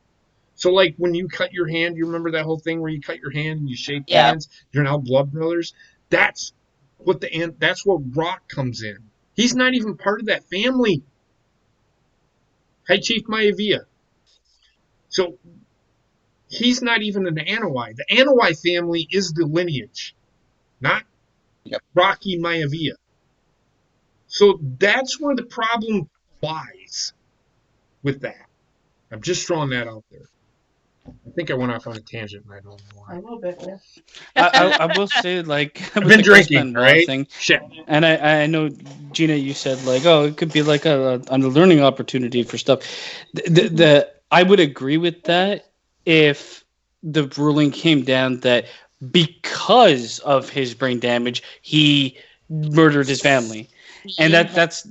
A: So like when you cut your hand, you remember that whole thing where you cut your hand and you shake hands, you're now blood brothers? That's what Rock comes in. He's not even part of that family. High Chief Maivia. So he's not even an Anawai. The Anawai family is the lineage, not Rocky Maivia. So that's where the problem lies with that. I'm just throwing that out there. I think I went off on a tangent, and I don't know why.
D: A little bit, yeah.
B: I will say, like,
A: I've
B: with
A: been
B: the
A: drinking,
B: Ghostman Law
A: right?
B: thing,
A: Shit.
B: and I know, Gina, you said, like, oh, it could be like a learning opportunity for stuff. I would agree with that if the ruling came down that because of his brain damage, he murdered his family, and that's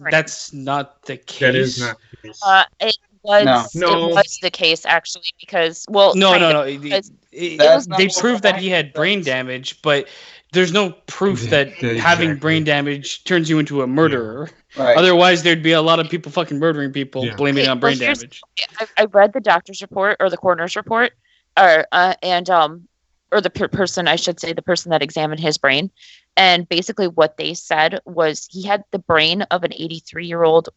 B: not the case.
A: That is not the case.
C: It was
A: No.
C: it was the case actually because well
B: No.
C: because
B: They proved that he had brain damage, but there's no proof that having brain damage turns you into a murderer.
E: Right.
B: Otherwise, there'd be a lot of people fucking murdering people,
A: Yeah.
B: blaming it on brain
C: here's-
B: damage.
C: I read the doctor's report or the coroner's report, or the person, I should say, the person that examined his brain, and basically what they said was he had the brain of an 83-year-old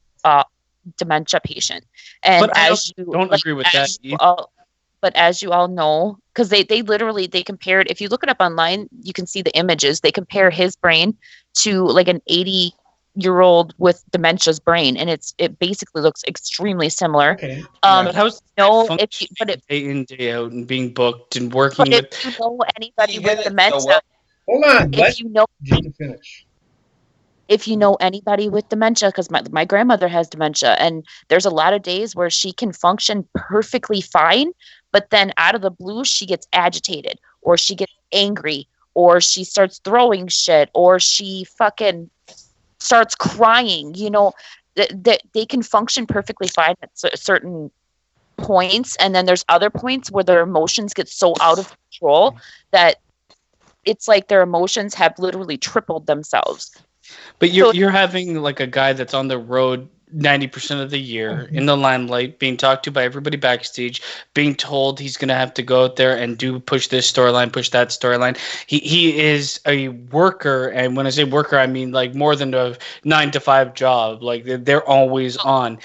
C: dementia patient. And
B: But I
C: as you
B: don't agree with that either.
C: But as you all know, because they literally they compared, if you look it up online, you can see the images. They compare his brain to like an 80-year-old with dementia's brain, and it basically looks extremely similar.
A: Okay.
B: But how's
C: no,
B: that
C: if you, but if,
B: day in, day out, and being booked and working
C: but
B: with?
C: if you know anybody
E: He
C: with
E: hit it so
C: dementia,
E: well.
A: Hold on. Let
C: if you know
A: Gina finish.
C: if you know anybody with dementia, because my grandmother has dementia, and there's a lot of days where she can function perfectly fine, but then out of the blue she gets agitated, or she gets angry, or she starts throwing shit, or she fucking starts crying. You know, that they can function perfectly fine at certain points, and then there's other points where their emotions get so out of control that it's like their emotions have literally tripled themselves.
B: But you're having like a guy that's on the road 90% of the year in the limelight, being talked to by everybody backstage, being told he's gonna have to go out there and push this storyline, push that storyline. He is a worker, and when I say worker, I mean like more than a 9-to-5 job. Like they're always on.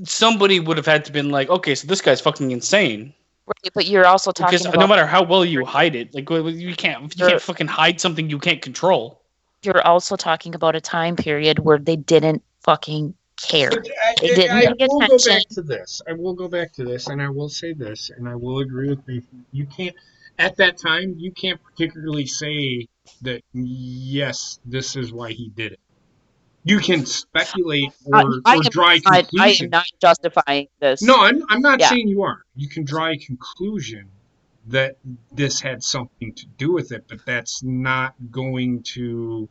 B: Somebody would have had to been like, okay, so this guy's fucking insane.
C: Right, but you're also talking
B: Because
C: about
B: no matter how well you hide it, like you can't fucking hide something you can't control.
C: you're also talking about a time period where they didn't fucking care.
A: But
C: They didn't
A: I
C: pay
A: will go
C: attention.
A: back to this. I will go back to this, and I will say this, and I will agree with Nathan. You can't, at that time, you can't particularly say that, yes, this is why he did it. You can speculate or draw a conclusion.
C: I am not justifying this.
A: No, I'm not
C: Yeah.
A: saying you are. You can draw a conclusion that this had something to do with it, but that's not going to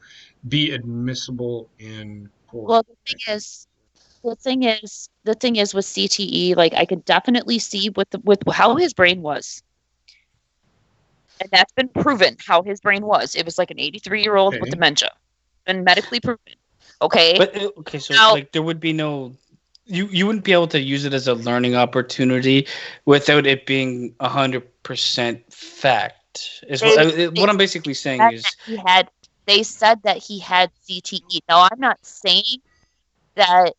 A: be admissible in court.
C: Well, the thing is with CTE, like I could definitely see with how his brain was. And that's been proven how his brain was. It was like an 83-year-old with
A: Okay.
C: dementia. Been medically proven. Okay.
B: But okay, so
C: Now-
B: like there would be no, you wouldn't be able to use it as a learning opportunity without it being 100% fact. Is what I'm basically saying is
C: They said that he had CTE. Now, I'm not saying that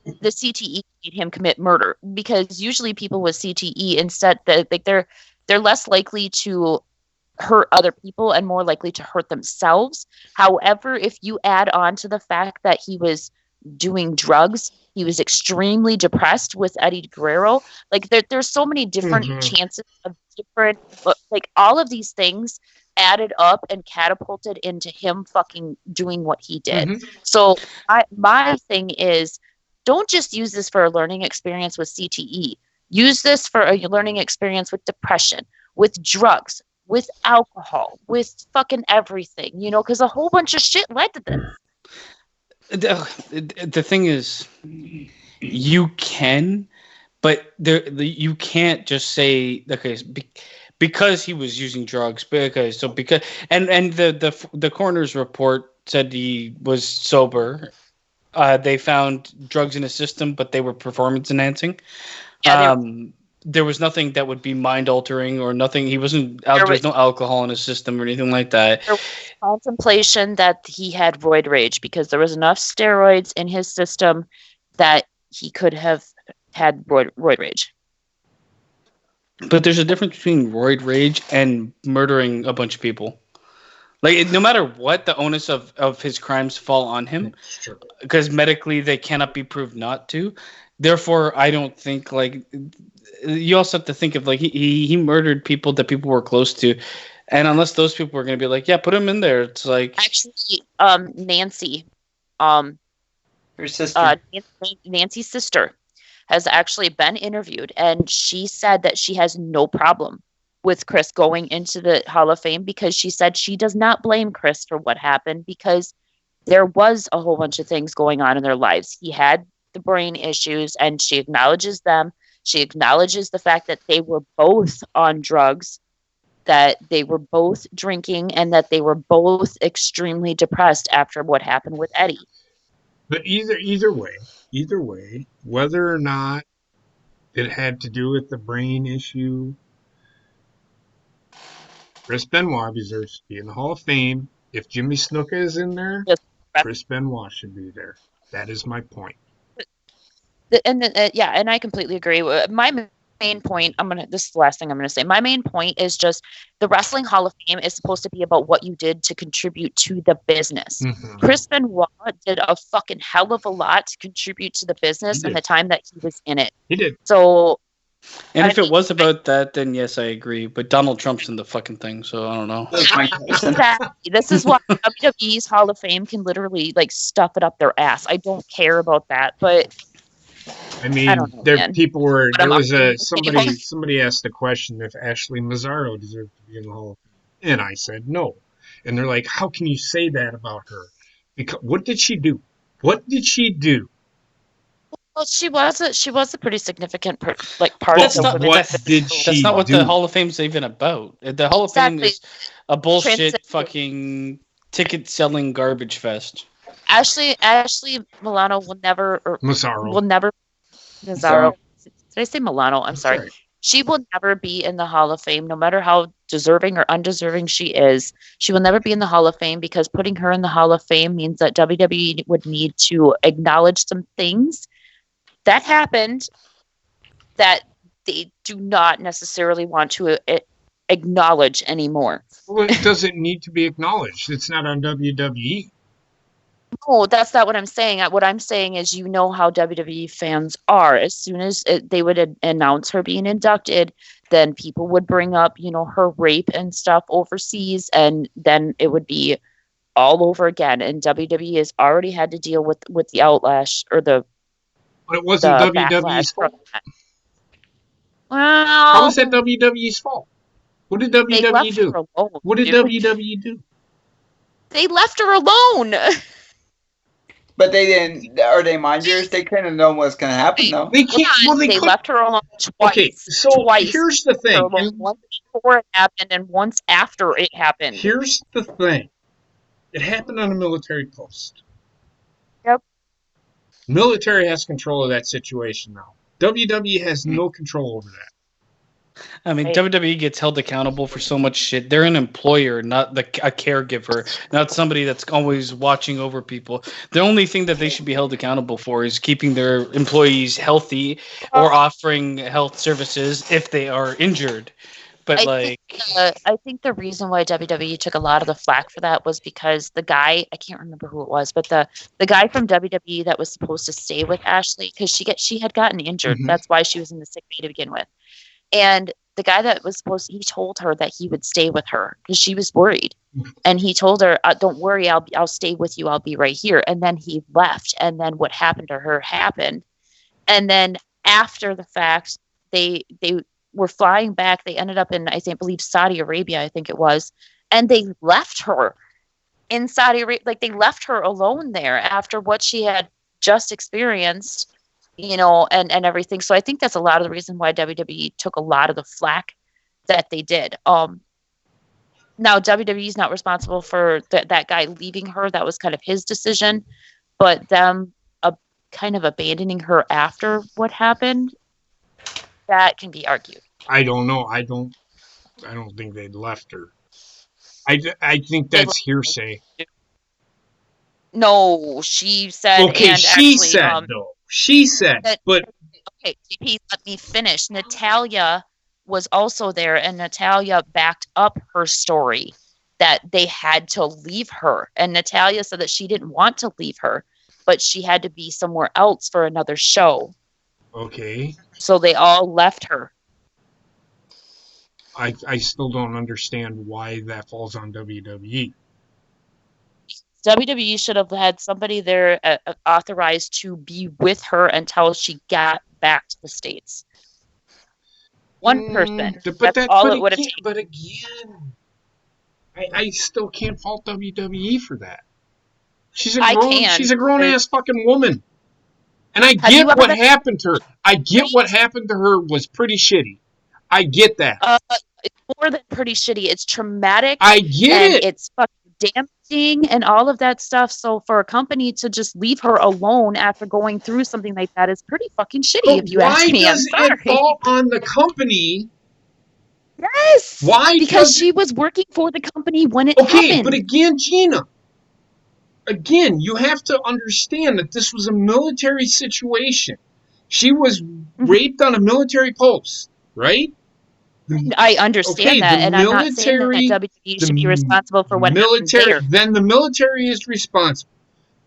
C: the CTE made him commit murder, because usually people with CTE instead they're less likely to hurt other people and more likely to hurt themselves. However, if you add on to the fact that he was doing drugs, he was extremely depressed with Eddie Guerrero, like there's so many different
A: Mhm.
C: chances of different, like all of these things added up and catapulted into him fucking doing what he did.
A: Mhm.
C: So my thing is, don't just use this for a learning experience with CTE. Use this for a learning experience with depression, with drugs, with alcohol, with fucking everything, you know, because a whole bunch of shit led to this.
B: the thing is, you can, but you can't just say, okay, because he was using drugs, because and the coroner's report said he was sober. They found drugs in his system, but they were performance enhancing.
C: Yeah,
B: there was nothing that would be mind altering or nothing. He wasn't out. There was no alcohol in his system or anything like that.
C: There was contemplation that he had roid rage because there was enough steroids in his system that he could have had roid rage.
B: But there's a difference between roid rage and murdering a bunch of people. Like, no matter what, the onus of his crimes fall on him, because medically they cannot be proved not to. Therefore, I don't think, like, you also have to think of, like, he murdered people that people were close to, and unless those people were going to be like, yeah, put him in there, it's like...
C: Actually, Nancy,
E: her sister,
C: Nancy's sister, has actually been interviewed, and she said that she has no problem with Chris going into the Hall of Fame because she said she does not blame Chris for what happened because there was a whole bunch of things going on in their lives. He had the brain issues, and she acknowledges them. She acknowledges the fact that they were both on drugs, that they were both drinking, and that they were both extremely depressed after what happened with Eddie.
A: But either way, whether or not it had to do with the brain issue, Chris Benoit deserves to be in the Hall of Fame. If Jimmy Snuka is in there,
C: Yes.
A: Chris Benoit should be there. That is my point.
C: And I completely agree. My main point, this is the last thing I'm gonna say. My main point is just the Wrestling Hall of Fame is supposed to be about what you did to contribute to the business.
A: Mhm.
C: Chris Benoit did a fucking hell of a lot to contribute to the business in the time that he was in it.
A: He did.
C: So,
B: And if it was about that, then yes, I agree. But Donald Trump's in the fucking thing, so I don't know.
C: exactly. This is why WWE's Hall of Fame can literally like stuff it up their ass. I don't care about that, but
A: I mean,
C: I don't know, man.
A: people were.
C: But
A: There
C: I'm
A: was
C: up-
A: somebody asked the question if Ashley Mazzaro deserved to be in the Hall of Fame, and I said no. And they're like, "How can you say that about her? Because what did she do? What did she do?
C: Well, she was a pretty significant part
B: That's
C: of
B: not-
C: the
A: what did she
B: That's not what
A: do?
B: the Hall of Fame's even about. The Hall of Fame
C: Exactly.
B: is a bullshit
C: Transcendent.
B: fucking ticket selling garbage fest.
C: Ashley Milano will never
A: Mazzaro.
C: Mazzaro. Did I say Milano? I'm
A: That's
C: sorry.
A: right.
C: She will never be in the Hall of Fame, no matter how deserving or undeserving she is. She will never be in the Hall of Fame because putting her in the Hall of Fame means that WWE would need to acknowledge some things that happened that they do not necessarily want to acknowledge anymore.
A: Well, it doesn't need to be acknowledged. It's not on WWE.
C: No, that's not what I'm saying. What I'm saying is, you know how WWE fans are. As soon as they would announce her being inducted, then people would bring up, her rape and stuff overseas, and then it would be all over again. And WWE has already had to deal with the outlash or the
A: But it wasn't WWE's
C: backlash from
A: fault.
C: that.
A: How
C: Well,
A: was that WWE's fault? What did
C: they
A: WWE
C: left
A: do?
C: her alone.
A: What did
C: dude.
A: WWE do?
C: They left her alone.
E: but they didn't. Are they minders? They kind of know what's going to happen, though.
A: They can't. Well, they
C: They
A: could.
C: left her alone twice.
A: Okay, so
C: twice.
A: here's the thing.
C: Her alone, once before it happened and once after it happened.
A: Here's the thing. It happened on a military post.
C: Yep.
A: Military has control of that situation now. WWE has no control over that.
B: I mean,
C: Right.
B: WWE gets held accountable for so much shit. They're an employer, not a caregiver, not somebody that's always watching over people. The only thing that they should be held accountable for is keeping their employees healthy or offering health services if they are injured. But
C: I think the reason why WWE took a lot of the flack for that was because the guy, I can't remember who it was, but the guy from WWE that was supposed to stay with Ashley, because she had gotten injured.
A: Mhm.
C: That's why she was in the sick bay to begin with. And the guy that was he told her that he would stay with her because she was worried. And he told her, "Don't worry, I'll stay with you. I'll be right here." And then he left. And then what happened to her happened. And then after the fact, they were flying back. They ended up in, I believe, Saudi Arabia, I think it was. And they left her in Saudi Arabia. Like, they left her alone there after what she had just experienced, and everything. So I think that's a lot of the reason why WWE took a lot of the flack that they did. Now, WWE is not responsible for that guy leaving her. That was kind of his decision. But them kind of abandoning her after what happened, that can be argued.
A: I don't know. I don't think they'd left her. I think that's hearsay.
C: No, she said.
A: Okay,
C: and
A: she
C: actually,
A: said though. She said, but
C: okay, JP, let me finish. Natalya was also there, and Natalya backed up her story that they had to leave her. And Natalya said that she didn't want to leave her, but she had to be somewhere else for another show.
A: Okay.
C: So they all left her.
A: I still don't understand why that falls on WWE.
C: WWE should have had somebody there authorized to be with her until she got back to the States. One person. That's all it would have taken.
A: But again, I still can't fault WWE for that. She's a grown ass fucking woman. And I get what happened to her. I get what happened to her was pretty shitty. I get that.
C: It's more than pretty shitty. It's traumatic.
A: I get it.
C: It's fucking damaging and all of that stuff. So for a company to just leave her alone after going through something like that is pretty fucking shitty, if you ask me. I'm sorry.
A: Why does it fall on the company?
C: Yes.
A: Why?
C: Because she was working for the company when it happened.
A: Okay, but again, Gina, you have to understand that this was a military situation. She was raped on a military post, right?
C: I understand that, and I'm not saying that WWE should be responsible for what happened there.
A: Then the military is responsible.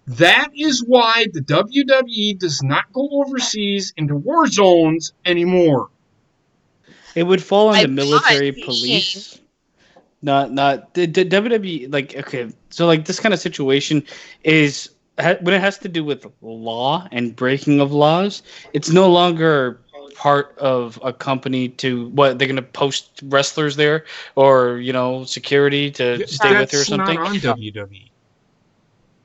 A: That is why the WWE does not go overseas into war zones anymore.
B: It would fall on the military police. Not the WWE. Like, okay, so like this kind of situation is when it has to do with law and breaking of laws. It's no longer part of a company to what they're going to post wrestlers there or security to stay with her or something.
A: That's not on WWE.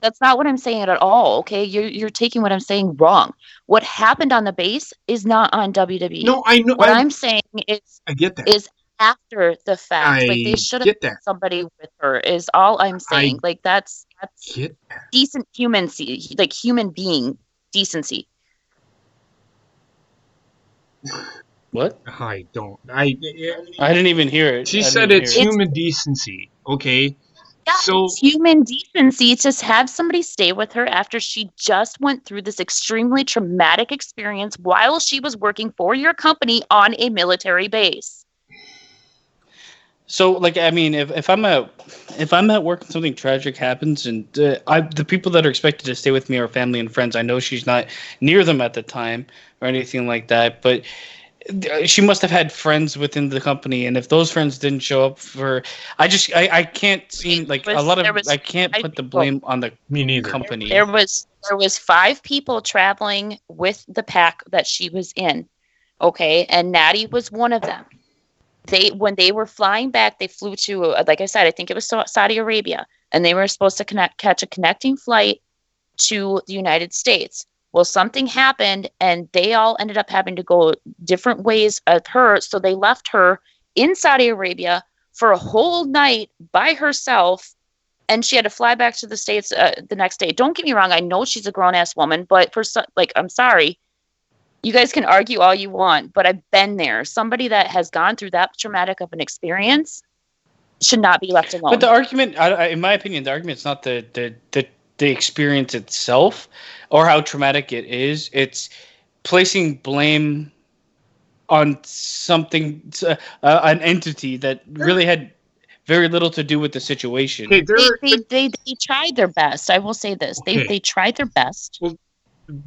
C: That's not what I'm saying at all. Okay, you're taking what I'm saying wrong. What happened on the base is not on WWE.
A: No, I know.
C: What I'm saying is
A: I get that.
C: Is after the fact. Like they should have had somebody with her. Is all I'm saying. Like that's decent humancy, like human being decency.
B: What?
A: I don't.
B: I didn't even hear it.
A: She said it's human decency. Okay.
C: Yeah,
A: so
C: it's human decency to have somebody stay with her after she just went through this extremely traumatic experience while she was working for your company on a military base.
B: So, like, I mean, if I'm at work and something tragic happens, and the people that are expected to stay with me are family and friends, I know she's not near them at the time or anything like that, but she must have had friends within the company, and if those friends didn't show up for, I can't seem like I can't put the blame on the company.
C: There was 5 people traveling with the pack that she was in, okay, and Natty was one of them. When they were flying back, they flew to, like I said, I think it was Saudi Arabia, and they were supposed to catch a connecting flight to the United States. Well, something happened, and they all ended up having to go different ways of her. So they left her in Saudi Arabia for a whole night by herself, and she had to fly back to the States the next day. Don't get me wrong. I know she's a grown-ass woman, but I'm sorry. You guys can argue all you want, but I've been there. Somebody that has gone through that traumatic of an experience should not be left alone.
B: But the argument, in my opinion, the argument's not the experience itself or how traumatic it is. It's placing blame on something, an entity that really had very little to do with the situation.
C: Okay, they tried their best. I will say this. They tried their best.
A: Well,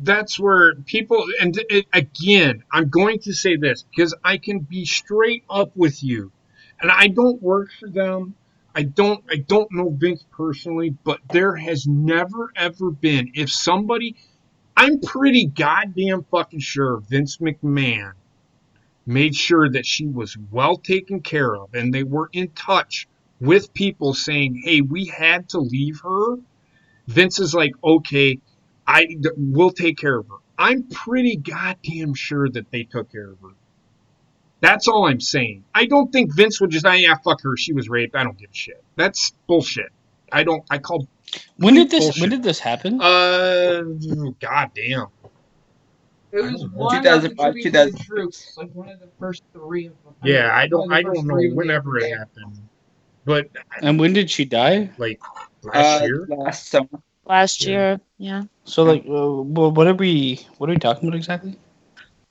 A: that's where people, and again, I'm going to say this because I can be straight up with you, and I don't work for them. I don't know Vince personally, but there has never ever been, if somebody, I'm pretty goddamn fucking sure Vince McMahon made sure that she was well taken care of, and they were in touch with people saying, hey, we had to leave her. Vince is like, okay, we'll take care of her. I'm pretty goddamn sure that they took care of her. That's all I'm saying. I don't think Vince would just, fuck her. She was raped. I don't give a shit. That's bullshit. I call.
B: When did this happen?
A: Goddamn.
D: It was
A: I don't know.
D: one of the
E: 2005,
D: tribute to the
E: 2006.
D: troops, like one of the first three of them.
A: Yeah, I
D: One of the
A: don't
D: first
A: know
D: three when they
A: whenever
D: ever
A: it
D: did.
A: happened, but
B: And when did she die?
A: like last year.
E: Last summer.
C: Last
A: Yeah.
C: year. Yeah.
B: So like, what are we talking about exactly?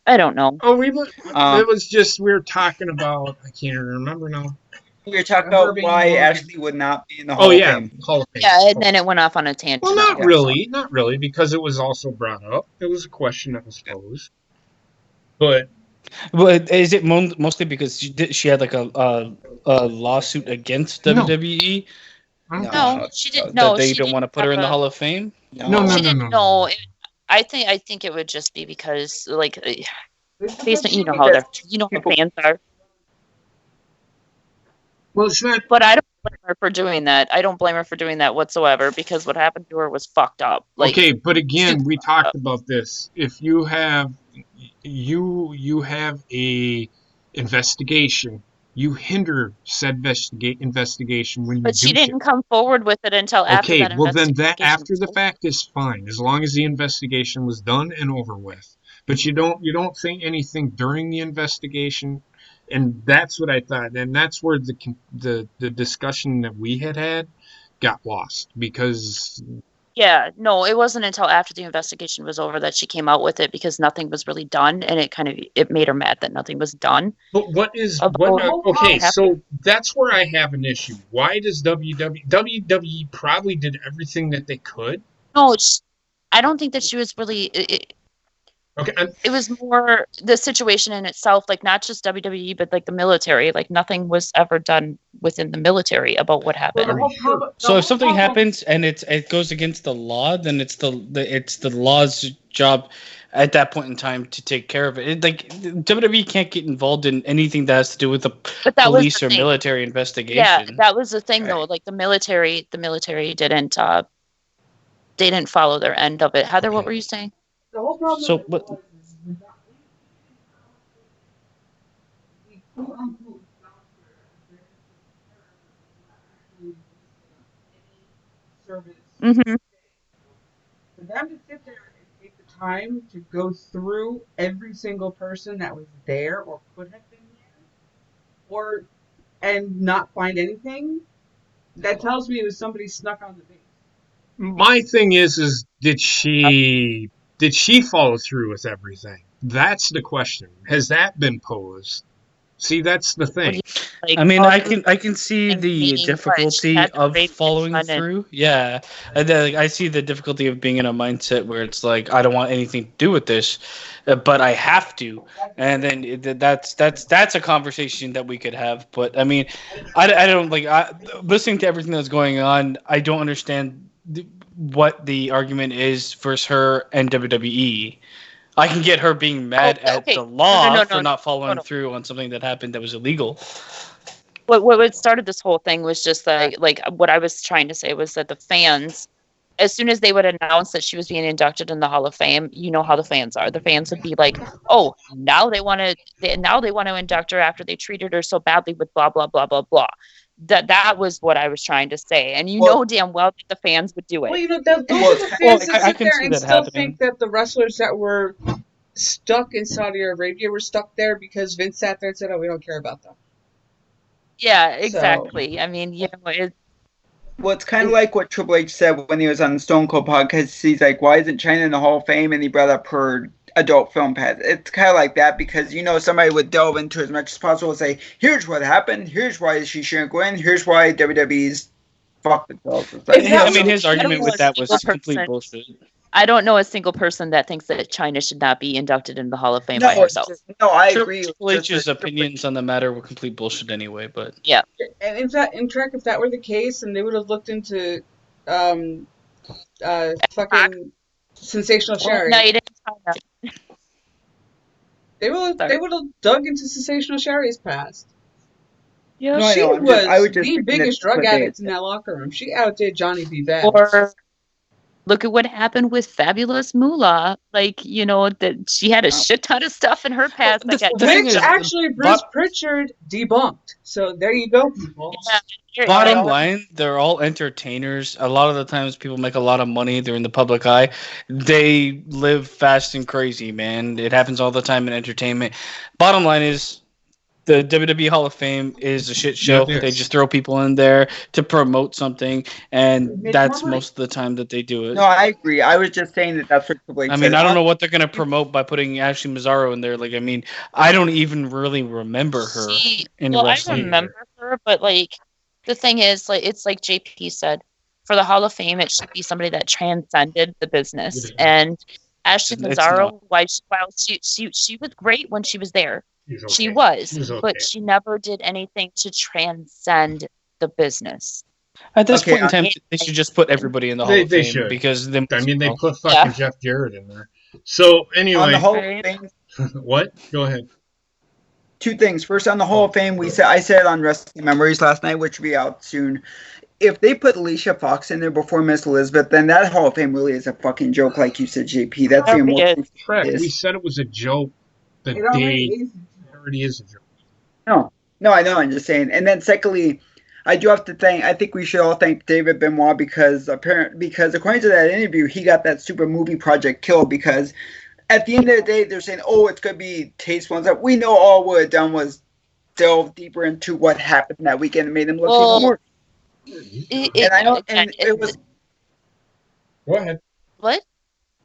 C: I don't know.
A: Oh, it
E: Um,
A: was just we were talking about. I can't even remember now.
E: we were talking
D: Her
E: about
D: being
E: why
D: Morgan.
E: Ashley would not be in the
A: Oh
E: Hall of
A: yeah,
E: Fame.
A: Hall of Fame.
C: Yeah, and then it went off on a tangent.
A: Well, not
C: also.
A: really, not really, because it was also brought up. It was a question that was posed, but
B: Well, is it mostly because she had like a lawsuit against
A: No.
B: WWE
A: I don't think
C: No,
A: so.
C: she didn't.
B: that
C: No,
B: they
C: she
B: don't
C: didn't
B: want to put her
C: have
B: in the
C: a-
B: Hall of Fame?
A: No.
C: She didn't know. I think it would just be because, like, based on you know how they're, you know how fans are.
A: Well, it's not.
C: But I don't blame her for doing that. I don't blame her for doing that whatsoever because what happened to her was fucked up. Like,
A: Okay, but again,
C: super
A: we
C: fucked
A: talked
C: up.
A: about this. If you have you have a investigation, you hinder said investigation when you
C: But she
A: do shit.
C: didn't come forward with it until after
A: Okay,
C: that
A: well then
C: investigation.
A: that after
C: was
A: the
C: over.
A: fact is fine, as long as the investigation was done and over with. But you don't think anything during the investigation, and that's what I thought, and that's where the discussion that we had got lost because
C: Yeah, no, it wasn't until after the investigation was over that she came out with it because nothing was really done, and it made her mad that nothing was done.
A: But what is
C: About
A: what?
C: what
A: Okay,
C: happened.
A: so that's where I have an issue. Why does WWE probably did everything that they could?
C: No, I don't think that she was really.
A: Okay,
C: It was more the situation in itself, like not just WWE, but like the military. Like nothing was ever done within the military about what happened.
B: So if something happens and it goes against the law, then it's the law's job at that point in time to take care of it. Like WWE can't get involved in anything that has to do with the police or military investigation.
C: Yeah, that was the thing though. Like the military didn't they didn't follow their end of it. Heather, what were you saying?
D: The whole problem
B: So
D: with
B: what?
D: it was service.
C: Mm-hmm.
D: For them to sit there and take the time to go through every single person that was there or could have been there, and not find anything, that tells me it was somebody snuck on the base.
A: my thing is did she follow through with everything? That's the question. Has that been posed? See, that's the thing.
B: I mean, I can see the difficulty of following through. Yeah, I see the difficulty of being in a mindset where it's like I don't want anything to do with this, but I have to, and then that's a conversation that we could have. But I mean, I don't like listening to everything that's going on. I don't understand what the argument is versus her and WWE. I can get her being mad at the law for not following through on something that happened that was illegal.
C: What started this whole thing was just like what I was trying to say was that the fans, as soon as they would announce that she was being inducted in the Hall of Fame, you know how the fans are. The fans would be like, "Oh, now they want to induct her after they treated her so badly with blah blah blah blah blah." That was what I was trying to say, and know damn well that the fans would do it.
D: Well, those are the fans that sit there and still think that the wrestlers that were stuck in Saudi Arabia were stuck there because Vince sat there and said, "Oh, we don't care about them."
C: Yeah, exactly. So, I mean,
E: well, it's kind of like what Triple H said when he was on the Stone Cold podcast. He's like, "Why isn't China in the Hall of Fame?" And he brought up her adult film pass. It's kind of like that because somebody would delve into as much as possible and say, "Here's what happened. Here's why she shouldn't go in. Here's why WWE's fucked itself."
B: Like, I mean, his argument with that was complete bullshit.
C: I don't know a single person that thinks that China should not be inducted in the Hall of Fame by herself.
E: I agree.
B: Triple H's opinions on the matter were complete bullshit anyway, but
C: yeah.
D: And if that were the case, and they would have looked into, fucking Sensational Sherry. They would have dug into Sensational Sherry's past.
C: Yeah,
D: she was the biggest drug addict in that locker room. She outdid Johnny B. Bad.
C: Or look at what happened with Fabulous Moolah. Like, that she had a shit ton of stuff in her past.
D: Which actually Bruce Pritchard debunked. So there you go, people.
B: Bottom line, they're all entertainers. A lot of the times, people make a lot of money. They're in the public eye. They live fast and crazy, man. It happens all the time in entertainment. Bottom line is, the WWE Hall of Fame is a shit show.
A: Yeah, it
B: They
A: is.
B: just throw people in there to promote something, and
D: Make
B: that's
D: more money.
B: most of the time that they do it.
E: No, I agree. I was just saying that's what Triple H
B: I mean,
E: said.
B: I don't know what they're gonna promote by putting Ashley Mazzaro in there. Like, I mean, I don't even really remember her in
C: well,
B: wrestling.
C: I remember her, but like the thing is, like it's like JP said, for the Hall of Fame, it should be somebody that transcended the business.
A: Yeah.
C: And Ashley
B: It's
C: Mazzaro, while she was great when she was there, she was,
A: She's okay.
C: but she never did anything to transcend the business.
B: At this
E: Okay,
B: point in time, they should just put everybody in the Hall
A: They-
B: of
A: they
B: Fame
A: should.
B: because then
A: I mean, they put
C: Yeah.
A: fucking Jeff Jarrett in there. So
E: On the
A: anyway,
E: Hall of
C: Right.
E: Fame,
A: what? Go ahead.
E: two things. First, on the Hall of Fame, I said on Wrestling Memories last night, which will be out soon. If they put Alicia Fox in there before Miss Elizabeth, then that Hall of Fame really is a fucking joke, like you said, JP. That's the
C: It
E: emotion.
C: is.
A: Correct.
E: Yes.
A: We said it was a joke. The
D: It already
A: day
D: is.
A: it already is a joke.
E: No, I know. I'm just saying. And then secondly, I do have to I think we should all thank David Benoit because according to that interview, he got that super movie project killed because at the end of the day, they're saying, oh, it's going to be tasteful and stuff. We know all what it done was delve deeper into what happened that weekend and made him look
C: Well,
E: even more. And I know, and it was
A: Go ahead.
C: what?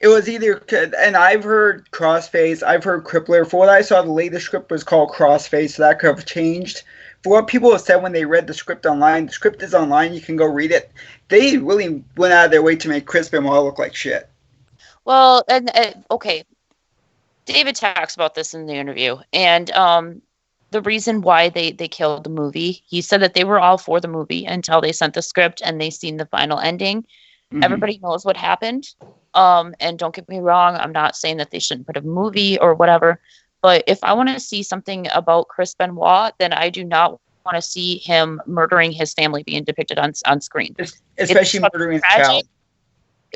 E: It was either, and I've heard Crossface, I've heard Crippler. For what I saw, the latest script was called Crossface, so that could have changed. For what people have said when they read the script online, the script is online, you can go read it. They really went out of their way to make Chris Benoit look like shit.
C: Well, and okay, David talks about this in the interview, and the reason why they killed the movie, he said that they were all for the movie until they sent the script and they seen the final ending.
E: Mhm.
C: Everybody knows what happened. And don't get me wrong, I'm not saying that they shouldn't put a movie or whatever, but if I want to see something about Chris Benoit, then I do not want to see him murdering his family being depicted on screen.
E: Especially
C: It's
E: murdering a
C: tragic.
E: child.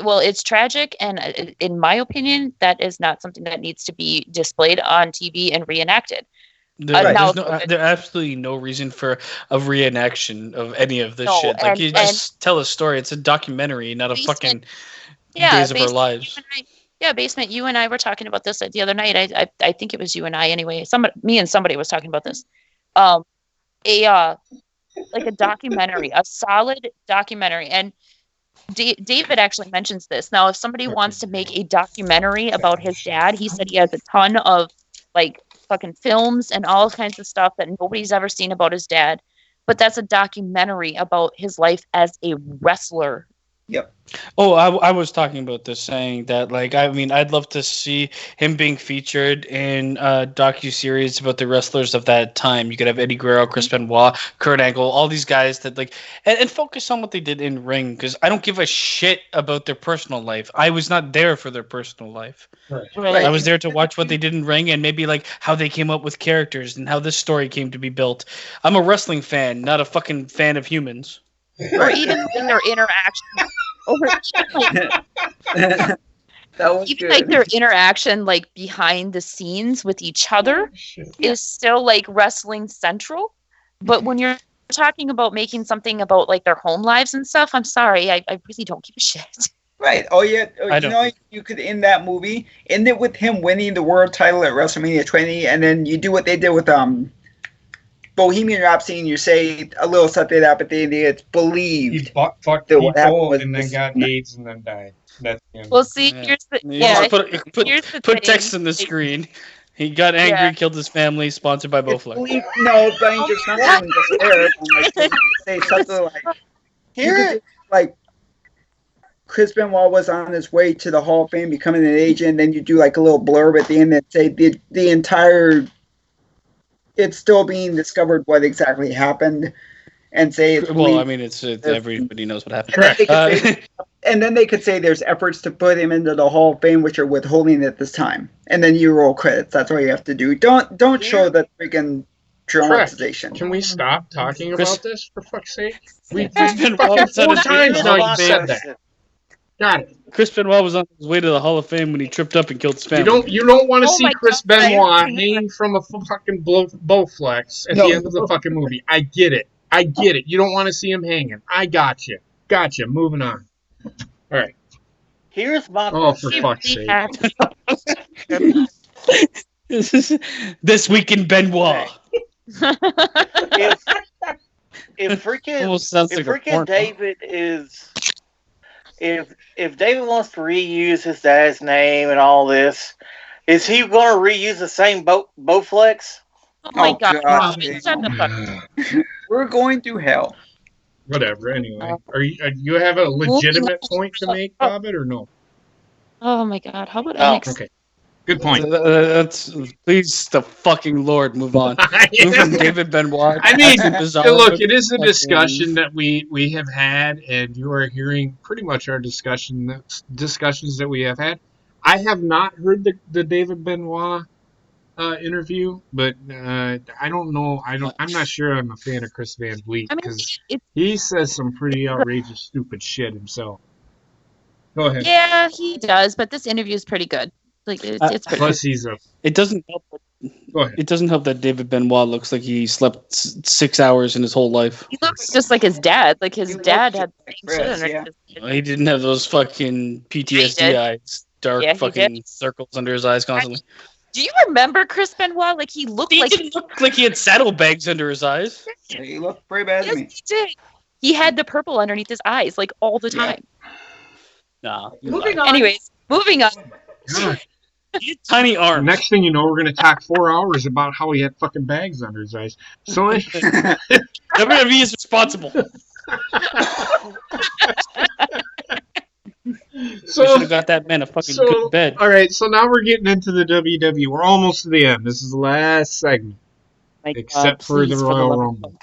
C: Well, it's tragic, and in my opinion, that is not something that needs to be displayed on TV and reenacted. now-
B: There's absolutely no reason for a reenaction of any of this
C: No,
B: shit. Like,
C: and-
B: you just tell a story. It's a documentary, not a
C: Basement-
B: fucking
C: Yeah,
B: Days of Our
C: Basement,
B: Lives.
C: Basement, you and I were talking about this the other night. I think it was you and I anyway. Me and somebody was talking about this. Like a documentary, a solid documentary. And David actually mentions this. Now, if somebody wants to make a documentary about his dad, he said he has a ton of like fucking films and all kinds of stuff that nobody's ever seen about his dad. But that's a documentary about his life as a wrestler.
B: Oh, I was talking about this, saying that, like, I mean, I'd love to see him being featured in a docu-series about the wrestlers of that time. You could have Eddie Guerrero, Chris Benoit, Kurt Angle, all these guys that, like, and focus on what they did in ring, because I don't give a shit about their personal life. I was not there for their personal life.
E: Right.
B: I was there to watch what they did in ring and maybe, like, how they came up with characters and how this story came to be built. I'm a wrestling fan, not a fucking fan of humans.
C: Or even like their interaction. Or even like
E: That was
C: even
E: good.
C: like their interaction like behind the scenes with each other is still like wrestling central. But when you're talking about making something about like their home lives and stuff, I'm sorry, I really don't give a shit.
E: Right. Oh yeah.
B: I
E: You
B: don't
E: know,
B: think-
E: you could end that movie, end it with him winning the world title at WrestleMania 20, and then you do what they did with Bohemian Rhapsody, and you say a little something that, but it's
A: He
E: believed.
A: fucked
E: that what happened
A: people
E: was
A: and then
E: this-
A: got AIDS and then died. That's the end.
C: Well, see,
B: Yeah.
C: here's the
B: You
C: yeah.
B: just
C: here's the
B: put
C: thing.
B: text on the screen. He got angry,
C: Yeah.
B: killed his family, sponsored by
E: It's
B: Bowflex.
E: believed. No, Brian, just not even just there. Like, you could say something like, you could just, like, Chris Benoit was on his way to the Hall of Fame, becoming an agent, and then you do like a little blurb at the end that say the entire. It's still being discovered what exactly happened, and say it's
B: Well,
E: believed-
B: I mean, it's everybody knows what happened.
E: and then, they could say,
B: Uh,
E: and then they could say there's efforts to put him into the Hall of Fame, which are withholding at this time, and then you roll credits. That's all you have to do. Don't show the freaking dramatization.
A: Can we stop talking
B: Chris-
A: about this for fuck's sake? We
B: Chris
A: fucking
B: Benoit was on
A: 4
B: his
A: times
B: way to
A: now
B: the
A: you
B: Hall of
A: said
B: Fame.
A: that. Got it.
B: Chris Benoit was on his way to the Hall of Fame when he tripped up and killed his family.
A: You don't want to
C: Oh
A: see
C: my
A: Chris
C: God, I
A: Benoit
C: haven't seen
A: hanging from a fucking Bowflex at
E: No.
A: the end of the fucking movie. I get it. I get it. You don't want to see him hanging. I got you. Gotcha. Moving on. All right.
F: Here's my
A: Oh, for
F: question.
A: fuck's sake.
B: This week in Benoit.
F: If freaking
B: Almost sounds
F: if
B: like a
F: freaking
B: porno.
F: David is if David wants to reuse his dad's name and all this, is he going to reuse the same Bowflex?
C: Oh my
E: Oh,
C: god.
E: God.
C: Shut the fuck.
E: We're going to hell.
A: Whatever. Anyway, you have a legitimate point to make, Bobbit, or no?
C: Oh my god. How about
F: Oh.
C: NXT?
A: Okay. Good point.
B: That's please the fucking Lord move on. Move from David Benoit.
A: I mean,
B: to Bizarro.
A: look, it is a
B: Fucking-
A: discussion that we have had, and you are hearing pretty much our discussions that we have had. I have not heard the David Benoit interview, but I don't know. I'm not sure I'm a fan of Chris Van Vliet
C: I mean,
A: because
C: it's
A: he says some pretty outrageous, stupid shit himself. Go ahead.
C: yeah, he does, but this interview is pretty good. Like it's pretty.
A: Plus, he's a.
B: It doesn't help.
A: Go ahead.
B: It doesn't help that David Benoit looks like he slept 6 hours in his whole life.
C: He looks just like his dad. Like his
E: He looks
C: dad
E: just
C: had
E: like
C: the same
E: Chris,
C: shit
E: yeah.
C: under his
B: He didn't have those fucking PTSD
C: did.
B: eyes, dark
C: Yeah, he
B: fucking
C: did.
B: circles under his eyes constantly.
C: Do you remember Chris Benoit? Like he looked
B: He
C: like
B: didn't look like he had saddlebags under his eyes.
E: He looked pretty bad to
C: yes,
E: me.
C: he did. He had the purple underneath his eyes, like all the
E: Yeah.
C: time.
B: Nah.
D: Moving on.
C: Anyways, moving on.
A: God.
B: He had tiny arms.
A: Next thing you know, we're going to talk 4 hours about how he had fucking bags under his eyes. So,
B: WWE is responsible. We should have got that man a fucking good bed.
A: all right. So now we're getting into the WWE. We're almost to the end. This is the last segment,
C: My
A: except
C: God,
A: for the
C: please,
A: Royal
C: love of
A: Rumble,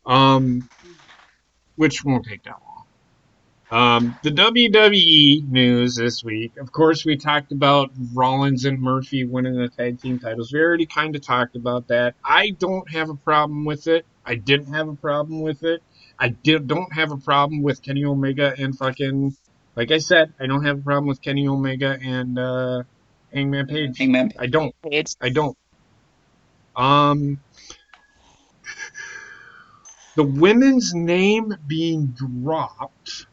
C: God.
A: which won't take that long. The WWE news this week. Of course, we talked about Rollins and Murphy winning the tag team titles. We already kind of talked about that. I don't have a problem with it. I didn't have a problem with it. Don't have a problem with Kenny Omega and fucking. Like I said, I don't have a problem with Kenny Omega and Hangman Page.
E: Hangman.
A: I don't.
C: Page.
A: I don't. The women's name being dropped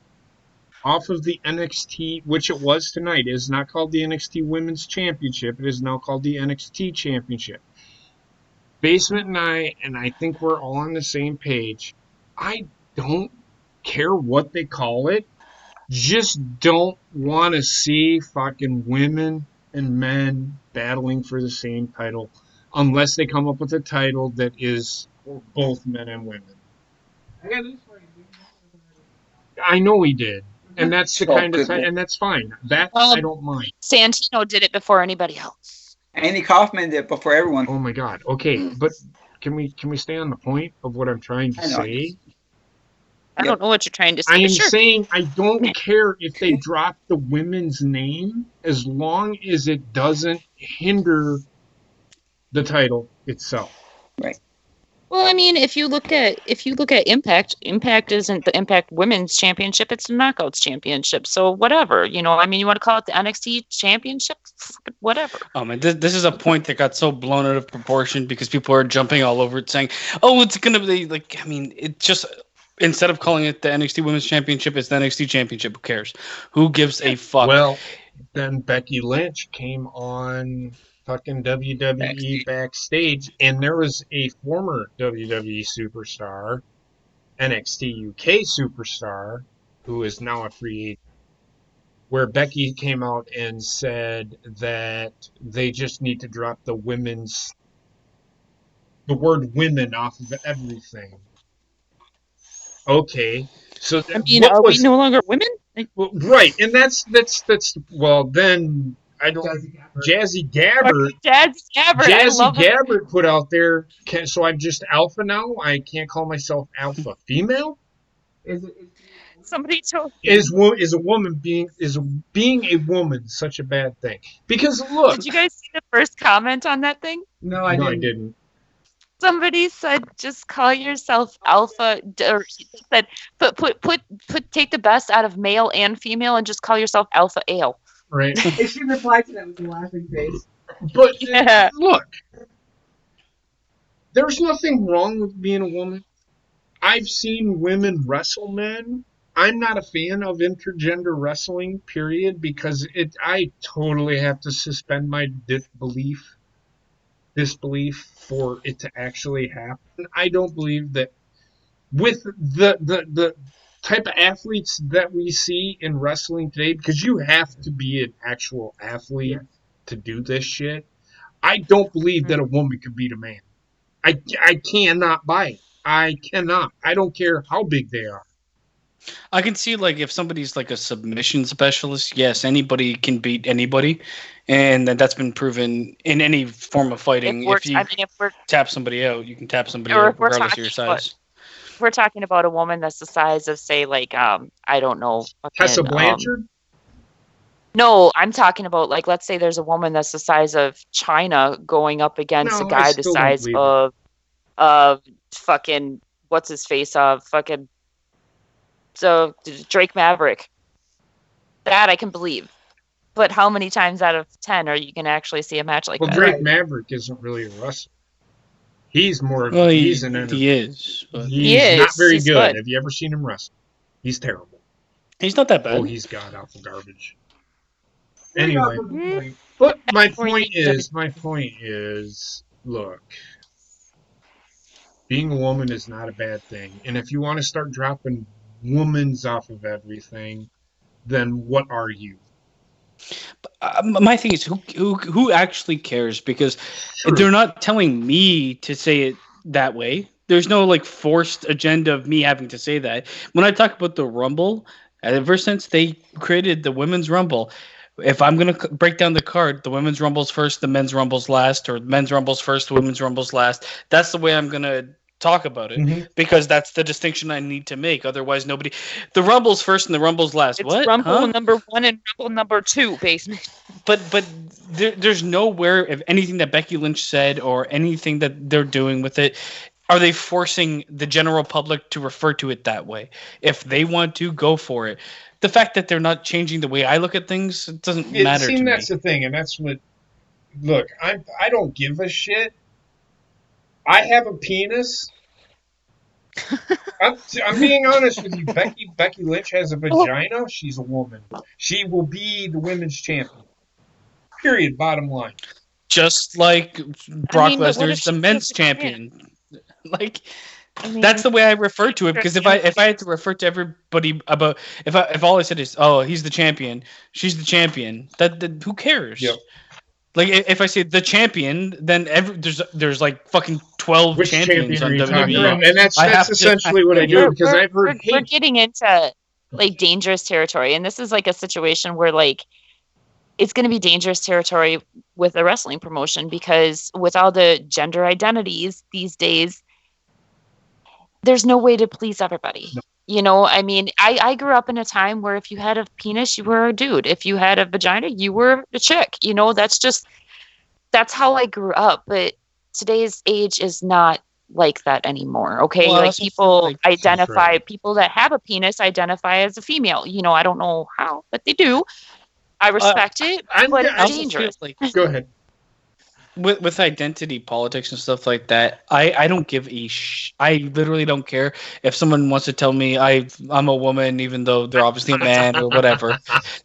A: off of the NXT, which it was tonight, it is not called the NXT Women's Championship. It is now called the NXT Championship. Basement and I think we're all on the same page. I don't care what they call it. Just don't want to see fucking women and men battling for the same title unless they come up with a title that is for both men and women.
D: I got news for you.
A: I know he did. And that's the
E: Oh,
A: kind of
E: goodness.
A: and that's fine. That
C: Well,
A: I don't mind.
C: Santino did it before anybody else.
E: Andy Kaufman did it before everyone.
A: Oh my god. Okay, but can we stay on the point of what I'm trying to
E: I know.
A: say?
C: I don't know what you're trying to say.
A: I am
C: but sure.
A: saying I don't care if they drop the women's name as long as it doesn't hinder the title itself.
C: Well, I mean, if you look at Impact, Impact isn't the Impact Women's Championship; it's the Knockouts Championship. So whatever, you know. I mean, you want to call it the NXT Championship, whatever.
B: Oh man, this is a point that got so blown out of proportion because people are jumping all over it, saying, "Oh, it's gonna be like." I mean, it just instead of calling it the NXT Women's Championship, it's the NXT Championship. Who cares? Who gives a fuck?
A: Well, then Becky Lynch came on fucking WWE backstage, and there was a former WWE superstar, NXT UK superstar, who is now a free agent, where Becky came out and said that they just need to drop the word women off of everything. Okay. So
C: I mean, are we no longer women?
A: well, right, and that's well then I don't Jazzy Gabbert
C: Jazzy Gabbert, I
A: Jazzy
C: love her.
A: Gabbert put out there. So I'm just alpha now. I can't call myself alpha female.
D: Is it?
C: Somebody told.
A: Is a woman being a woman such a bad thing? Because look,
C: Did you guys see the first comment on that thing?
D: No, I
A: no, I
D: didn't.
A: didn't.
C: Somebody said, "Just call yourself alpha," or said, "Put take the best out of male and female, and just call yourself alpha ale."
A: Right,
D: If she replied to that with a laughing face.
A: but
C: Yeah.
A: look, there's nothing wrong with being a woman. I've seen women wrestle men. I'm not a fan of intergender wrestling, period, because I totally have to suspend my disbelief for it to actually happen. I don't believe that with the type of athletes that we see in wrestling today, because you have to be an actual athlete to do this shit. I don't believe that a woman could beat a man. I cannot buy it. I cannot. I don't care how big they are.
B: I can see like if somebody's like a submission specialist, yes, anybody can beat anybody, and that's been proven in any form of fighting. If you
C: if we're
B: tap somebody out, you can tap somebody
C: or
B: out
C: if we're
B: regardless of your
C: talking about,
B: size.
C: if we're talking about a woman that's the size of, say, like, I don't know,
A: Tessa
C: fucking,
A: Blanchard?
C: no, I'm talking about, like, let's say there's a woman that's the size of China going up against a
A: No, I
C: guy the
A: still don't
C: size
A: believe it.
C: of fucking what's his face of fucking so Drake Maverick. That I can believe. But how many times out of 10 are you gonna actually see a match like
A: Well,
C: that?
A: Drake Maverick isn't really a wrestler. He's more.
B: Well,
A: He's
B: he is, but
C: He
A: He's not
C: is.
A: very
C: He's
A: good.
C: good.
A: Have you ever seen him wrestle? He's terrible.
B: he's not that bad.
A: Oh, he's god awful garbage. Anyway, but my point is, look, being a woman is not a bad thing, and if you want to start dropping women's off of everything, then what are you?
B: My thing is, who actually cares? Because they're not telling me to say it that way. There's no like forced agenda of me having to say that. When I talk about the Rumble, ever since they created the Women's Rumble, if I'm gonna break down the card, the Women's Rumble's first, the Men's Rumble's last, or Men's Rumble's first, the Women's Rumble's last. That's the way I'm gonna talk about it because that's the distinction I need to make. Otherwise, nobody. The Rumble's first and the Rumble's last.
C: It's
B: what?
C: Rumble number 1 and Rumble number 2, basement.
B: But there's nowhere of anything that Becky Lynch said or anything that they're doing with it. Are they forcing the general public to refer to it that way? If they want to, go for it. The fact that they're not changing the way I look at things, it doesn't matter to me.
A: That's the thing, and that's what. Look, I don't give a shit. I have a penis. I'm being honest with you. Becky Lynch has a vagina. She's a woman. She will be the women's champion. Period. Bottom line.
B: Just like Brock
C: but what
B: Lesnar
C: if
B: is the
C: she
B: men's
C: doesn't win?
B: champion. Like that's the way I refer to it. Because if I had to refer to everybody about if all I said is he's the champion, she's the champion, that who cares?
A: Yep.
B: Like if I say the champion, then there's like fucking 12
A: Which
B: champions on
A: champion are you talking
B: WWE.
A: about? And that's essentially what I do because I've heard
C: we're getting into like dangerous territory, and this is like a situation where like it's going to be dangerous territory with a wrestling promotion because with all the gender identities these days, there's no way to please everybody. No. You know, I mean, I grew up in a time where if you had a penis, you were a dude. If you had a vagina, you were a chick. You know, that's how I grew up. But today's age is not like that anymore. Okay. Well, like people identify, people that have a penis identify as a female. You know, I don't know how, but they do. I respect it, but it's dangerous.
A: Go ahead.
B: With identity politics and stuff like that, I don't give I literally don't care if someone wants to tell me I'm a woman even though they're obviously a man or whatever.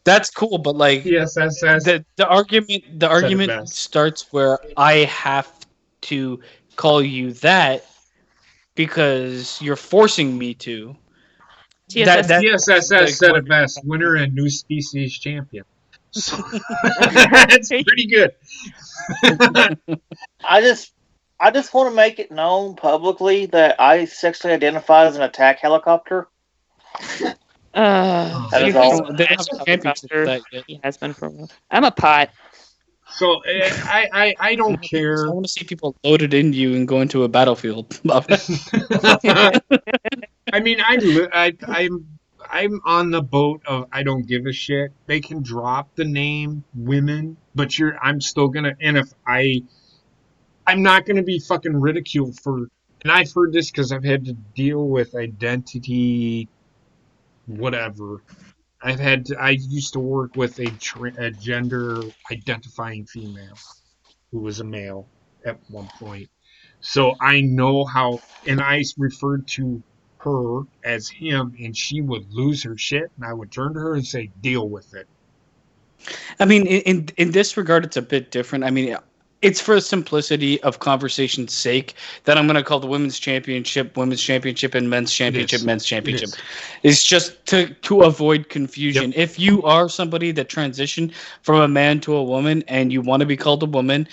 B: That's cool, but like the argument starts where I have to call you that because you're forcing me to.
A: TSSS said it best: winner and new species champion. So, that's pretty good.
F: I just want to make it known publicly that I sexually identify as an attack helicopter.
C: That is all. He has been for a while. I'm a pot.
A: So I don't care.
B: I want to see people loaded into you and go into a battlefield.
A: I mean, I'm on the boat of I don't give a shit. They can drop the name women, but I'm still gonna. And if I'm not gonna be fucking ridiculed for. And I've heard this because I've had to deal with identity, whatever. I used to work with a gender identifying female who was a male at one point. So I know how, and I referred to her as him, and she would lose her shit, and I would turn to her and say, "Deal with it."
B: I mean, in this regard, it's a bit different. I mean, it's for the simplicity of conversation's sake that I'm going to call the women's championship, and men's championship, men's championship. It's just to avoid confusion.
A: Yep.
B: If you are somebody that transitioned from a man to a woman and you want to be called a woman,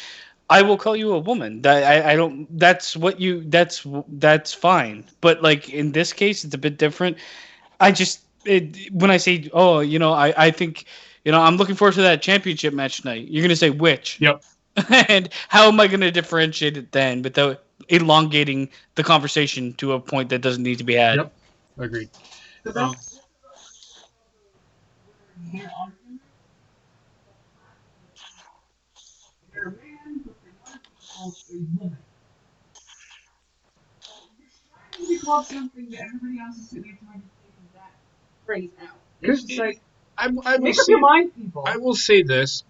B: I will call you a woman. I don't. That's what you. That's fine. But like in this case, it's a bit different. When I say, oh, I think, I'm looking forward to that championship match tonight. You're gonna say which?
A: Yep.
B: And how am I gonna differentiate it then without elongating the conversation to a point that doesn't need to be had?
A: Yep. Agreed.
D: So that's they're a man, but they want to be called a woman. You're trying to be called something that everybody else is sitting there trying to take that phrase out. It's just like,
A: I will
D: make up
A: say,
D: your mind, people.
A: I will say this.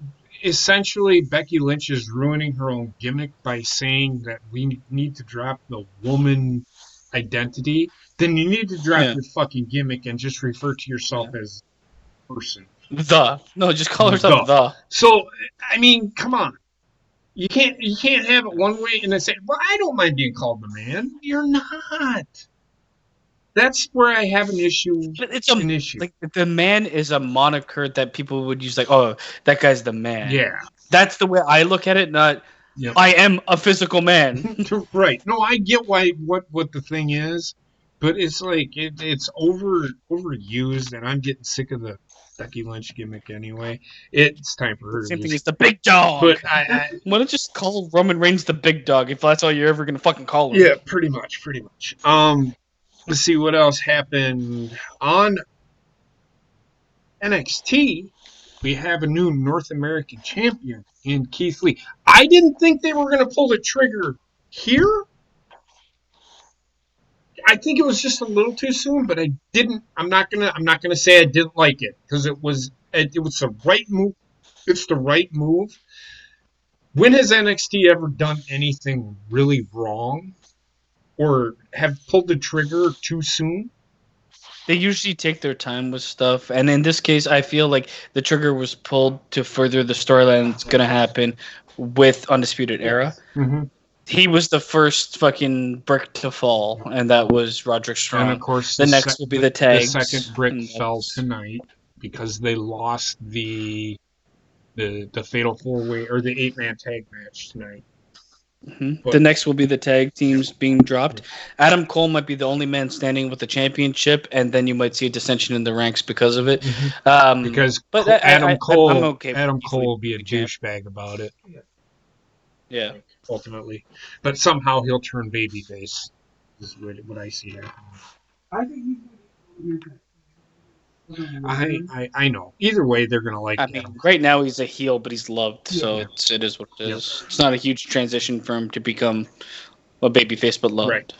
A: Essentially, Becky Lynch is ruining her own gimmick by saying that we need to drop the woman identity. Then you need to drop your fucking gimmick and just refer to yourself as person.
B: Just call herself the.
A: So, I mean, come on. You can't have it one way and then say, "Well, I don't mind being called the man." You're not. That's where I have an issue.
B: It's an issue. Like the man is a moniker that people would use, like, "Oh, that guy's the man."
A: Yeah,
B: that's the way I look at it. Not, I am a physical man.
A: Right? No, I get what the thing is, but it's like it's overused, and I'm getting sick of the Becky Lynch gimmick anyway. It's time for her.
B: Same thing as the big dog.
A: But I
B: why don't just call Roman Reigns the big dog if that's all you're ever gonna fucking call him?
A: Yeah, pretty much. Let's see what else happened on NXT. We have a new North American champion in Keith Lee. I didn't think they were going to pull the trigger here. I think it was just a little too soon, but I didn't. I'm not gonna say I didn't like it because it was the right move. It's the right move. When has NXT ever done anything really wrong? Or have pulled the trigger too soon?
B: They usually take their time with stuff, and in this case, I feel like the trigger was pulled to further the storyline that's going to happen with Undisputed Era.
A: Mm-hmm.
B: He was the first fucking brick to fall, and that was Roderick Strong.
A: And of course,
B: the next will be the tags.
A: The second brick fell tonight because they lost the Fatal 4-Way or the 8-man tag match tonight.
B: Mm-hmm. The next will be the tag teams being dropped. Adam Cole might be the only man standing with the championship, and then you might see a dissension in the ranks because of it.
A: Mm-hmm. Adam Cole will be a douchebag about it.
B: Yeah,
A: ultimately, but somehow he'll turn babyface. Is what I see happening.
D: I think he's.
A: I know. Either way, they're gonna like.
B: I mean, right now he's a heel, but he's loved, so it is what it is. Yep. It's not a huge transition for him to become a babyface, but loved.
A: Right.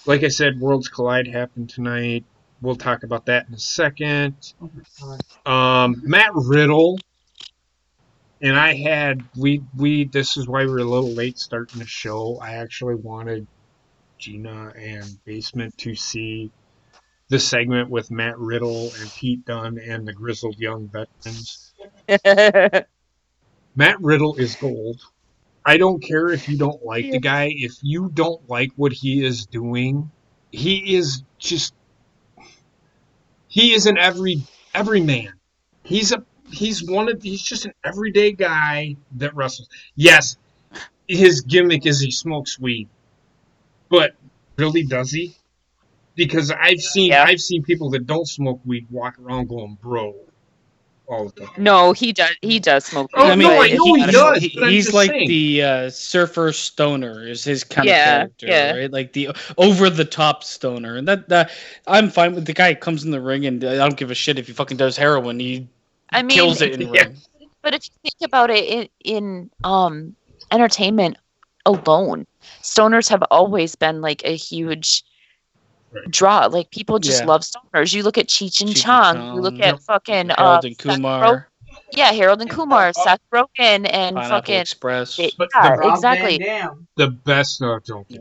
A: Like I said, Worlds Collide happened tonight. We'll talk about that in a second. Matt Riddle and I had we. This is why we were a little late starting the show. I actually wanted Gina and Basement to see the segment with Matt Riddle and Pete Dunne and the Grizzled Young Veterans. Matt Riddle is gold. I don't care if you don't like the guy. If you don't like what he is doing, he is an every man. He's just an everyday guy that wrestles. Yes, his gimmick is he smokes weed. But really, does he? Because I've seen people that don't smoke weed walk around going bro all the time.
C: No, he does. He does smoke weed.
A: Oh, I know he does.
B: He's like saying. The surfer stoner is his kind of character, right? Like the over the top stoner, and that I'm fine with. The guy comes in the ring, and I don't give a shit if he fucking does heroin. He kills it in the ring.
C: But if you think about it, in entertainment alone, stoners have always been like a huge draw. Like people just love stoners. You look at Cheech and Chong. You look at fucking
B: Harold and Kumar.
C: Yeah, Harold and Kumar, Seth Rogen, and
B: Pineapple
C: fucking
B: Express.
A: But
C: yeah,
A: the
D: Rob
C: exactly.
D: Van Dam.
A: the best don't
C: Exactly.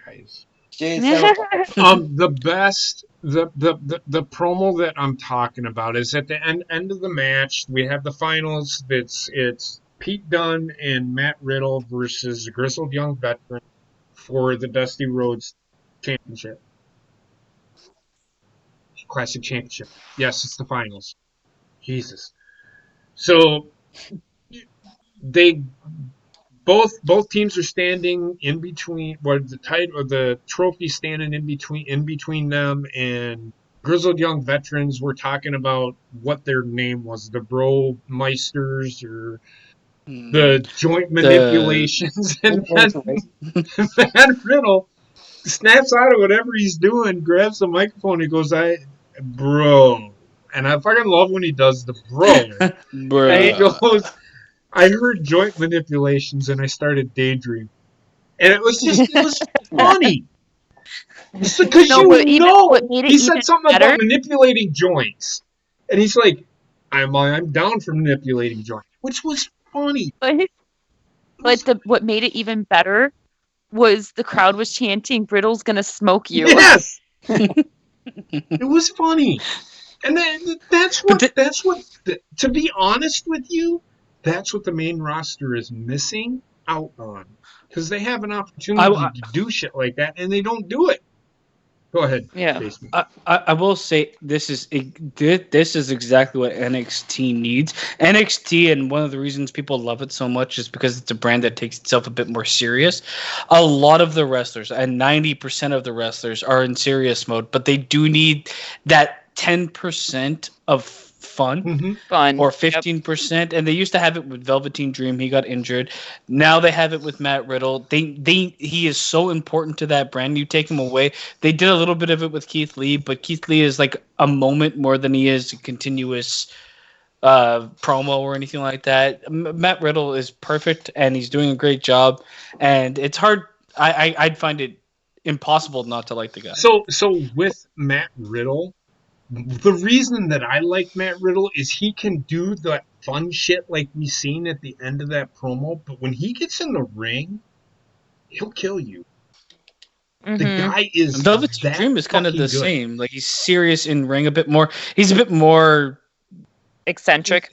A: guys. The best the promo that I'm talking about is at the end of the match. We have the finals. It's Pete Dunne and Matt Riddle versus the Grizzled Young Veteran for the Dusty Rhodes Championship, Classic Championship. Yes, it's the finals. Jesus. So they both teams are standing in between, what the title or the trophy standing in between them, and Grizzled Young Veterans were talking about what their name was, the Bro Meisters or the joint manipulations, and then Matt Riddle snaps out of whatever he's doing, grabs the microphone, he goes, bro. And I fucking love when he does the bro. And he goes, I heard joint manipulations and I started daydreaming. And it was funny. Because
C: No, what made it
A: he said
C: even
A: something
C: better?
A: about manipulating joints. And he's like, I'm down for manipulating joints, which was funny.
C: What made it even better was the crowd was chanting, "Riddle's gonna smoke you."
A: Yes. It was funny. And that's what to be honest with you, that's what the main roster is missing out on, because they have an opportunity to do shit like that and they don't do it. Go ahead.
C: Yeah.
A: Basement.
B: I will say this is exactly what NXT needs. NXT, and one of the reasons people love it so much is because it's a brand that takes itself a bit more serious. A lot of the wrestlers, and 90% of the wrestlers, are in serious mode, but they do need that 10% of fun.
C: Fun.
B: Or 15%, and they used to have it with Velveteen Dream. He got injured. Now they have it with Matt Riddle. He is so important to that brand. You take him away. They did a little bit of it with Keith Lee, but Keith Lee is like a moment more than he is a continuous promo or anything like that. Matt Riddle is perfect, and he's doing a great job. And it's hard. I'd find it impossible not to like the guy.
A: So with Matt Riddle, the reason that I like Matt Riddle is he can do that fun shit like we seen at the end of that promo, but when he gets in the ring, he'll kill you. The guy is
B: Velveteen Dream is kind of the same. Like, he's serious in ring a bit more. He's a bit more
C: eccentric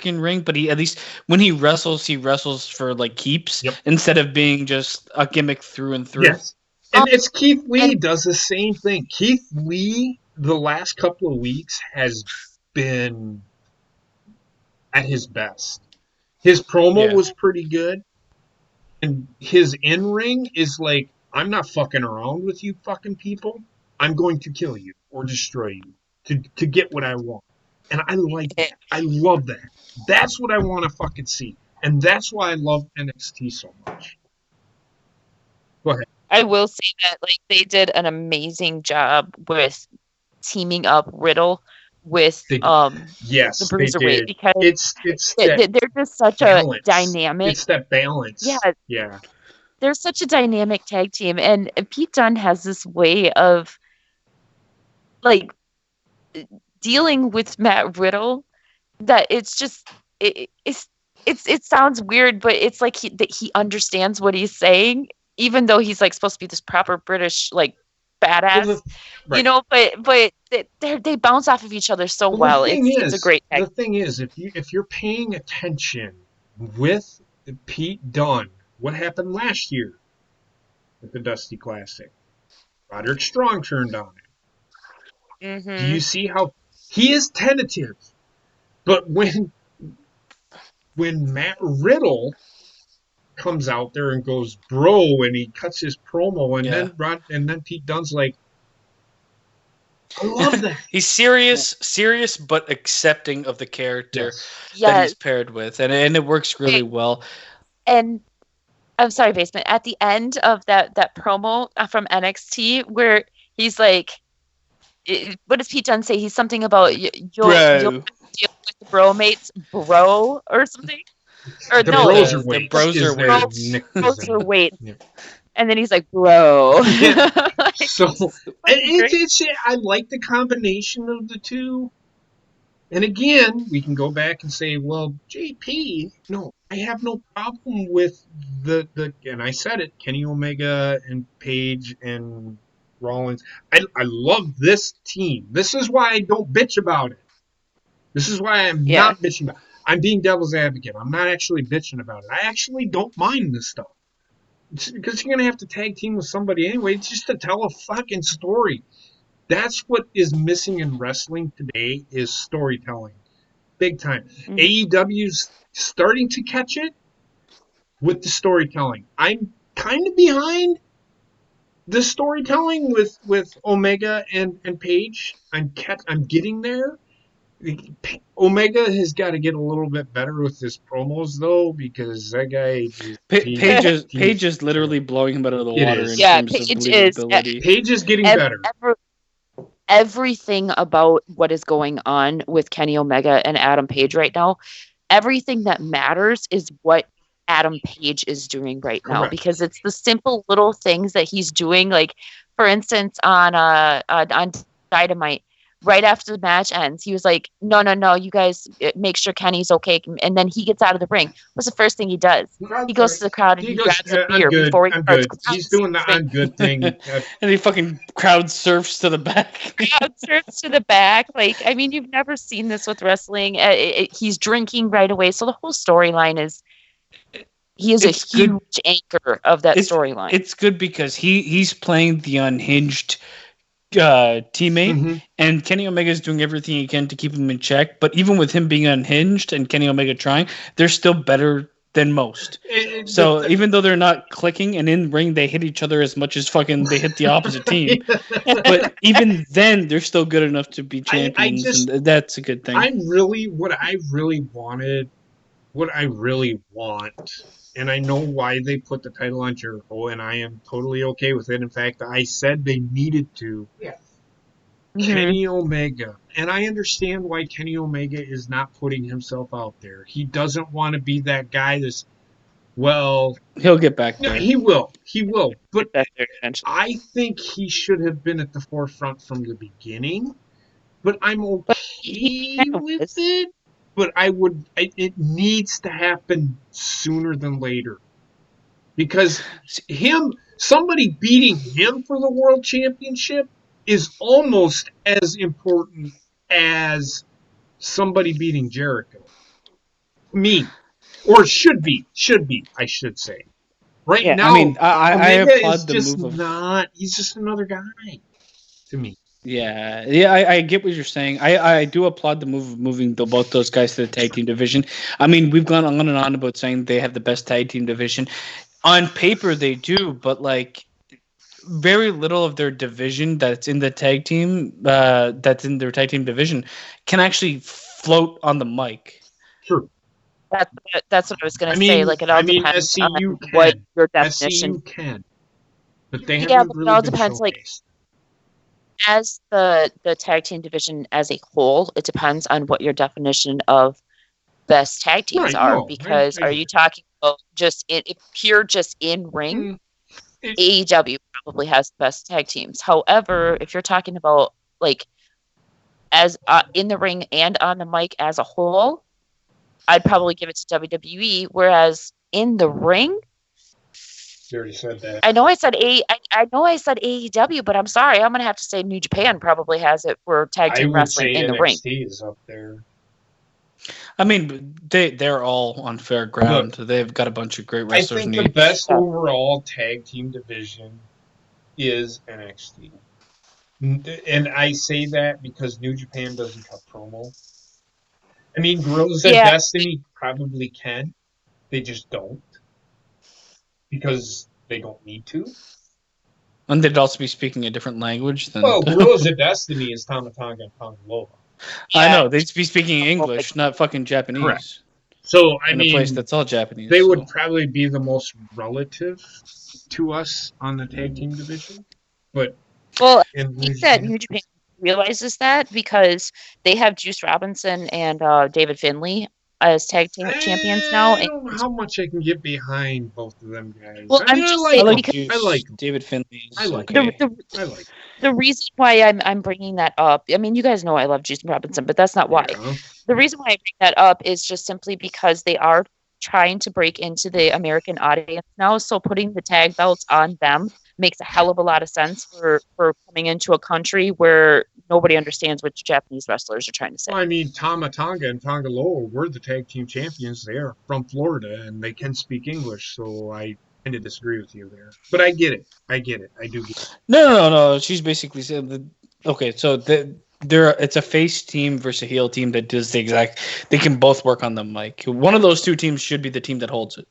B: in ring, but he, at least when he wrestles for like keeps, instead of being just a gimmick through and through.
A: Yes. And it's Keith Lee does the same thing. Keith Lee, the last couple of weeks, has been at his best. His promo was pretty good. And his in-ring is like, I'm not fucking around with you fucking people. I'm going to kill you or destroy you to get what I want. And I like that. I love that. That's what I want to fucking see. And that's why I love NXT so much. Go ahead.
C: I will say that, like, they did an amazing job with teaming up Riddle with the Bruiserweight, because they're just such balance. A dynamic.
A: It's that balance.
C: Yeah. They're such a dynamic tag team, and Pete Dunne has this way of, like, dealing with Matt Riddle that it's just it sounds weird, but it's like he understands what he's saying, even though he's like supposed to be this proper British, like, badass, you know. But they bounce off of each other so well. It's a great tag.
A: The thing is, if you're paying attention with Pete Dunne, what happened last year at the Dusty Classic? Roderick Strong turned on him. Do you see how he is tentative? But when Matt Riddle comes out there and goes, bro, and he cuts his promo, and then Pete Dunne's like, I love that.
B: He's serious, but accepting of the character that he's paired with, and it works really well.
C: And I'm sorry, Basement. At the end of that promo from NXT, where he's like, what does Pete Dunne say? He's something about you'll deal with the bro mates, bro, or something. Or
A: the
C: no,
A: Broserweight.
C: Broserweight. Yeah. And then he's like, bro.
A: So I like the combination of the two. And again, we can go back and say, well, JP, no, I have no problem with and I said it, Kenny Omega and Page and Rollins. I love this team. This is why I don't bitch about it. This is why I'm
C: Yeah.
A: not bitching about it. I'm being devil's advocate. I'm not actually bitching about it. I actually don't mind this stuff. Because you're going to have to tag team with somebody anyway. It's just to tell a fucking story. That's what is missing in wrestling today is storytelling. Big time. AEW's starting to catch it with the storytelling. I'm kind of behind the storytelling with Omega and Page. I'm getting there. Omega has got to get a little bit better with his promos though, because that guy
B: Page is literally blowing him out of the water in terms of believability.
A: Page is getting better.
C: Everything about what is going on with Kenny Omega and Adam Page right now, everything that matters is what Adam Page is doing right now.
A: Correct.
C: Because it's the simple little things that he's doing. Like, for instance, on Dynamite, right after the match ends, he was like, no, you guys make sure Kenny's okay. And then he gets out of the ring. What's the first thing he does? He goes to the crowd and he grabs a beer before he starts.
A: He's doing the I'm good thing.
B: And he fucking crowd surfs to the back.
C: Crowd surfs to the back. Like, I mean, you've never seen this with wrestling. He's drinking right away. So the whole storyline is, he is a huge anchor of that storyline.
B: It's good because he's playing the unhinged teammate, and Kenny Omega is doing everything he can to keep him in check. But even with him being unhinged and Kenny Omega trying, they're still better than most. So even though they're not clicking and in ring they hit each other as much as fucking they hit the opposite team, but even then they're still good enough to be champions, and that's a good thing.
A: What I really want, and I know why they put the title on Jericho, and I am totally okay with it. In fact, I said they needed to.
D: Yes.
A: Kenny Omega. And I understand why Kenny Omega is not putting himself out there. He doesn't want to be that guy that's, well...
B: He'll get back there.
A: No, he will. But I think he should have been at the forefront from the beginning. But I'm okay with it. But it needs to happen sooner than later. Because somebody beating him for the world championship is almost as important as somebody beating Jericho. Or should be, I should say. Right now,
B: I mean, I applaud the move
A: he's just another guy to me.
B: Yeah, I get what you're saying. I do applaud the move of moving both those guys to the tag team division. I mean, we've gone on and on about saying they have the best tag team division. On paper, they do, but like very little of their division that's in the tag team, that's in their tag team division, can actually float on the mic.
A: True.
C: That's what I was going to say. Like, it all depends on what your definition.
A: SCU can, but they haven't really
C: it all
A: been
C: depends.
A: showcased.
C: Like, as the tag team division as a whole, it depends on what your definition of best tag teams are. Because are you talking about just in ring? AEW probably has the best tag teams. However, if you're talking about like as in the ring and on the mic as a whole, I'd probably give it to WWE. Whereas in the ring,
A: you already said that.
C: I know I said AEW, but I'm sorry, I'm gonna have to say New Japan probably has it for tag team wrestling in the ring.
A: NXT is up there.
B: I mean, they're all on fair ground. Look, they've got a bunch of great wrestlers.
A: I think the best overall tag team division is NXT. And I say that because New Japan doesn't cut promo. I mean, Guerrillas of Destiny probably can. They just don't. Because they don't need to.
B: And they'd also be speaking a different language than...
A: Well, Guerrillas of Destiny is Tama Tonga and Tanga Loa.
B: Yeah. I know, they'd be speaking English, not fucking Japanese.
A: Correct. So, I mean...
B: a place that's all Japanese.
A: They would probably be the most relative to us on the tag team division. But...
C: Well, I think that New Japan realizes that because they have Juice Robinson and David Finlay as tag team champions now.
A: I don't know how much I can get behind both of them guys.
C: Well,
A: I mean,
C: I'm just
A: I
C: saying
A: like
C: because
A: them. I like them.
B: David Finley.
A: I like
B: okay.
A: I like
C: the reason why I'm bringing that up, I mean, you guys know I love Jason Robinson, but that's not why.
A: Yeah.
C: The reason why I bring that up is just simply because they are trying to break into the American audience now. So putting the tag belts on them makes a hell of a lot of sense for coming into a country where nobody understands what Japanese wrestlers are trying to say.
A: Well, I mean, Tama Tonga and Tonga Loa were the tag team champions. They are from Florida and they can speak English, so I kind of disagree with you there. But I get it. I do get it.
B: No. She's basically said that. Okay, so it's a face team versus a heel team that does the exact. They can both work on the mic. One of those two teams should be the team that holds it.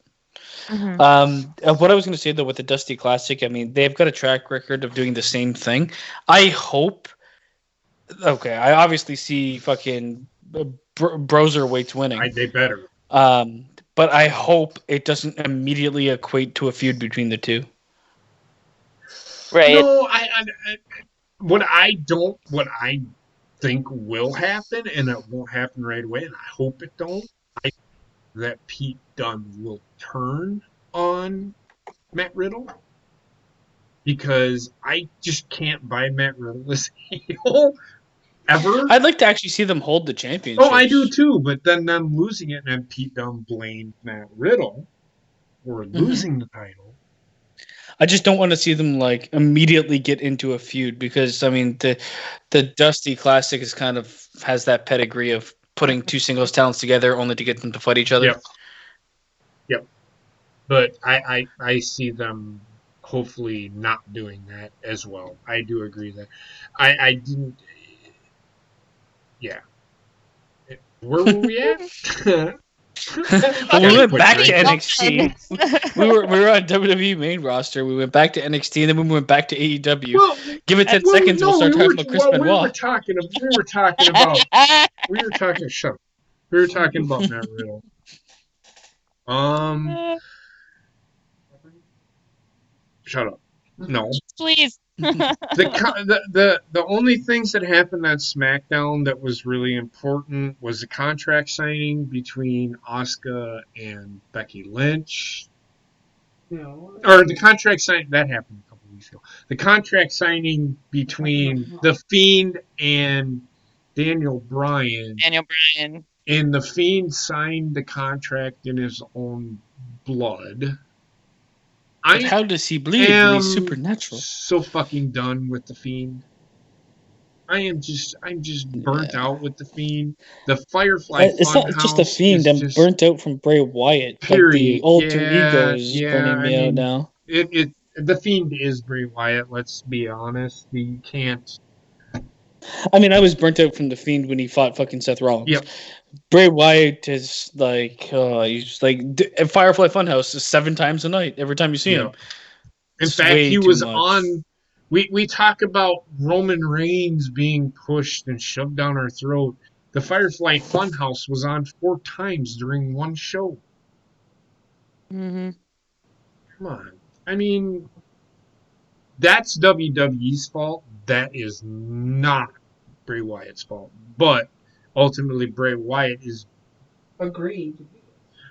C: Mm-hmm.
B: What I was going to say though with the Dusty Classic, I mean they've got a track record of doing the same thing. I hope. Okay, I obviously see fucking Broserweights winning.
A: They better.
B: But I hope it doesn't immediately equate to a feud between the two.
C: Right.
A: No, what I think will happen, and it won't happen right away, and I hope it don't. That Pete Dunne will turn on Matt Riddle, because I just can't buy Matt Riddle as heel ever.
B: I'd like to actually see them hold the championship.
A: Oh, I do too, but then them losing it and then Pete Dunne blamed Matt Riddle for losing the title.
B: I just don't want to see them like immediately get into a feud, because I mean the Dusty Classic is kind of has that pedigree of putting two singles talents together only to get them to fight each other.
A: Yep. But I see them hopefully not doing that as well. I do agree that I didn't. Yeah. Where were we at?
B: Well, we went back to NXT. we were on WWE main roster. We went back to NXT, and then we went back to AEW.
A: Well,
B: give it 10 seconds, we'll start talking about Chris Benoit.
A: We were talking about Matt Riddle. Shut up. No.
C: Please.
A: The only things that happened on SmackDown that was really important was the contract signing between Asuka and Becky Lynch. Or the contract signing that happened a couple weeks ago. The contract signing between The Fiend and Daniel Bryan. And The Fiend signed the contract in his own blood.
B: But how does he bleed? He's supernatural.
A: So fucking done with The Fiend. I'm just burnt out with The Fiend. The Firefly.
B: It's not just The Fiend. I'm burnt out from Bray Wyatt.
A: Period.
B: Like the alter ego is burning me out now.
A: The Fiend is Bray Wyatt. Let's be honest. You can't.
B: I mean, I was burnt out from The Fiend when he fought fucking Seth Rollins.
A: Yep.
B: Bray Wyatt is like, he's like Firefly Funhouse is 7 times a night every time you see him.
A: In fact, he was on. We talk about Roman Reigns being pushed and shoved down our throat. The Firefly Funhouse was on 4 times during one show.
C: Mm-hmm.
A: Come on. I mean, that's WWE's fault. That is not Bray Wyatt's fault. But ultimately, Bray Wyatt is
D: agreed.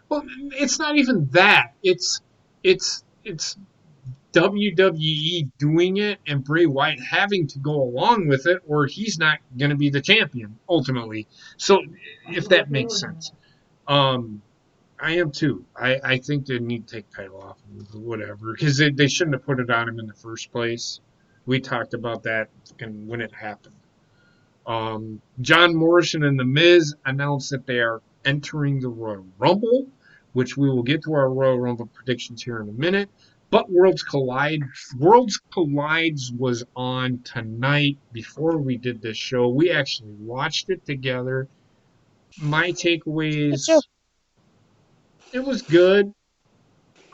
A: Well, it's not even that. It's WWE doing it and Bray Wyatt having to go along with it, or he's not going to be the champion ultimately. So, if that makes sense, I am too. I think they need to take title off him, whatever, because they shouldn't have put it on him in the first place. We talked about that when it happened. John Morrison and The Miz announced that they are entering the Royal Rumble, which we will get to our Royal Rumble predictions here in a minute. But Worlds Collides was on tonight before we did this show. We actually watched it together. My takeaways, it was good.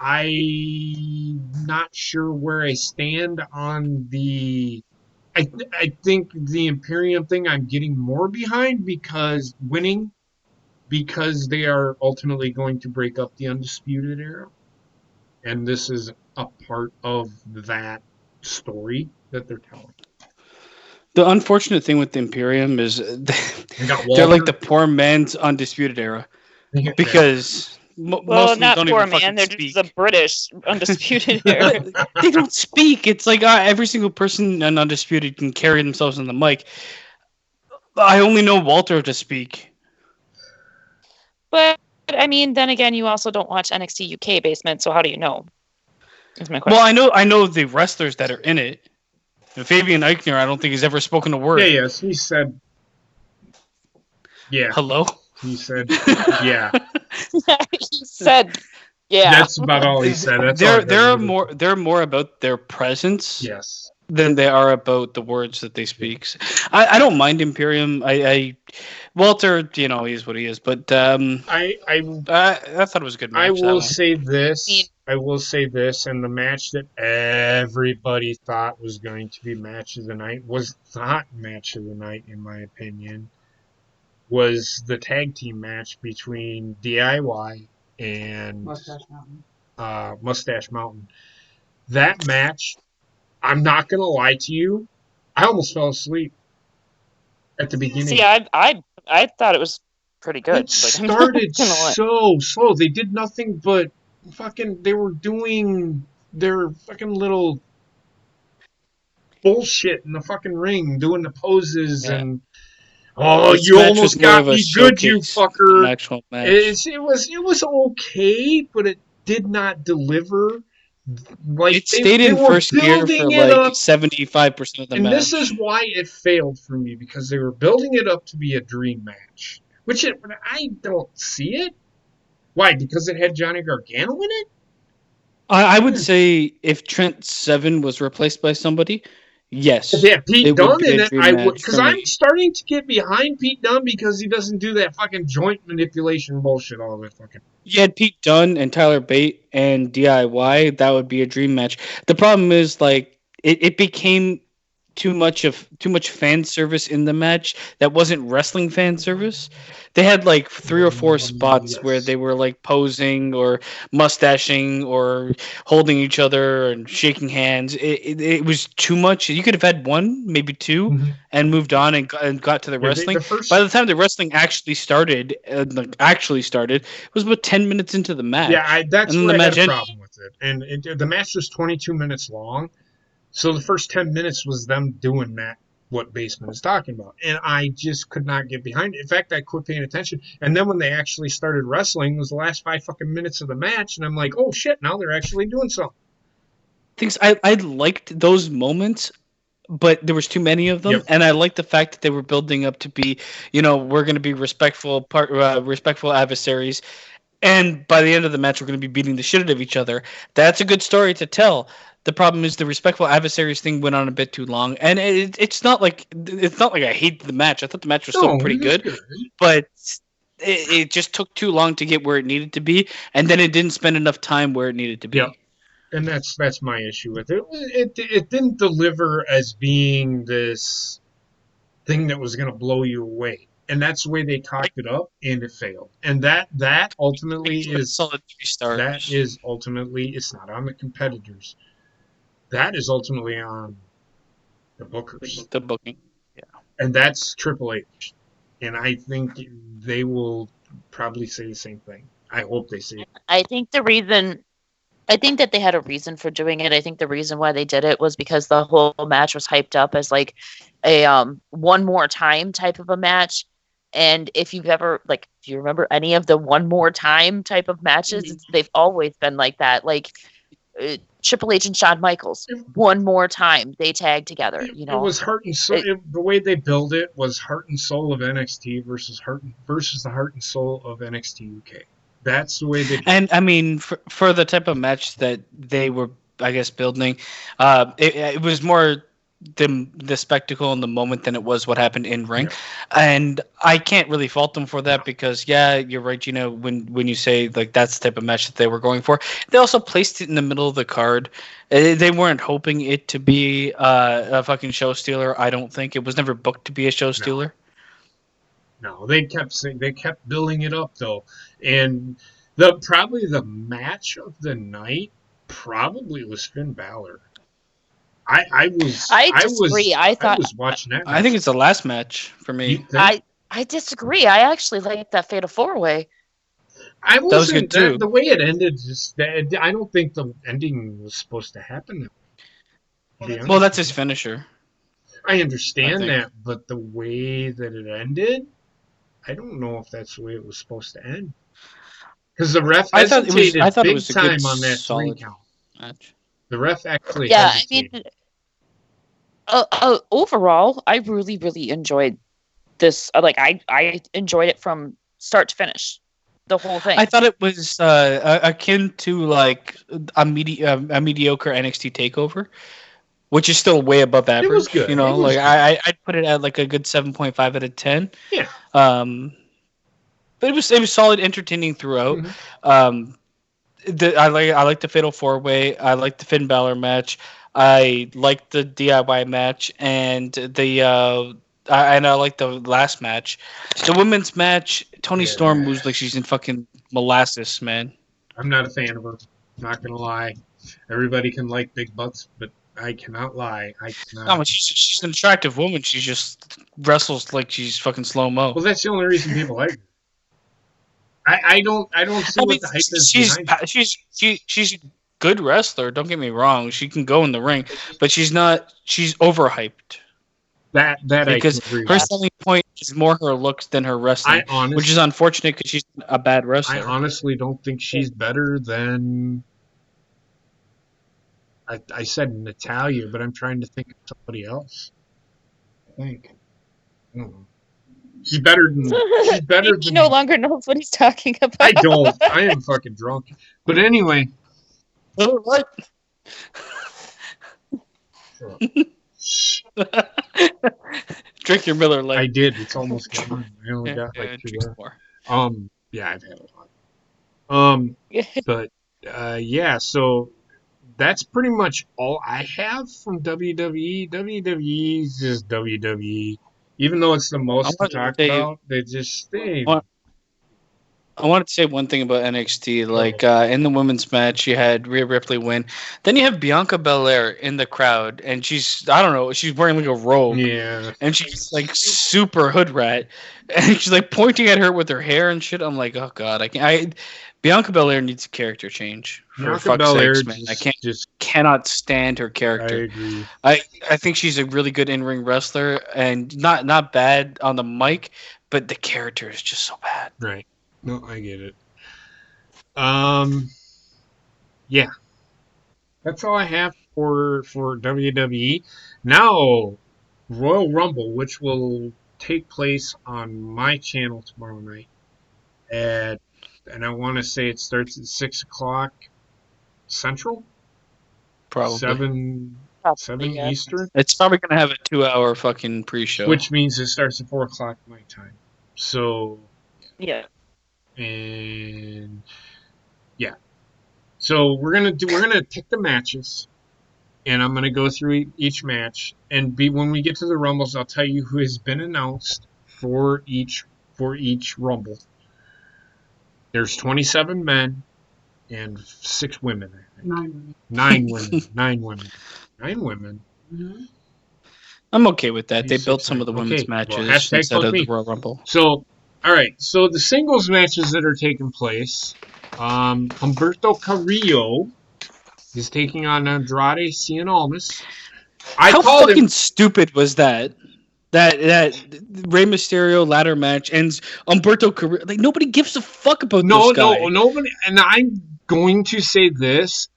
A: I'm not sure where I stand on the... I think the Imperium thing I'm getting more behind because they are ultimately going to break up the Undisputed Era. And this is a part of that story that they're telling.
B: The unfortunate thing with the Imperium is they're like the poor man's Undisputed Era. because most of them
C: not
B: don't
C: poor
B: even
C: man.
B: fucking
C: They're
B: speak.
C: just the British undisputed here.
B: They don't speak. It's like every single person in Undisputed can carry themselves on the mic. I only know Walter to speak.
C: But I mean, then again, you also don't watch NXT UK Basement, so how do you know? Is my question.
B: Well, I know the wrestlers that are in it. And Fabian Eichner, I don't think he's ever spoken a word.
A: Yes, he said. Yeah,
B: Hello.
A: he said. Yeah,
C: He said, "Yeah."
A: that's about all he said. That's all
B: they're more about their presence.
A: Yes.
B: Than they are about the words that they speak. I don't mind Imperium. Walter, he's what he is. But
A: I
B: thought it was a good match.
A: I will say this. And the match that everybody thought was going to be match of the night was not match of the night, in my opinion. Was the tag team match between DIY and Mustache Mountain. That match, I'm not gonna lie to you, I almost fell asleep at the beginning.
C: See, I thought it was pretty good.
A: It started so slow. They did nothing but they were doing their fucking little bullshit in the fucking ring, doing the poses and you almost got me good, you fucker.
B: Actual match.
A: It was okay, but it did not deliver. Like
B: it stayed in first gear for like 75% of the match.
A: And this is why it failed for me, because they were building it up to be a dream match. I don't see it. Why? Because it had Johnny Gargano in it?
B: I would say if Trent Seven was replaced by somebody, yes.
A: Yeah, Pete Dunne in it, I would, because I'm starting to get behind Pete Dunne because he doesn't do that fucking joint manipulation bullshit all the fucking.
B: You had Pete Dunne and Tyler Bate and DIY. That would be a dream match. The problem is, like, it became too much fan service in the match that wasn't wrestling fan service. They had like 3 or 4 spots where they were like posing or mustaching or holding each other and shaking hands. It was too much. You could have had 1, maybe 2, and moved on and got to the wrestling. By the time the wrestling actually started, it was about 10 minutes into the match.
A: Yeah, that's where I had a problem with it. And the match was 22 minutes long. So the first 10 minutes was them doing what Basement is talking about. And I just could not get behind it. In fact, I quit paying attention. And then when they actually started wrestling, it was the last 5 fucking minutes of the match. And I'm like, oh shit, now they're actually doing something.
B: I liked those moments, but there was too many of them. Yep. And I liked the fact that they were building up to be, we're going to be respectful adversaries. And by the end of the match, we're going to be beating the shit out of each other. That's a good story to tell. The problem is the respectful adversaries thing went on a bit too long, and it's not like I hated the match. I thought the match was still pretty good, but it just took too long to get where it needed to be, and then it didn't spend enough time where it needed to be.
A: Yep. And that's my issue with it. It didn't deliver as being this thing that was going to blow you away. And that's the way they talked it up, and it failed. And that ultimately is solid 3 stars. That is ultimately, it's not on the competitors. That is ultimately on the bookers.
B: The booking, yeah.
A: And that's Triple H. And I think they will probably say the same thing. I hope they say it.
C: I think that they had a reason for doing it. I think the reason why they did it was because the whole match was hyped up as like a one more time type of a match. And if you remember any of the one more time type of matches, they've always been like that. Like Triple H and Shawn Michaels, one more time they tagged together. It
A: was heart and soul. The way they build it was heart and soul of NXT versus the heart and soul of NXT UK. That's the way they.
B: And I mean, for the type of match that they were, I guess, building, it was more the spectacle in the moment than it was what happened in ring. Yeah. And I can't really fault them for that because, yeah, you're right. When you say like that's the type of match that they were going for, they also placed it in the middle of the card. They weren't hoping it to be a fucking show stealer. I don't think it was never booked to be a show stealer.
A: No, they kept building it up though, and probably the match of the night probably was Finn Balor. I disagree. I was watching that match.
B: I think it's the last match for me.
C: I disagree. I actually like that Fatal 4-Way.
A: I
B: That was
A: wasn't
B: good too.
A: the way it ended. I don't think the ending was supposed to happen.
B: Well, that's his finisher.
A: I
B: I
A: understand
B: think.
A: that, but the way that it ended, I don't know if that's the way it was supposed to end. Because the ref
B: I thought it was. I
A: hesitated
B: thought it
A: big
B: was a good,
A: time on that 3
B: solid
A: count.
B: match.
A: The ref actually
C: Yeah, I mean,
A: hesitated.
C: overall, I really, really enjoyed this. Like, I enjoyed it from start to finish, the whole thing.
B: I thought it was akin to like a mediocre NXT takeover, which is still way above average.
A: It was good.
B: You know,
A: It was
B: like I'd put it at like a good 7.5 out of 10.
A: Yeah.
B: But it was solid, entertaining throughout.
A: Mhm.
B: I like the Fatal 4-Way. I like the Finn Balor match. I like the DIY match, and I like the last match. The women's match, Tony Storm moves like she's in fucking molasses, man.
A: I'm not a fan of her. Not gonna lie. Everybody can like big butts, but I cannot lie. I
B: No,
A: cannot.
B: she's an attractive woman. She just wrestles like she's fucking slow mo.
A: Well, that's the only reason people like her. I don't see
B: I
A: what
B: mean,
A: the hype is behind it.
B: she's a good wrestler. Don't get me wrong. She can go in the ring, but she's not. She's overhyped
A: That I
B: because
A: can agree
B: her
A: with.
B: selling point is more her looks than her wrestling, which is unfortunate because she's a bad
A: I
B: wrestler.
A: honestly don't think she's better than. I said Natalia, but I'm trying to think of somebody else. I think. I don't know. She's better than. She's better
C: He
A: than.
C: no longer knows what he's talking about.
A: I don't. I am fucking drunk. But anyway.
B: Oh, what? Drink your Miller Lite.
A: I did. It's almost gone. I only got like 2
B: drink
A: left.
B: more.
A: Yeah, I've had a lot. But yeah, so that's pretty much all I have from WWE. WWE is just WWE. Even though it's the most to talk about,
B: I wanted to say one thing about NXT. Like in the women's match, you had Rhea Ripley win. Then you have Bianca Belair in the crowd, and she's she's wearing like a robe.
A: Yeah.
B: And she's like super hood rat, and she's like pointing at her with her hair and shit. I'm like, oh god, Bianca Belair needs a character change. For fuck's sakes, man. I cannot stand her character.
A: I agree.
B: I think she's a really good in-ring wrestler and not bad on the mic, but the character is just so bad.
A: Right. No, I get it. Yeah. That's all I have for WWE. Now, Royal Rumble, which will take place on my channel tomorrow night and I want to say it starts at 6:00 Central.
B: Probably
A: 7
C: yeah.
A: Eastern.
B: It's probably gonna have a 2-hour fucking pre-show,
A: which means it starts at 4:00 my time. So
C: yeah.
A: And yeah, so we're gonna pick the matches, and I'm gonna go through each match, and when we get to the Rumbles, I'll tell you who has been announced for each Rumble. There's 27 men and 6 women. I think. 9 women. 9 women. 9 women.
C: Mm-hmm.
B: I'm okay with that. They built some of the women's matches instead of the Royal Rumble.
A: So, all right. So the singles matches that are taking place, Humberto Carrillo is taking on Andrade Cien Almas.
B: How fucking stupid was that? That Rey Mysterio ladder match ends Humberto Carrillo. Like nobody gives a fuck about this guy.
A: No, nobody. And I'm going to say this: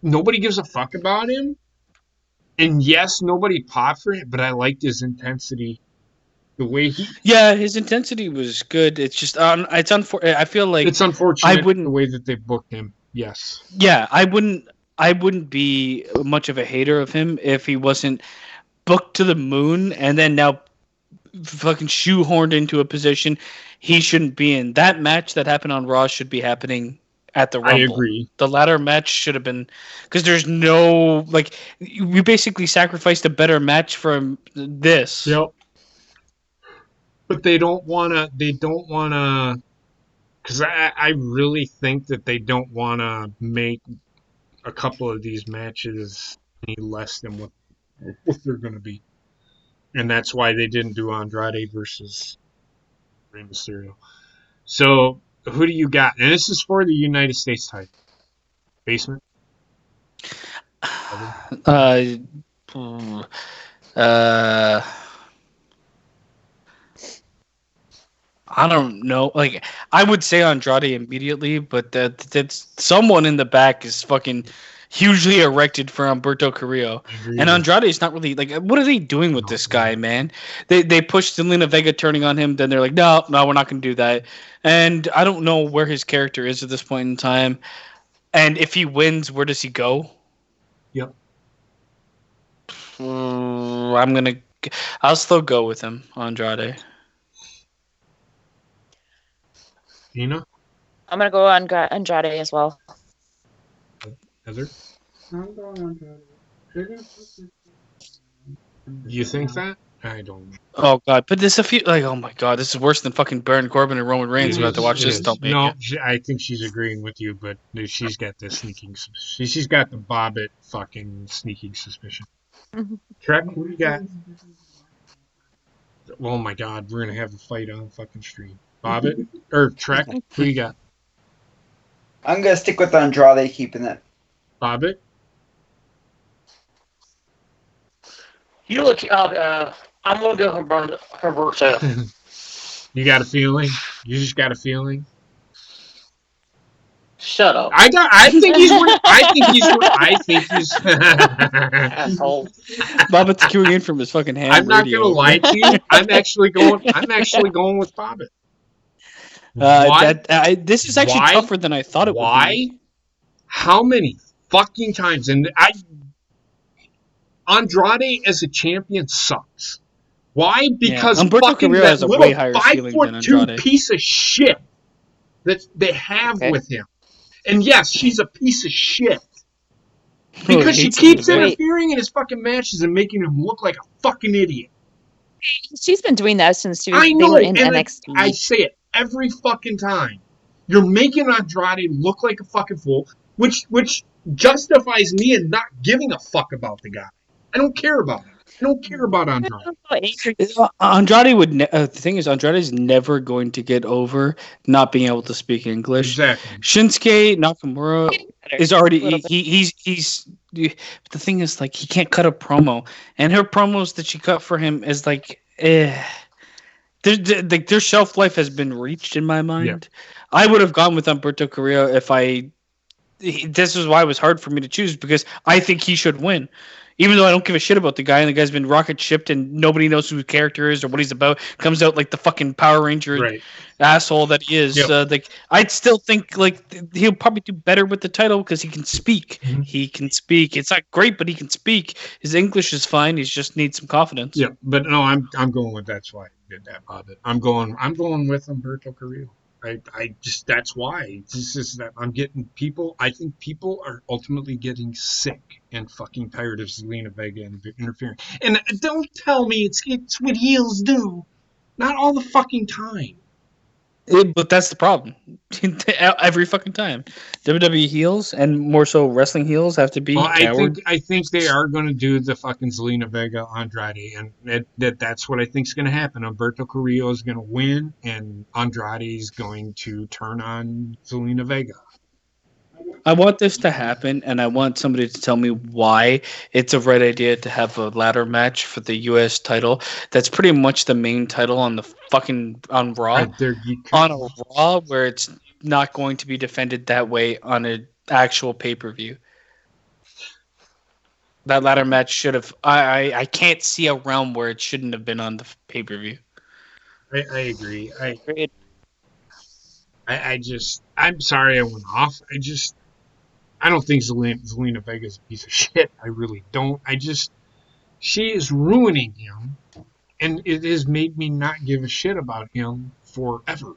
A: nobody gives a fuck about him. And yes, nobody popped for it, but I liked his intensity. The way
B: his intensity was good. It's just it's unfortunate. I feel like
A: it's unfortunate the way that they booked him. Yes.
B: Yeah, I wouldn't be much of a hater of him if he wasn't booked to the moon and then now fucking shoehorned into a position he shouldn't be in. That match that happened on Raw should be happening at the Rumble.
A: I agree.
B: The ladder match should have been, because there's no we basically sacrificed a better match from this.
A: Yep. But they don't wanna, because I really think that they don't wanna make a couple of these matches any less than what they're gonna be, and that's why they didn't do Andrade versus Rey Mysterio. So who do you got? And this is for the United States title. Basement.
B: Uh, I don't know. Like, I would say Andrade immediately, but that's someone in the back is fucking hugely erected for Humberto Carrillo. And Andrade is not really like, what are they doing with this guy, man? They pushed Zelina Vega turning on him, then they're like, no, we're not going to do that. And I don't know where his character is at this point in time. And if he wins, where does he go?
A: Yep.
B: I'll still go with him, Andrade.
A: Tina?
C: I'm gonna go on Andrade as well.
A: Heather?
D: I'm going Andrade.
A: You think that? I don't know.
B: Oh god, but there's a few like, oh my god, this is worse than fucking Baron Corbin and Roman Reigns. About to watch this. Don't make
A: no,
B: it.
A: I think she's agreeing with you, but she's got the sneaking. She's got the Bobbitt fucking sneaking suspicion. Trek, who do you got? Oh my god, we're gonna have a fight on fucking stream. Bobbitt or Trek, who you got?
E: I'm gonna stick with Andrade keeping it.
A: Bobbitt.
F: You look. I'm gonna go Humberto.
A: You got a feeling? You just got a feeling?
F: Shut up.
A: I think he's. I think he's.
F: Asshole.
B: Bobbitt's queuing in from his fucking ham
A: I'm not
B: radio.
A: gonna lie to you. I'm actually going with Bobbitt.
B: This is actually tougher than I thought it would be.
A: Why? How many fucking times? And Andrade as a champion sucks. Why? Because fucking that little 5'2" piece of shit that they have with him. And yes, she's a piece of shit. Because she keeps interfering in his fucking matches and making him look like a fucking idiot.
C: She's been doing that since they
A: know,
C: were in NXT.
A: I say it every fucking time. You're making Andrade look like a fucking fool, which justifies me in not giving a fuck about the guy. I don't care about him. I don't care about Andrade.
B: Andrade would. The thing is, Andrade is never going to get over not being able to speak English.
A: Exactly.
B: Shinsuke Nakamura is already. He's. The thing is, like, he can't cut a promo, and her promos that she cut for him is like, their shelf life has been reached in my mind. Yeah. I would have gone with Humberto Carrillo if this is why it was hard for me to choose, because I think he should win. Even though I don't give a shit about the guy, and the guy's been rocket shipped and nobody knows who his character is or what he's about, comes out like the fucking Power Ranger asshole that he is. Yep. I'd still think he'll probably do better with the title because he can speak. Mm-hmm. He can speak. It's not great, but he can speak. His English is fine. He just needs some confidence.
A: Yeah, but no, I'm going with that's why I did that, Bobbitt. I'm going with Humberto Carrillo. I just, that's why. This is that I'm getting people. I think people are ultimately getting sick and fucking tired of Zelina Vega interfering. And don't tell me it's what heels do. Not all the fucking time.
B: But that's the problem. Every fucking time, WWE heels and more so wrestling heels have to be. Well,
A: I think they are going to do the fucking Zelina Vega Andrade, and that's what I think is going to happen. Humberto Carrillo is going to win, and Andrade is going to turn on Zelina Vega.
B: I want this to happen, and I want somebody to tell me why it's a right idea to have a ladder match for the U.S. title. That's pretty much the main title on on Raw. Right there, on a Raw where it's not going to be defended that way on an actual pay-per-view. That ladder match should have. I can't see a realm where it shouldn't have been on the pay-per-view.
A: I agree. I'm sorry I went off. I don't think Zelina Vega is a piece of shit. I really don't. She is ruining him, and it has made me not give a shit about him forever.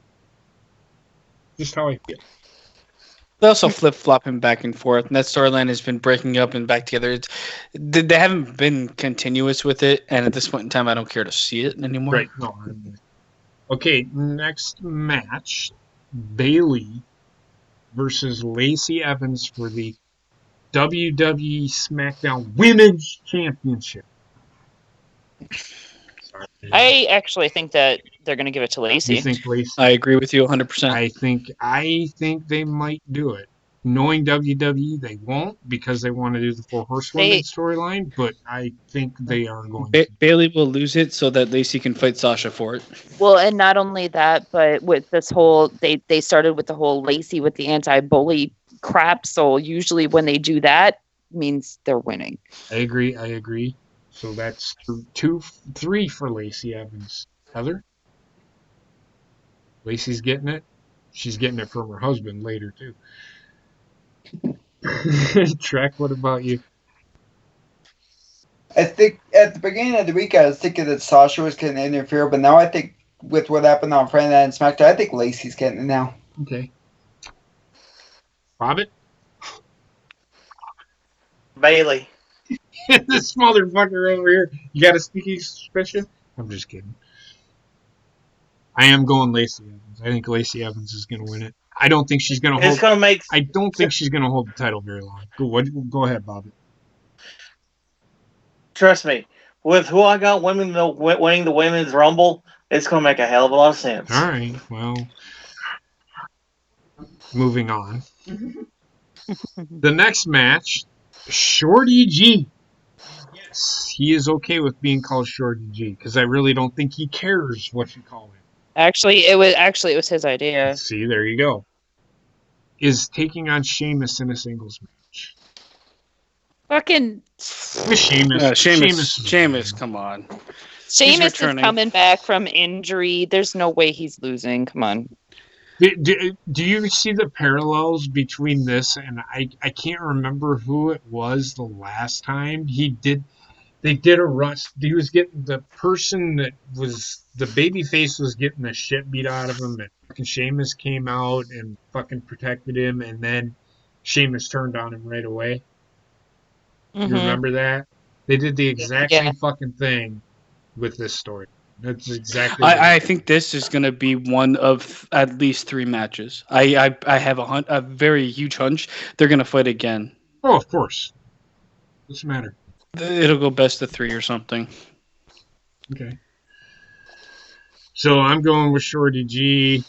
A: Just how I feel.
B: They also flip-flopping back and forth, and that storyline has been breaking up and back together. They haven't been continuous with it, and at this point in time, I don't care to see it anymore.
A: Right. No. Okay, next match, Bayley versus Lacey Evans for the WWE SmackDown Women's Championship.
C: I actually think that they're going to give it to
A: You
C: Lacey.
A: think Lacey?
B: I agree with you 100%.
A: I think they might do it. Knowing WWE, they won't because they want to do the 4 Horsewomen storyline, but I think they are going to.
B: Bailey will lose it so that Lacey can fight Sasha for it.
C: Well, and not only that, but with this whole, they started with the whole Lacey with the anti-bully crap. So usually when they do that, means they're winning.
A: I agree. So that's 3 for Lacey Evans. Heather? Lacey's getting it. She's getting it from her husband later, too. Trek, what about you?
E: I think at the beginning of the week I was thinking that Sasha was going to interfere, but now I think with what happened on Friday Night and SmackDown, I think Lacey's getting it now.
A: Okay. Bobbit?
F: Bailey.
A: This motherfucker over here. You got a sneaky suspicion? I'm just kidding. I am going Lacey Evans. I think Lacey Evans is going to win it. I don't think she's going to hold.
F: It's gonna make.
A: I don't think she's going to hold the title very long. Go ahead, Bobbit.
F: Trust me, with who I got winning the women's rumble, it's gonna make a hell of a lot of sense.
A: All right. Well, moving on. The next match, Shorty G. Yes, he is okay with being called Shorty G because I really don't think he cares what you call him.
C: Actually, it was his idea.
A: See, there you go. Is taking on Sheamus in a singles match.
C: Fucking
B: Sheamus, come on.
C: Sheamus is coming back from injury. There's no way he's losing. Come on.
A: Do you see the parallels between this and I can't remember who it was the last time they did a rush. He was getting the person that was the babyface was getting the shit beat out of him, and fucking Sheamus came out and fucking protected him, and then Sheamus turned on him right away. You remember that? They did the exact same fucking thing with this story. That's exactly.
B: I think this is going to be one of at least 3 matches. I have a very huge hunch they're going to fight again.
A: Oh, of course. Doesn't matter.
B: It'll go best of 3 or something.
A: Okay. So I'm going with Shorty G.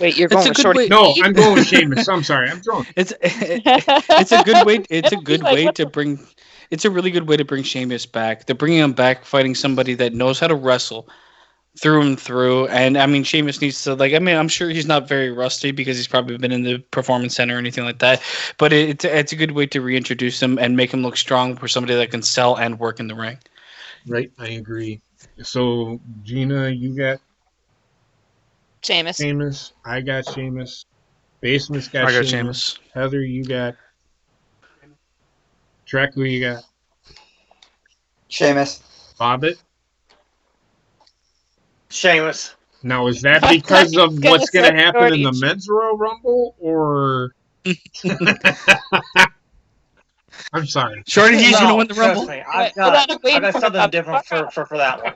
C: Wait, you're going with Shorty G?
A: No, I'm going with Sheamus. I'm sorry, I'm drunk.
B: It's a good way. It's a good way to bring. It's a really good way to bring Sheamus back. They're bringing him back, fighting somebody that knows how to wrestle through and through. And I mean, Sheamus needs to I'm sure he's not very rusty because he's probably been in the Performance Center or anything like that. But it's a good way to reintroduce him and make him look strong for somebody that can sell and work in the ring.
A: Right, I agree. So Gina, you got
C: Sheamus.
A: I got Sheamus. Basement's got
B: I got
A: Sheamus.
B: Sheamus.
A: Heather, you got. Trek, who you got?
E: Sheamus.
A: Bobbit.
F: Sheamus.
A: Now, is that because of what's going to happen in the Men's Royal Rumble, or? I'm sorry.
B: Shorty G's going to win the Rumble.
F: Me, I got something different for that one.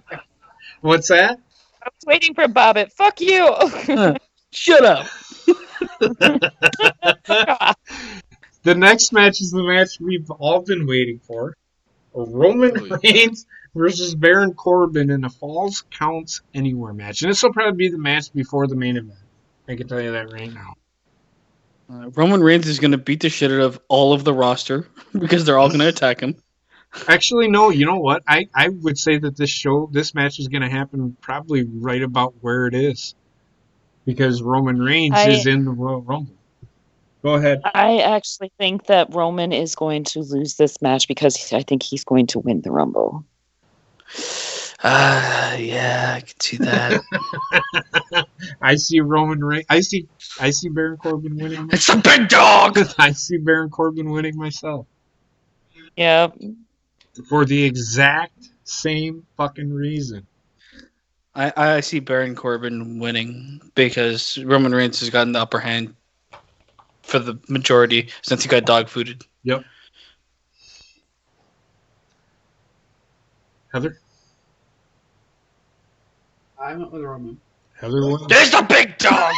A: What's that?
C: I was waiting for Bobbit. Fuck you.
B: Shut up.
A: The next match is the match we've all been waiting for. Roman Reigns versus Baron Corbin in a Falls Counts Anywhere match. And this will probably be the match before the main event. I can tell you that right now.
B: Roman Reigns is going to beat the shit out of all of the roster because they're all going to attack him.
A: Actually, no. You know what? I would say that this match is going to happen probably right about where it is. Because Roman Reigns is in the Royal Rumble. Go ahead.
C: I actually think that Roman is going to lose this match because I think he's going to win the Rumble.
B: Yeah, I can see that.
A: I see Roman Reigns. I see Baron Corbin winning.
B: It's the big dog.
A: I see Baron Corbin winning myself.
C: Yeah.
A: For the exact same fucking reason.
B: I see Baron Corbin winning because Roman Reigns has gotten the upper hand for the majority since he got dog fooded.
A: Yep. Heather?
G: I went with Roman.
A: Heather won.
B: There's the big dog!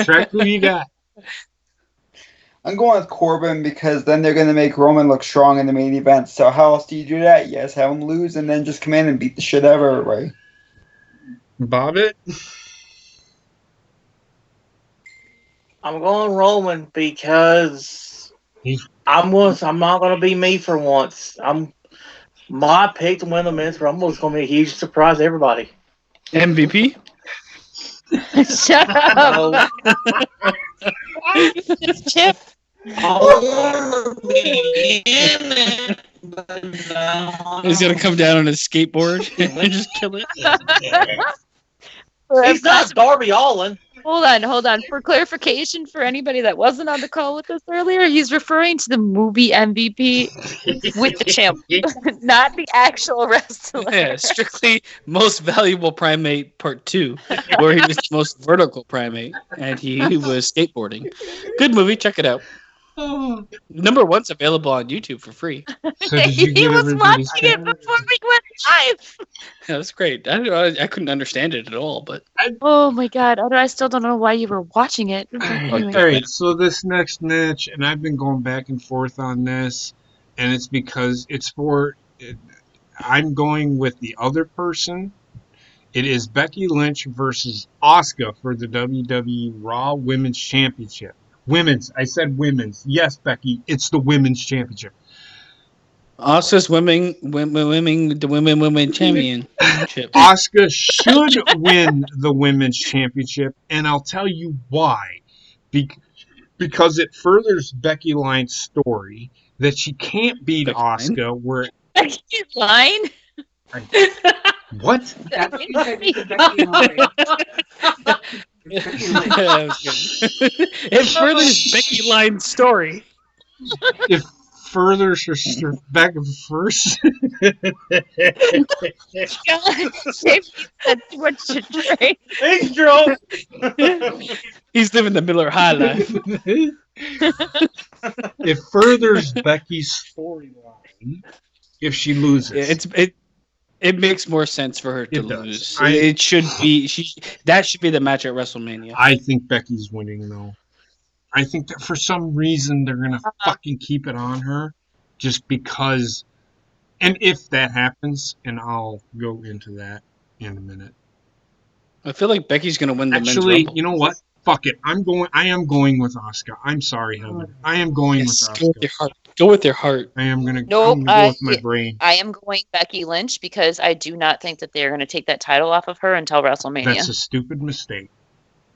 A: Trek, who you got?
E: I'm going with Corbin because then they're going to make Roman look strong in the main event. So how else do you do that? Yes, have him lose and then just come in and beat the shit out of everybody.
A: Bobbit?
F: I'm going Roman because I'm not going to be me for once. My pick to win the men's rumble is going to be a huge surprise to everybody.
B: MVP?
C: Shut up. Chip.
B: He's gonna come down on his skateboard and just kill it.
F: He's not Darby Allin.
C: Hold on. For clarification, for anybody that wasn't on the call with us earlier, he's referring to the movie MVP with the champ, not the actual wrestler.
B: Yeah, strictly most valuable primate part 2, where he was the most vertical primate and he was skateboarding. Good movie, check it out. Number 1's available on YouTube for free.
A: So did you
C: He
A: get
C: was
A: everybody's
C: watching it
A: favorite?
C: before we went live.
B: Yeah, that's great. I couldn't understand it at all, but
C: Oh my god! I still don't know why you were watching it. Anyway.
A: All right, so this next match, and I've been going back and forth on this, and it's because I'm going with the other person. It is Becky Lynch versus Asuka for the WWE Raw Women's Championship. I said women's. Yes, Becky, it's the Women's Championship.
B: Asuka's women championship.
A: Asuka should win the Women's Championship, and I'll tell you why. Because it furthers Becky Lynch's story that she can't beat
B: Becky
A: Asuka. Where
C: Becky's line.
A: what?
D: That's what you said. It's Becky Lynch. It's Becky Lynch.
B: Yeah, that was good. It furthers Becky Lyne's story.
A: It furthers her back first.
C: God, Jamie said too much to drink.
F: He's drunk.
B: He's living the Miller High life.
A: It furthers Becky's storyline if she loses.
B: It makes more sense for her to
A: It does.
B: lose.
A: I-
B: It should be that should be the match at WrestleMania.
A: I think Becky's winning though. I think that for some reason they're gonna fucking keep it on her, just because. And if that happens, and I'll go into that in a minute.
B: I feel like Becky's gonna win the
A: Actually,
B: men's rumble.
A: you know what? Fuck it. I am going with Asuka. I'm sorry, Heather. I am going
B: Yes,
A: with
B: go with
A: Asuka.
B: your heart. Go with your heart.
A: I am gonna,
C: Nope,
A: I'm gonna go with my brain.
C: I am going Becky Lynch because I do not think that they're going to take that title off of her until WrestleMania.
A: That's a stupid mistake.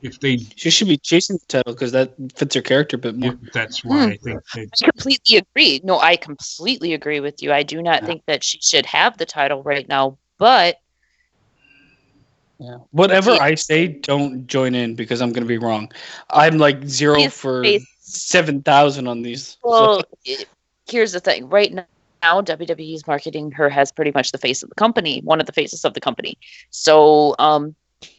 A: If they,
B: She should be chasing the title because that fits her character a bit more.
A: that's why I think they.
C: I completely agree. No, I completely agree with you. I do not think that she should have the title right now, but
B: Yeah. Whatever
C: Yeah.
B: I say, don't join in because I'm gonna be wrong. I'm like 0
C: Please,
B: for
C: please.
B: 7,000 on these.
C: well, here's the thing. Right now, WWE's marketing her as pretty much the face of the company, one of the faces of the company. So,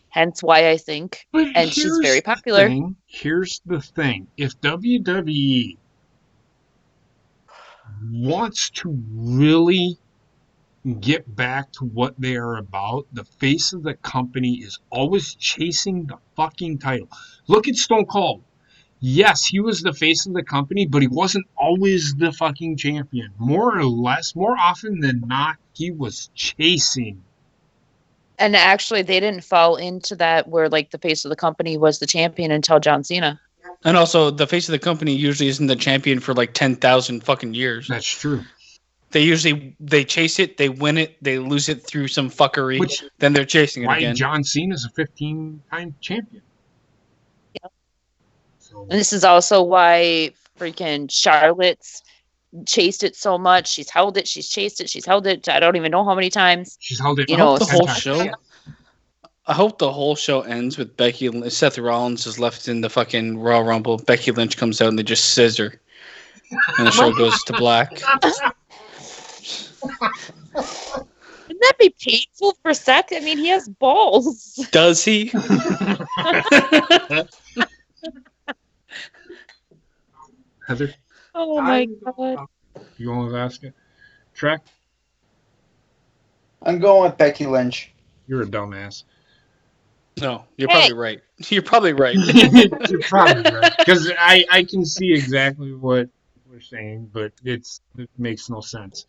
C: hence why I think,
A: But
C: and she's
A: here's
C: very
A: the
C: popular.
A: thing. Here's the thing. If WWE wants to really get back to what they are about, the face of the company is always chasing the fucking title. Look at Stone Cold. Yes, he was the face of the company, but he wasn't always the fucking champion. More or less, more often than not, he was chasing.
C: And actually, they didn't fall into that where like the face of the company was the champion until John Cena.
B: And also, the face of the company usually isn't the champion for like 10,000 fucking years.
A: That's true.
B: They chase it, they win it, they lose it through some fuckery,
A: Which
B: then they're chasing it
A: why
B: again.
A: John Cena's a 15-time champion.
C: Yep.
A: So,
C: And this is also why freaking Charlotte's chased it so much. She's held it, she's chased it, she's held it. I don't even know how many times.
A: she's held it.
C: You know,
B: the
A: 10
B: whole
A: times.
B: show. I hope the whole show ends with Becky. Seth Rollins is left in the fucking Royal Rumble. Becky Lynch comes out and they just scissor, and the show goes to black.
C: Wouldn't that be painful for Seth? I mean, he has balls.
B: Does he?
A: Heather,
C: Oh my
D: I'm going-
C: god.
A: you want to ask it? Trek,
E: I'm going with Becky Lynch.
A: you're a dumbass.
B: No, you're
C: Hey.
B: probably right. You're probably right.
A: You're probably right because I can see exactly what we're saying, but it makes no sense,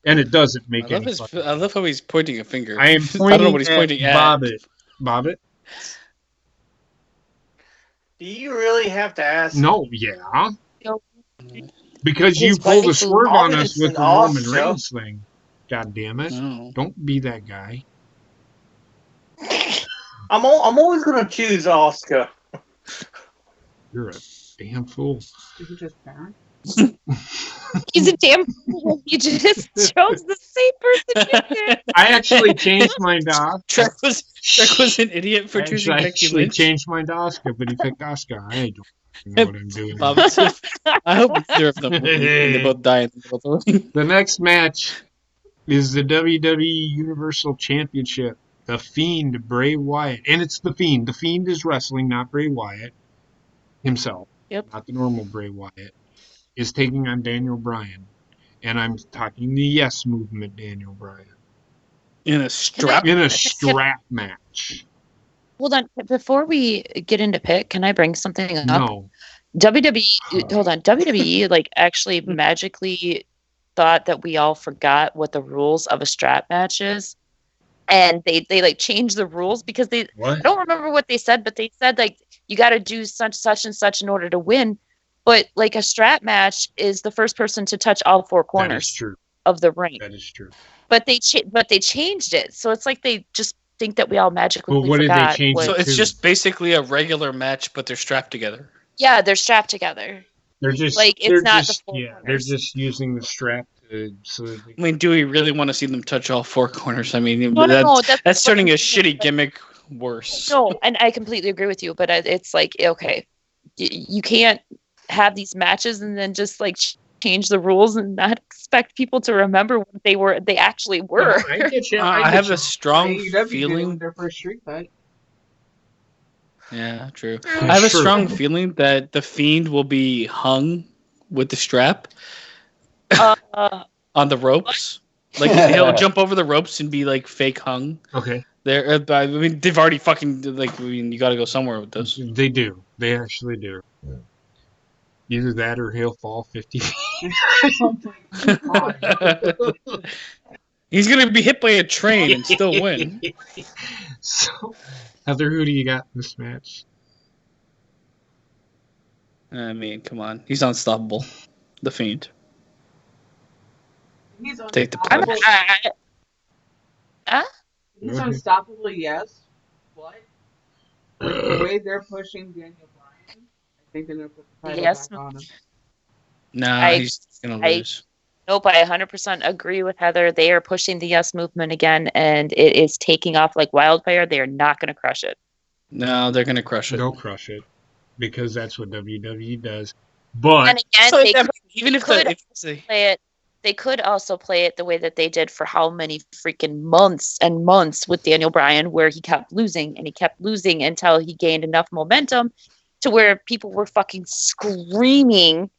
A: and it doesn't
B: I
A: make
B: love
A: any
B: his.
A: fucking
B: I love how he's pointing a finger.
A: I am
B: I don't know
A: pointing
B: what he's
A: at
B: pointing at.
A: Bobbit. Bobbit?
F: Do you really have to ask?
A: No, yeah.
C: Nope.
A: Because you
C: His
A: pulled a
C: wife
A: swerve
C: who-
A: on us
F: Obviously
A: with the Roman
F: Oscar.
A: Reigns thing. God damn it.
B: No.
A: Don't be that guy.
F: I'm always gonna choose Oscar.
A: You're a damn fool.
D: Did you just Baron?
C: He's a damn fool. You just chose the same person you did.
A: I actually changed mine to Oscar.
B: Trek was an idiot for choosing
A: I
B: Becky
A: actually
B: Lynch.
A: changed mine to Oscar, but he picked Oscar. I don't know what I'm doing.
B: Bob, I hope neither of them win, and they both die in the middle of the ring.
A: The next match is the WWE Universal Championship. The Fiend, Bray Wyatt. And it's The Fiend. The Fiend is wrestling, not Bray Wyatt himself.
C: Yep.
A: Not the normal Bray Wyatt. Is taking on Daniel Bryan. And I'm talking the Yes Movement Daniel Bryan.
B: In a strap.
A: In a strap match.
C: Hold on. Before we get into pick, can I bring something up?
A: No.
C: WWE, hold on. WWE, like, actually magically thought that we all forgot what the rules of a strap match is. And they like changed the rules because I
A: What?
C: don't remember what they said, but they said like you got to do such and such in order to win. But like a strap match is the first person to touch all four
A: That is
C: corners
A: true.
C: of the ring.
A: That is true.
C: But they changed it, so it's like they just think that we all magically
A: Well, what did they
C: forgot.
A: change
C: what-
B: So it's
A: Two.
B: just basically a regular match, but they're strapped together.
C: Yeah, they're strapped together.
A: They're just
C: Like, it's
A: they're
C: not the
A: just,
C: full
A: yeah, they're
C: corners.
A: just using the strap to so that they
B: I mean, do we really want to see them touch all four corners? I mean,
C: No, no,
B: that's
C: what
B: turning
C: I'm
B: a
C: saying,
B: shitty
C: but-
B: gimmick worse.
C: No, and I completely agree with you, but it's like okay, you can't have these matches and then just like change the rules and not expect people to remember what they actually were.
A: No, I get you.
B: I
A: get
B: have
A: you.
B: a strong
D: AEW did it
B: feeling.
D: with their first street fight.
B: Yeah, true. I have a
A: Sure.
B: strong feeling that the Fiend will be hung with the strap on the ropes. Like he'll jump over the ropes and be like fake hung.
A: Okay.
B: There, I mean, they've already fucking like. I mean, you got to go somewhere with this.
A: They do. They actually do. Either that or he'll fall 50 feet.
B: He's gonna be hit by a train and still win.
A: So, Heather, who do you got in this match?
B: I mean, come on, he's unstoppable. The Fiend.
D: He's
B: Take the
D: unstoppable. He's
A: Mhm.
D: unstoppable, yes. But with the way they're pushing Daniel Bryan, I think they're gonna put the title
C: Yes.
D: back on him.
B: Nah, he's gonna lose.
C: Nope, I 100% agree with Heather. They are pushing the Yes Movement again, and it is taking off like wildfire. They are not going to crush it.
B: No, they're gonna crush it.
A: They'll crush it because that's what WWE does. But
C: And again,
B: So,
C: they
B: I mean, even if
C: could
B: they
C: play it. They could also play it the way that they did for how many freaking months and months with Daniel Bryan, where he kept losing and he kept losing until he gained enough momentum to where people were fucking screaming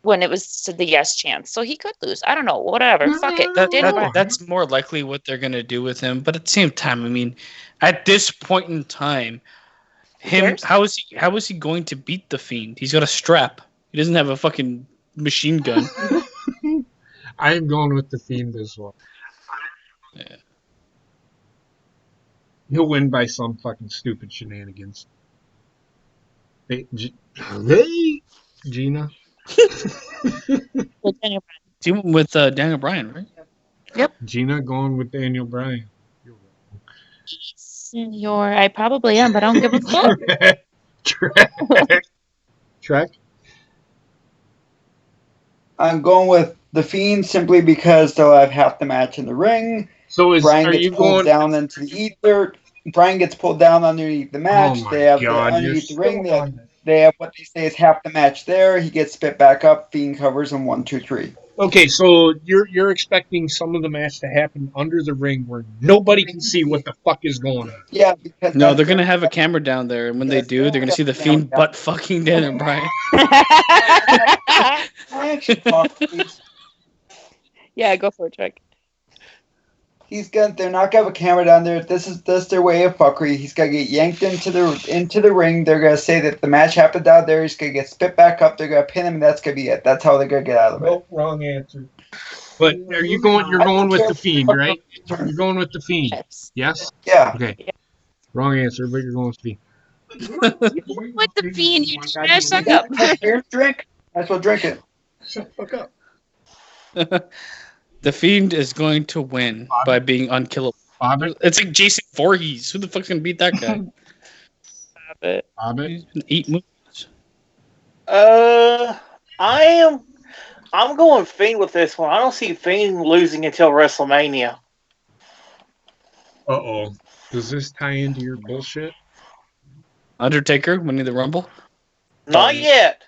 C: when it was to the yes chance. So he could lose. I don't know. Whatever. Fuck it. Daniel Bryan.
B: that's more likely what they're gonna do with him. But at the same time, I mean, at this point in time,
C: cares?
B: how is he going to beat the Fiend? He's got a strap. He doesn't have a fucking machine gun.
A: I am going with the Fiend as well.
B: Yeah.
A: He'll win by some fucking stupid shenanigans. Hey, Gina?
C: With Daniel Bryan.
B: He went with Daniel Bryan, right?
A: Gina going with Daniel Bryan.
C: Senor, I probably am, but I don't give a fuck.
A: Trek?
E: I'm going with the Fiend simply because they'll have half the match in the ring.
A: So
E: Brian
A: are
E: gets
A: you
E: pulled
A: going?
E: down into the ether. Brian gets pulled down underneath the match.
A: Oh my
E: They have
A: God,
E: the
A: you're
E: underneath the
A: still
E: ring.
A: on this.
E: They have what they say is half the match there. He gets spit back up. Fiend covers him 1, 2, 3.
A: Okay, so you're expecting some of the match to happen under the ring where nobody can see what the fuck is going on.
E: Yeah, because
B: No,
E: that's
B: they're gonna
E: what-
B: have a camera down there, and when they
E: Yes,
B: do, they're gonna see the
E: yeah.
B: Fiend butt fucking Daniel Bryan.
E: I actually talk, please.
C: Yeah, go for it, Trick.
E: They're not gonna have a camera down there. This is their way of fuckery. He's gonna get yanked into the ring. They're gonna say that the match happened down there. He's gonna get spit back up. They're gonna pin him, and that's gonna be it. That's how they're gonna get out of it.
A: Nope, wrong answer. But are you going? You're going with the Fiend, right? You're going with the Fiend. Yes.
E: Yeah.
A: Okay. Wrong answer, but you're going with the Fiend.
C: With the Fiend, you trash up.
E: Here's drink. That's what drink it.
A: Shut the fuck up.
B: The Fiend is going to win by being unkillable.
A: Bobbit.
B: It's like Jason Voorhees. Who the fuck's gonna beat that guy?
A: Bobbit.
B: He's been 8 movies.
F: I'm going Fiend with this one. I don't see Fiend losing until WrestleMania.
A: Uh-oh. Does this tie into your bullshit?
B: Undertaker winning the Rumble.
F: Not yet.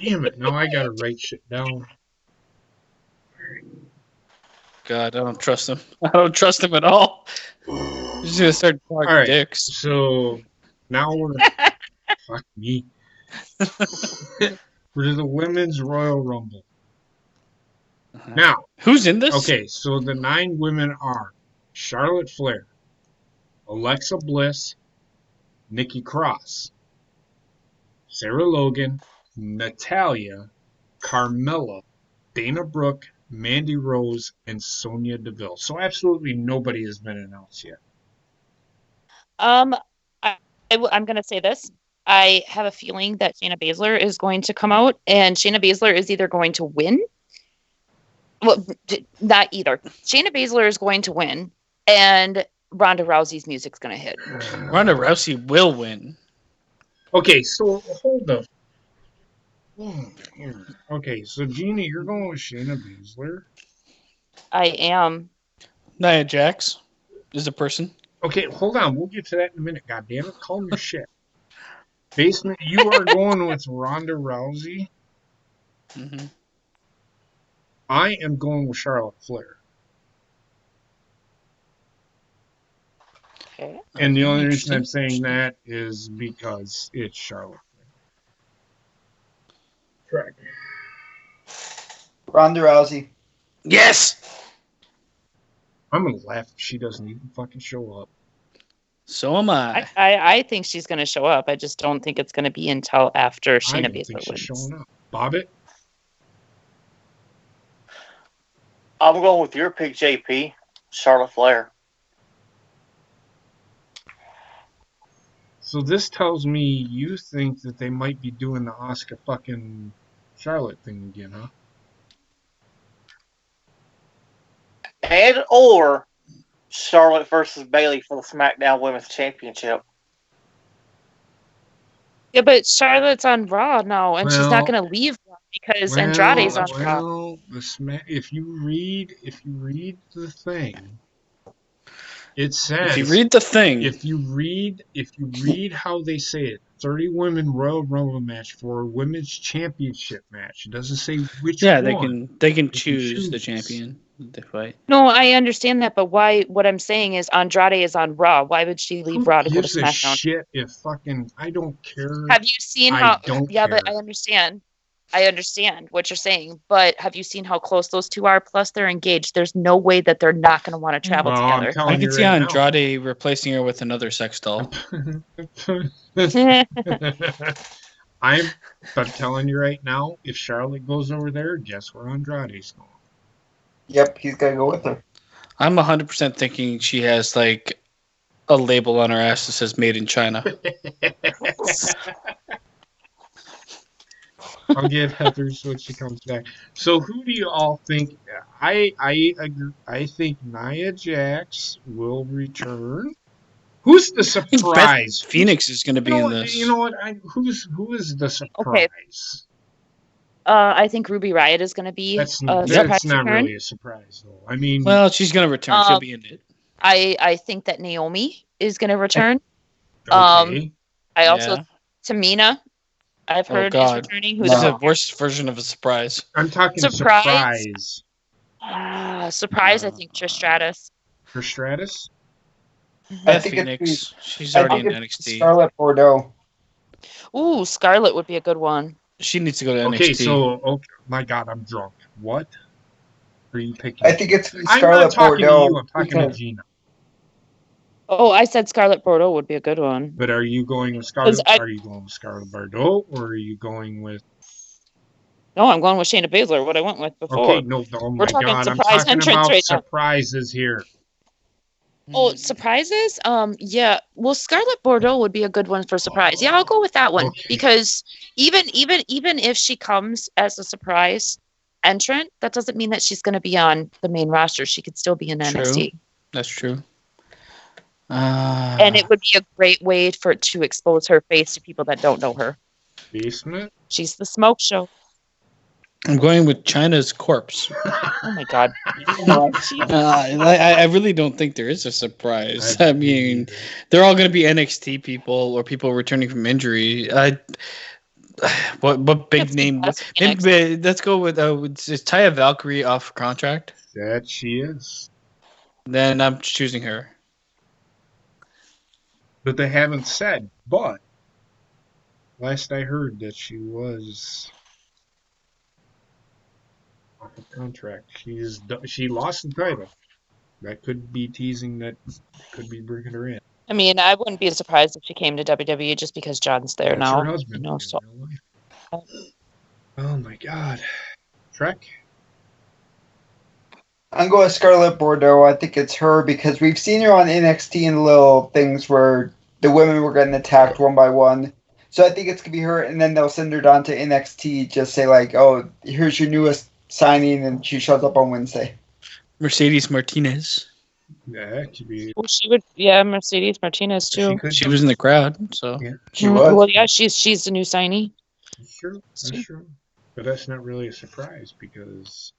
A: Damn it! Now I gotta write shit down.
B: God, I don't trust him. I don't trust him at all. He's gonna start talking
A: All right.
B: dicks.
A: So now we're fuck me. We're the Women's Royal Rumble. Now,
B: Who's in this?
A: okay, so the 9 women are Charlotte Flair, Alexa Bliss, Nikki Cross, Sarah Logan, Natalya, Carmella, Dana Brooke, Mandy Rose, and Sonya Deville. So absolutely nobody has been announced yet.
C: I'm going to say this. I have a feeling that Shayna Baszler is going to come out, and Shayna Baszler is either going to win. Well, not either. Shayna Baszler is going to win, and Ronda Rousey's music's going to hit.
B: Ronda Rousey will win.
A: Okay, so hold up. Okay, so Jeannie, you're going with Shayna Baszler.
C: I am.
B: Nia Jax is a person.
A: Okay, hold on. We'll get to that in a minute. God damn it, calm your shit. Basement, you are going with Ronda Rousey.
B: Mm-hmm.
A: I am going with Charlotte Flair.
C: Okay.
A: And the only reason I'm saying that is because it's Charlotte Flair. Correct.
E: Ronda Rousey.
B: Yes.
A: I'm gonna laugh if she doesn't even fucking show up.
B: So am I.
C: I think she's going to show up. I just don't think it's going to be until after
A: I
C: Shayna
A: don't think
C: Baszler
A: she's
C: wins.
A: showing up. Bobbit?
F: I'm going with your pick, JP. Charlotte Flair.
A: So this tells me you think that they might be doing the Asuka fucking Charlotte thing again, huh?
F: And or Charlotte versus Bayley for the SmackDown Women's Championship.
C: Yeah, but Charlotte's on Raw now, and she's
A: Well-
C: not going to leave Raw because Andrade's on Raw.
A: Well, if you read the thing, it says
B: If you read the thing,
A: if you read how they say it, 30 women Royal Rumble match for a women's championship match. It doesn't say which
B: yeah,
A: one.
B: they can
A: can
B: choose the
A: choose.
B: champion that they fight.
C: No, I understand that, but why? What I'm saying is Andrade is on Raw. Why would she leave
A: Who
C: Raw to go to
A: gives a
C: SmackDown?
A: shit if fucking I don't care.
C: Have you seen
A: I
C: how?
A: don't
C: Yeah, but
A: care.
C: I understand. I understand what you're saying, but have you seen how close those two are? Plus, they're engaged. There's no way that they're not going to want to travel
A: Well, I'm
C: together.
A: telling
B: I
A: you
B: can see
A: right now.
B: Andrade replacing her with another sex doll.
A: I'm telling you right now, if Charlotte goes over there, guess where Andrade's going?
E: Yep, he's gonna go with her.
B: I'm 100% thinking she has like a label on her ass that says "Made in China."
A: I'll give Heathers when she comes back. So who do you all think? I agree. I think Nia Jax will return. Who's the
B: I think
A: surprise?
B: Beth Phoenix is going to be
A: You know
B: in
A: what?
B: this.
A: You know what? Who is the surprise?
C: I think Ruby Riott is going to be
A: That's
C: a surprise
A: that's not
C: return.
A: really a surprise, though. I mean,
B: Well, she's going to return. She'll
C: Um,
B: be in it.
C: I think that Naomi is going to return.
A: okay.
C: I also
B: Yeah.
C: Tamina, I've
B: Oh,
C: heard is
B: God.
C: returning.
B: This
C: Who's
B: is a worse version of a surprise.
A: I'm talking
C: Surprise?
A: surprise
C: surprise? I think Trish Stratus.
A: for Stratus.
E: I
B: Beth
E: think
B: Phoenix.
E: it's
B: She's
E: I
B: already in
E: think it's
B: NXT.
E: Scarlett Bordeaux.
C: Ooh, Scarlett would be a good one.
B: She needs to go to NXT.
A: Okay, so my God, I'm drunk. What are you picking?
E: I think it's
A: I'm not
E: Scarlett
A: talking
E: Bordeaux.
A: to you. I'm talking to
E: because-
A: Gina.
C: Oh, I said Scarlett Bordeaux would be a good one.
A: But are you going with Scarlett?
C: I-
A: Are you going with Scarlett Bordeaux, or are you going with?
C: No, I'm going with Shayna Baszler, what I went with before.
A: Okay, no. Oh my
C: We're talking
A: God, I'm
C: surprise
A: talking
C: entrance
A: about
C: right now.
A: surprises here.
C: Oh, surprises? Yeah. Well, Scarlett Bordeaux would be a good one for surprise. Yeah, I'll go with that one
A: Okay.
C: because even if she comes as a surprise entrant, that doesn't mean that she's going to be on the main roster. She could still be in
B: True.
C: NXT,
B: That's true.
C: and it would be a great way to expose her face to people that don't know her.
A: Basement.
C: She's the smoke show.
B: I'm going with China's corpse.
C: Oh my God.
B: I really don't think there is a surprise. I mean, they're all going to be NXT people or people returning from injury. What big
C: That's
B: name?
C: fantastic.
B: Maybe, let's go with is Taya Valkyrie off contract?
A: That she is.
B: Then I'm choosing her.
A: But they haven't said. But last I heard that she was off of contract. She lost the title. That could be teasing that could be bringing her in.
C: I mean, I wouldn't be surprised if she came to WWE just because John's there
A: That's
C: now.
A: her husband.
C: You know,
A: in
C: so
A: real life. Oh my God, Trek.
E: I'm going with Scarlett Bordeaux. I think it's her because we've seen her on NXT in little things where the women were getting attacked one by one. So I think it's going to be her, and then they'll send her down to NXT, just say like, oh, here's your newest signing, and she shows up on Wednesday.
B: Mercedes Martinez.
A: Yeah, that could be.
C: well, she would. Yeah, Mercedes Martinez too.
B: She was in the crowd, so
A: Yeah,
E: She was.
C: Well, yeah, she's the new signee.
A: that's true. That's true. But that's not really a surprise because.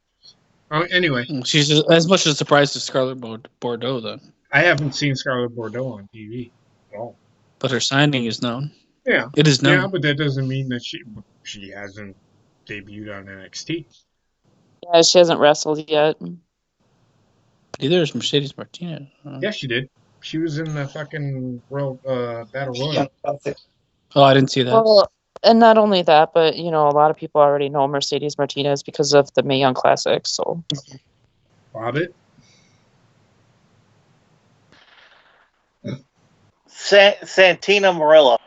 A: Oh, anyway,
B: she's as much a surprise to Scarlett Bordeaux, then.
A: I haven't seen Scarlett Bordeaux on TV at all.
B: But her signing is known.
A: Yeah,
B: It is known.
A: yeah, but that doesn't mean that she hasn't debuted on NXT.
C: Yeah, she hasn't wrestled yet.
B: Neither is Mercedes Martinez.
A: Yeah, she did. She was in the fucking Battle Royal.
E: Yeah, that's it.
B: Oh, I didn't see that.
C: Well, and not only that, but you know, a lot of people already know Mercedes Martinez because of the Mae Young Classic. So
A: Bobbit.
F: Santina Morella.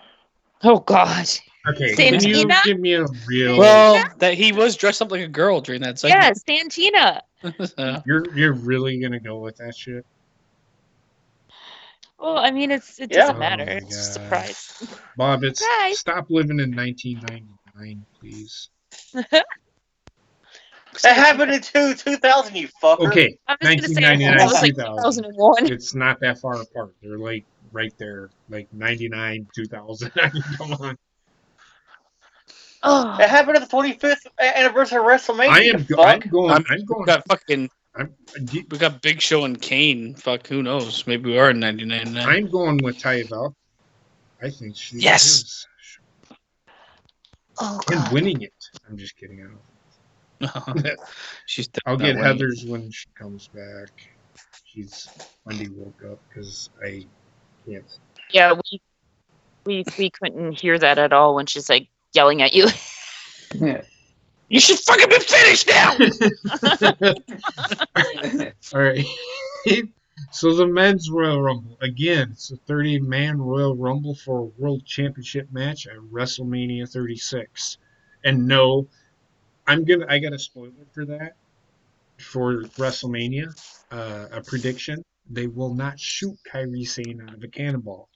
C: oh God,
A: Okay, can you
C: Santina?
A: give me a real?
B: Well, that he was dressed up like a girl during that
C: yeah,
B: segment.
C: Santina.
B: Yeah.
A: You're really gonna go with that shit?
C: Well, I mean, it
F: Yeah.
C: doesn't
A: Oh
C: matter.
A: my
C: It's just a
A: God.
C: surprise.
A: Bob, it's
C: Surprise.
A: stop living in 1999, please.
F: That happened in 2000, you fucker.
A: Okay,
C: I was gonna say
A: 1999,
C: it was like
A: 2000.
C: 2001.
A: It's not that far apart. They're like right there, like 99, 2000. I mean, come on.
C: Oh,
F: It happened at the 25th anniversary of WrestleMania.
A: I'm going.
B: We got Big Show and Kane. Fuck, who knows? Maybe we are in 99 now.
A: I'm going with Taya Valkyrie. I think she
B: Yes.
A: is.
C: oh
A: And
C: God.
A: winning it. I'm just kidding.
B: She's
A: I'll get
B: definitely winning.
A: Heather's when she comes back. She's Monday woke up because I can't.
C: Yeah, we couldn't hear that at all when she's like yelling at you.
E: Yeah.
B: You should fucking be finished now.
A: All right. So the men's Royal Rumble again. It's a 30-man Royal Rumble for a World Championship match at WrestleMania 36. And no, I got a spoiler for that. For WrestleMania, a prediction: they will not shoot Kairi Sane out of a cannonball.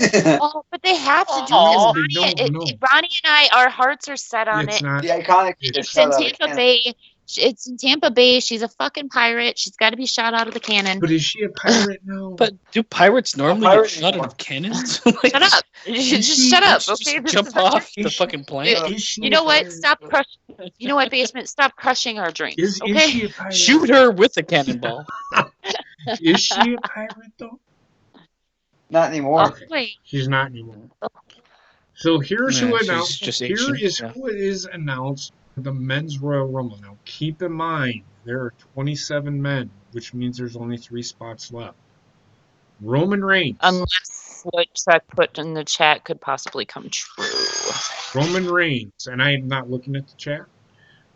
C: Oh, but they have to do
F: Aw.
C: this.
A: They
C: Ronnie,
A: don't know.
C: Ronnie and I, our hearts are set on
A: It's
C: it.
A: not.
E: The iconic
C: It's
E: shot
C: in
E: out of
C: Tampa
E: cannon.
C: Bay. It's in Tampa Bay. She's a fucking pirate. She's got to be shot out of the cannon.
A: But is she a pirate now?
B: But do pirates normally
E: pirates
B: get shot out
E: anymore.
B: of cannons? Like,
C: Shut up! Just shut up,
B: just
C: okay? This
B: jump
C: is not
B: off
C: your-
B: the fucking plane.
A: Is she
C: You
A: a
C: know what?
A: pirate?
C: Stop crushing. You know what, basement? Stop crushing our drinks.
A: Is
C: Okay.
A: she a pirate?
B: Shoot her with a cannonball.
A: Is she a pirate though?
E: Not anymore.
C: Oh, wait.
A: She's not anymore. So here's
B: Yeah,
A: who
B: she's
A: announced.
B: just
A: Here
B: ancient,
A: is
B: yeah.
A: who is announced for the men's Royal Rumble. Now keep in mind there are 27 men, which means there's only 3 spots left. Roman Reigns,
C: Unless what Trek put in the chat could possibly come true.
A: Roman Reigns, and I am not looking at the chat.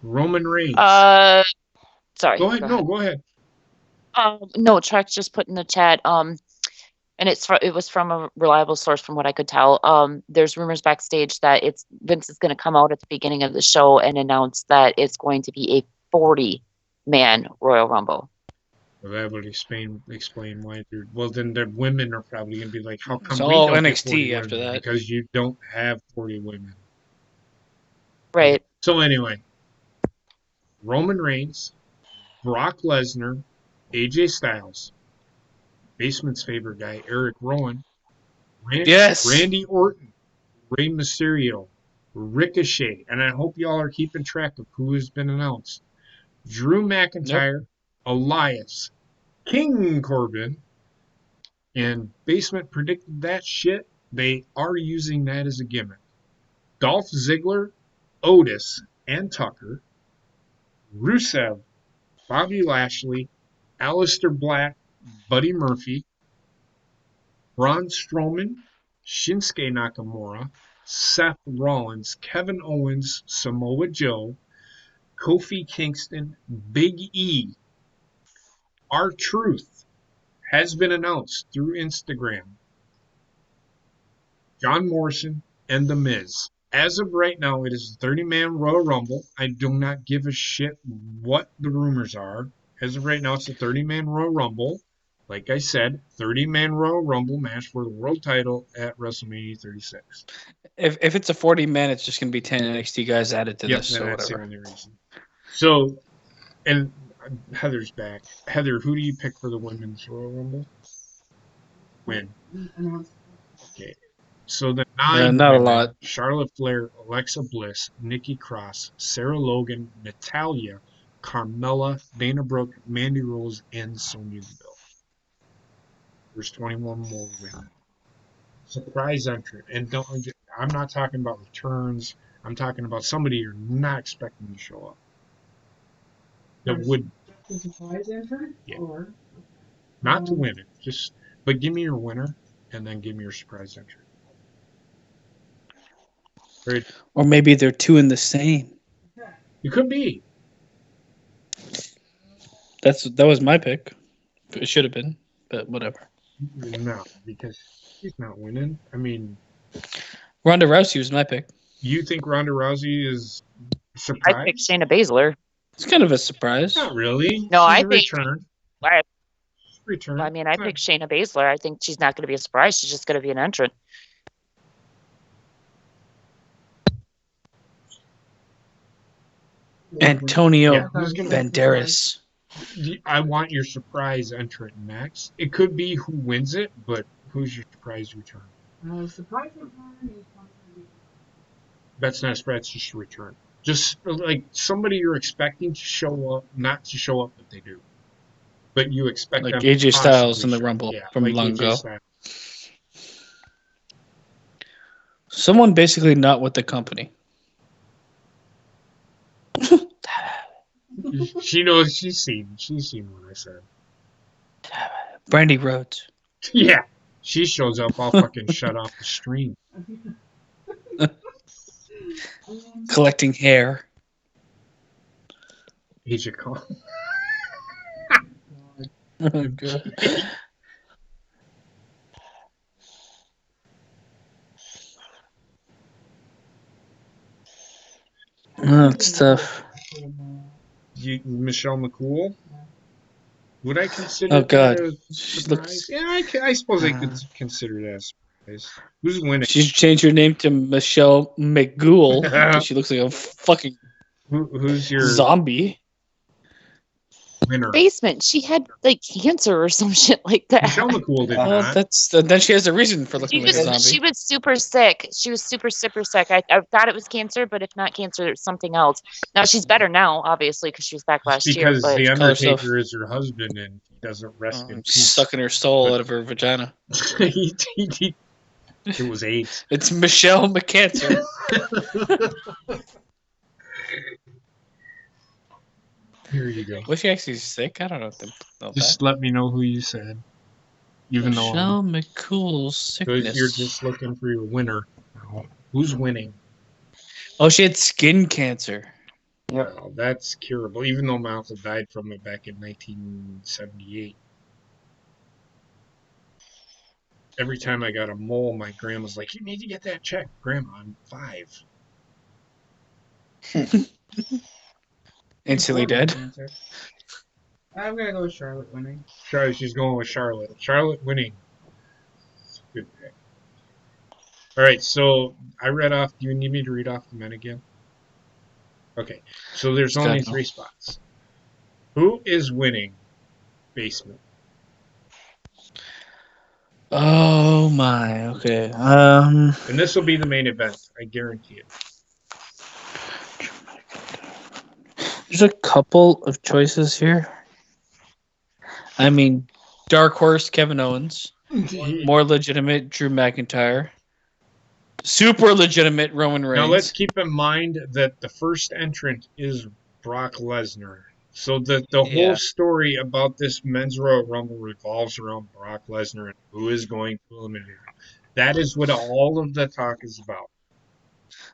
A: Roman Reigns.
C: Sorry.
A: Go ahead. No, go ahead.
C: No, Trek just put in the chat. And it was from a reliable source, from what I could tell. There's rumors backstage that Vince is going to come out at the beginning of the show and announce that it's going to be a 40-man Royal Rumble.
A: Well, that would explain why. Well, then the women are probably going to be like, "How come
B: It's
A: we
B: all
A: don't get
B: NXT
A: 40
B: after
A: women?"
B: that.
A: Because you don't have 40 women.
C: Right.
A: Okay. So anyway, Roman Reigns, Brock Lesnar, AJ Styles, Basement's favorite guy, Eric Rowan,
B: Yes.
A: Randy Orton, Rey Mysterio, Ricochet, and I hope y'all are keeping track of who has been announced. Drew McIntyre, Elias, King Corbin, and Basement predicted that shit. They are using that as a gimmick. Dolph Ziggler, Otis, and Tucker, Rusev, Bobby Lashley, Aleister Black, Buddy Murphy, Braun Strowman, Shinsuke Nakamura, Seth Rollins, Kevin Owens, Samoa Joe, Kofi Kingston, Big E. R-Truth has been announced through Instagram. John Morrison and The Miz. As of right now, it is a 30-man Royal Rumble. I do not give a shit what the rumors are. As of right now, it's a 30-man Royal Rumble. Like I said, 30-man Royal Rumble match for the world title at WrestleMania 36.
B: If it's a 40-man, it's just going to be 10 NXT guys added to this. So
A: that's the
B: whatever.
A: only reason. So, and Heather's back. Heather, who do you pick for the women's Royal Rumble? Win. Okay. So the 9
B: not a
A: women,
B: lot.
A: Charlotte Flair, Alexa Bliss, Nikki Cross, Sarah Logan, Natalya, Carmella, Dana Brooke, Mandy Rose, and Sonya Deville. There's 21 more women. Surprise entrant. And I'm not talking about returns. I'm talking about somebody you're not expecting to show up. That would
D: The surprise entrant?
A: Yeah.
D: Or
A: not to win it, but give me your winner and then give me your surprise entrant. Right.
B: Or maybe they're two in the same.
A: You could be.
B: That was my pick. It should have been, but whatever.
A: No, because she's not winning. I mean,
B: Ronda Rousey was my pick.
A: you think Ronda Rousey is
C: I
A: surprised?
C: picked Shayna Baszler.
B: It's kind of a surprise.
A: Not really.
C: No,
A: She's
C: I
A: a
C: think-
A: return. Return.
C: I mean, I picked Shayna Baszler. I think she's not going to be a surprise. She's just going to be an entrant.
B: Antonio
A: Yeah, who's gonna-
B: Banderas.
A: I want your surprise entrant next. It could be who wins it, but who's your surprise return?
D: surprise return is possibly.
A: That's not a surprise, it's just a return. Just like somebody you're expecting to show up, not to show up, but they do. But you expect
B: Like
A: them
B: AJ
A: to
B: Styles
A: possibly
B: in the
A: show-
B: Rumble
A: yeah,
B: from
A: like
B: long
A: AJ
B: ago.
A: Styles.
B: Someone basically not with the company.
A: She knows. She's seen what I said.
B: Brandy Rhodes.
A: Yeah, she shows up. I'll fucking shut off the stream.
B: Collecting hair.
A: AJ Cole.
B: Oh, God. Oh, it's tough.
A: Michelle McCool. Would I consider
B: Oh, God.
A: that a
B: She
A: surprise?
B: looks.
A: Yeah, I suppose I could consider that a surprise. Who's winning?
B: She should change her name to Michelle McGool because she looks like a fucking
A: Who's your
B: zombie.
A: winner?
C: Basement. She had like cancer or some shit like that.
A: Michelle McCool did
B: Well,
A: not.
B: then she has a reason for looking
C: She
B: like a
C: was,
B: zombie.
C: she was super sick. She was super sick. I thought it was cancer, but if not cancer, it's something else. Now she's better now, obviously, because she was back last year.
A: Because
C: But
A: the
B: Color
A: Undertaker
B: stuff.
A: is her husband and he doesn't rest in peace.
B: Sucking her soul out of her vagina.
A: It was AIDS.
B: It's Michelle McCancer.
A: Here you go.
B: Was she actually sick? I don't know.
A: Just let me know who you said. Even though
B: Michelle McCool's sickness.
A: you're just looking for your winner. Who's winning?
B: Oh, she had skin cancer.
E: Yep.
A: Well, that's curable, even though Malcolm died from it back in 1978. Every time I got a mole, my grandma's like, "You need to get that checked." Grandma, I'm 5.
B: Instantly dead.
D: I'm gonna go with Charlotte winning.
A: She's going with Charlotte. Charlotte winning. Good pick. All right, so I read off. Do you need me to read off the men again? Okay, so there's only 3 spots. Who is winning basement?
B: Oh my. Okay.
A: And this will be the main event. I guarantee it.
B: There's a couple of choices here. I mean, dark horse Kevin Owens, more legitimate Drew McIntyre, super legitimate Roman Reigns.
A: Now let's keep in mind that the first entrant is Brock Lesnar. So the whole story about this men's Royal Rumble revolves around Brock Lesnar and who is going to eliminate him. That is what all of the talk is about.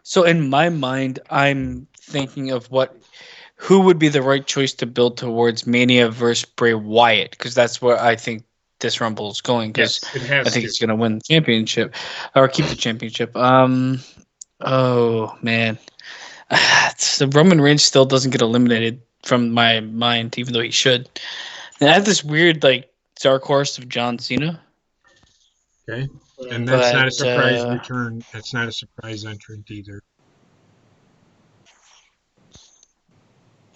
B: So in my mind, I'm thinking of who would be the right choice to build towards Mania versus Bray Wyatt, because that's where I think this Rumble is going. Because I think it's going to win the championship or keep the championship. Oh man, the Roman Reigns still doesn't get eliminated from my mind, even though he should. And I have this weird dark horse of John Cena.
A: Okay, and that's not a surprise return. That's not a surprise entrant either.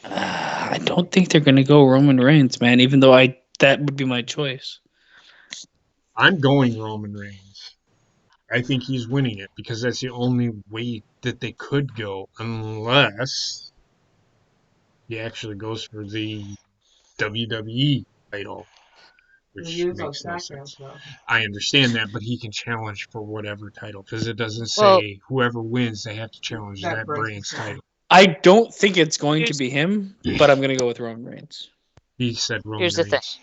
B: I don't think they're going to go Roman Reigns, man. Even though that would be my choice.
A: I'm going Roman Reigns. I think he's winning it because that's the only way that they could go, unless he actually goes for the WWE title, which makes no sense. I understand that, but he can challenge for whatever title because it doesn't say whoever wins they have to challenge that brand's title.
B: I don't think it's going to be him, but I'm going to go with Roman Reigns.
A: He said Roman
C: Here's
A: Reigns.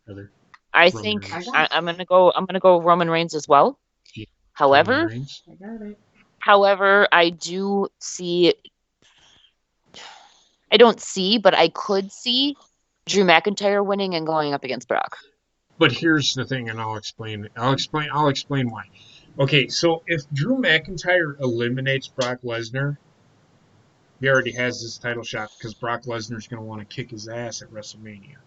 C: The thing. I think I'm gonna go Roman Reigns as well.
A: Yeah,
C: however, I do see. I don't see, but I could see Drew McIntyre winning and going up against Brock.
A: But here's the thing, and I'll explain why. Okay, so if Drew McIntyre eliminates Brock Lesnar, he already has his title shot because Brock Lesnar's going to want to kick his ass at WrestleMania.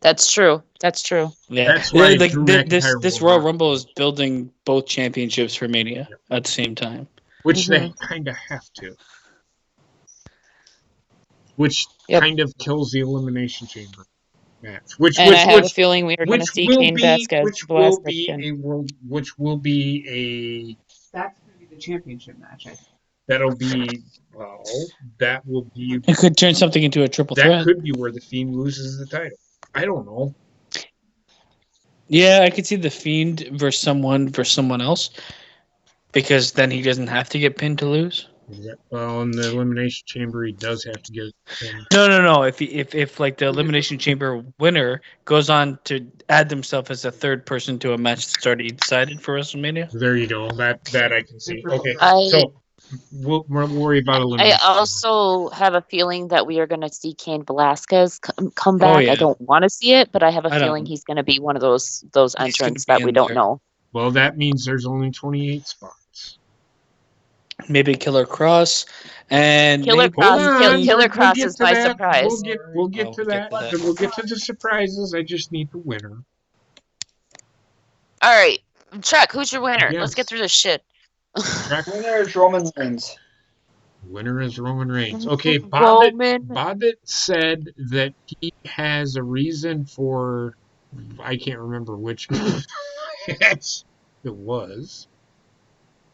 C: That's true.
B: Yeah,
A: that's why
B: this Royal Rumble is building both championships for Mania at the same time,
A: which they kind of have to. Which kind of kills the Elimination Chamber match.
C: I have a feeling we are going to see Cain Velasquez.
A: Which will be a.
D: That's going to be the championship match, I think.
A: That'll be. Well, that will be.
B: It could turn something into a triple threat.
A: That could be where the Fiend loses the title. I don't know.
B: Yeah, I could see the Fiend versus someone else, because then he doesn't have to get pinned to lose.
A: Well, in the Elimination Chamber, he does have to get pinned.
B: No. If the Elimination Chamber winner goes on to add themselves as a third person to a match that's already decided for WrestleMania.
A: There you go. That I can see. Okay, so we'll worry about elimination.
C: I also have a feeling that we are going to see Cain Velasquez come back. I don't want to see it, but I have a feeling he's going to be one of those entrants that we don't know.
A: Well, that means there's only 28 spots.
B: Maybe Killer Cross and
C: Killer Cross is my surprise.
A: We'll get to that. We'll get to the surprises. I just need the winner.
C: All right, Chuck, who's your winner? Let's get through this shit.
E: Winner is Roman Reigns.
A: Winner is Roman Reigns. Okay, Bobbitt said that he has a reason for. I can't remember which it was,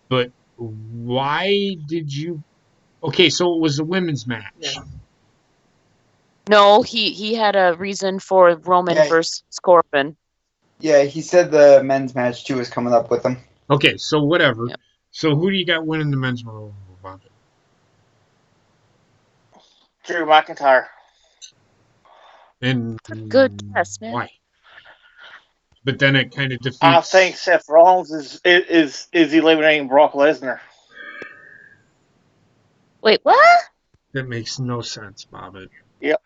A: but. Why did you? Okay, so it was a women's match.
D: Yeah.
C: No, he had a reason for Roman versus Corbin.
E: Yeah, he said the men's match too is coming up with him.
A: Okay, so whatever. Yep. So who do you got winning the men's Royal Rumble?
F: Drew McIntyre.
A: And
C: good guess, man.
A: Why? but then it kind of defeats.
F: I think Seth Rollins is eliminating Brock Lesnar.
C: Wait, what?
A: That makes no sense, Bobbit.
F: Yep.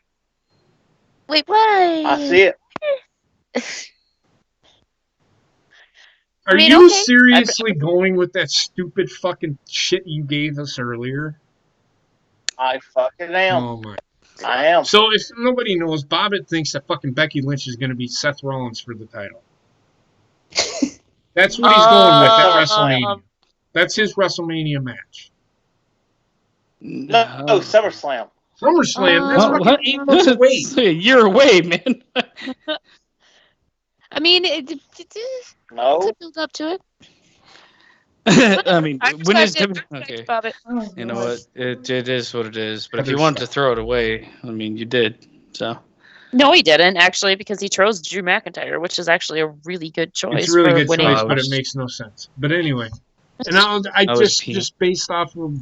C: Wait, why?
F: I see it.
A: Are
C: mean,
A: you
C: okay.
A: seriously going with that stupid fucking shit you gave us earlier?
F: I fucking am.
A: Oh my.
F: I am.
A: So if nobody knows, Bobbit thinks that fucking Becky Lynch is going to beat Seth Rollins for the title. That's what he's going with at WrestleMania. That's his WrestleMania match.
F: No, SummerSlam.
A: SummerSlam? That's fucking 8 months away.
B: It's a year away, man.
C: I mean,
F: No.
C: to build up to it.
B: I mean,
C: I'm
B: when is
C: excited.
B: okay?
C: Bob it.
D: Oh,
B: You know
D: God.
B: what? It is what it is. But if
A: Other
B: you wanted to
A: stuff.
B: throw it away, I mean, you did. So
C: No, he didn't actually, because he chose Drew McIntyre, which is actually a really good choice.
A: It's a really
C: for
A: good
C: winning.
A: choice,
B: I
A: but it
B: was-
A: makes no sense. But anyway, and I
B: was
A: just
B: peeing.
A: just based off of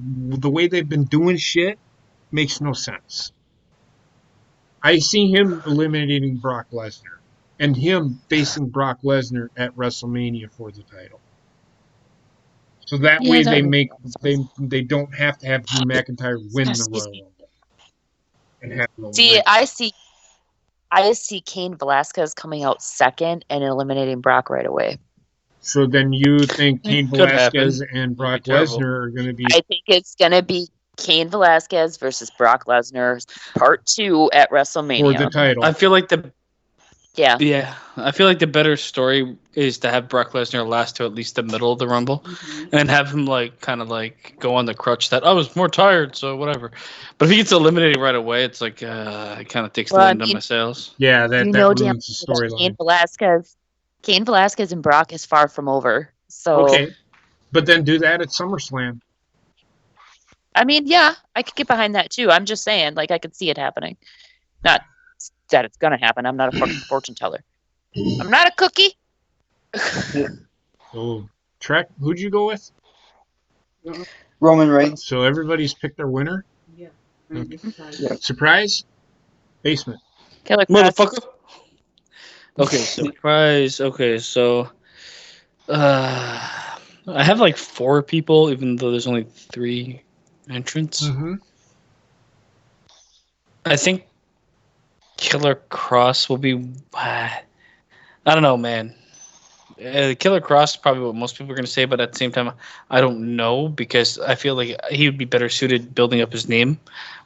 A: the way they've been doing shit, makes no sense. I see him eliminating Brock Lesnar, and him facing Brock Lesnar at WrestleMania for the title. So that
C: Yeah,
A: way
C: that
A: they
C: would
A: make
C: make
A: they don't have to have Drew McIntyre win the Royal Rumble and have no
C: See,
A: win.
C: I see Cain Velasquez coming out second and eliminating Brock right away.
A: So then you think Cain
B: Could
A: Velasquez
B: happen.
A: and Brock
B: be terrible.
A: Lesnar are going to be
C: I think it's gonna be Cain Velasquez versus Brock Lesnar, part 2 at
A: for
C: WrestleMania.
A: the title?
B: I feel like
C: Yeah.
B: I feel like the better story is to have Brock Lesnar last to at least the middle of the Rumble, and have him kind of go on the crutch that I was more tired, so whatever. But if he gets eliminated right away, it's like it kind of takes
C: Well,
B: the
C: I
B: wind out of
C: mean,
B: my sails.
A: Yeah, that
C: You know,
A: ruins the
C: Cain
A: storyline.
C: Velasquez and Brock is far from over. So
A: Okay, but then do that at SummerSlam.
C: I mean, yeah, I could get behind that too. I'm just saying, I could see it happening. Not that it's gonna happen. I'm not a fucking fortune teller. I'm not a cookie.
A: So, Trek, who'd you go with?
E: Roman Reigns.
A: So everybody's picked their winner.
D: Yeah.
E: Yeah.
A: Surprise? Basement.
C: Killer Cross.
B: Motherfucker. Okay, surprise. Okay, so I have 4 people, even though there's only 3 entrants.
A: Mm-hmm.
B: I think Killer Cross will be. I don't know, man. Killer Cross is probably what most people are going to say, but at the same time, I don't know, because I feel like he would be better suited building up his name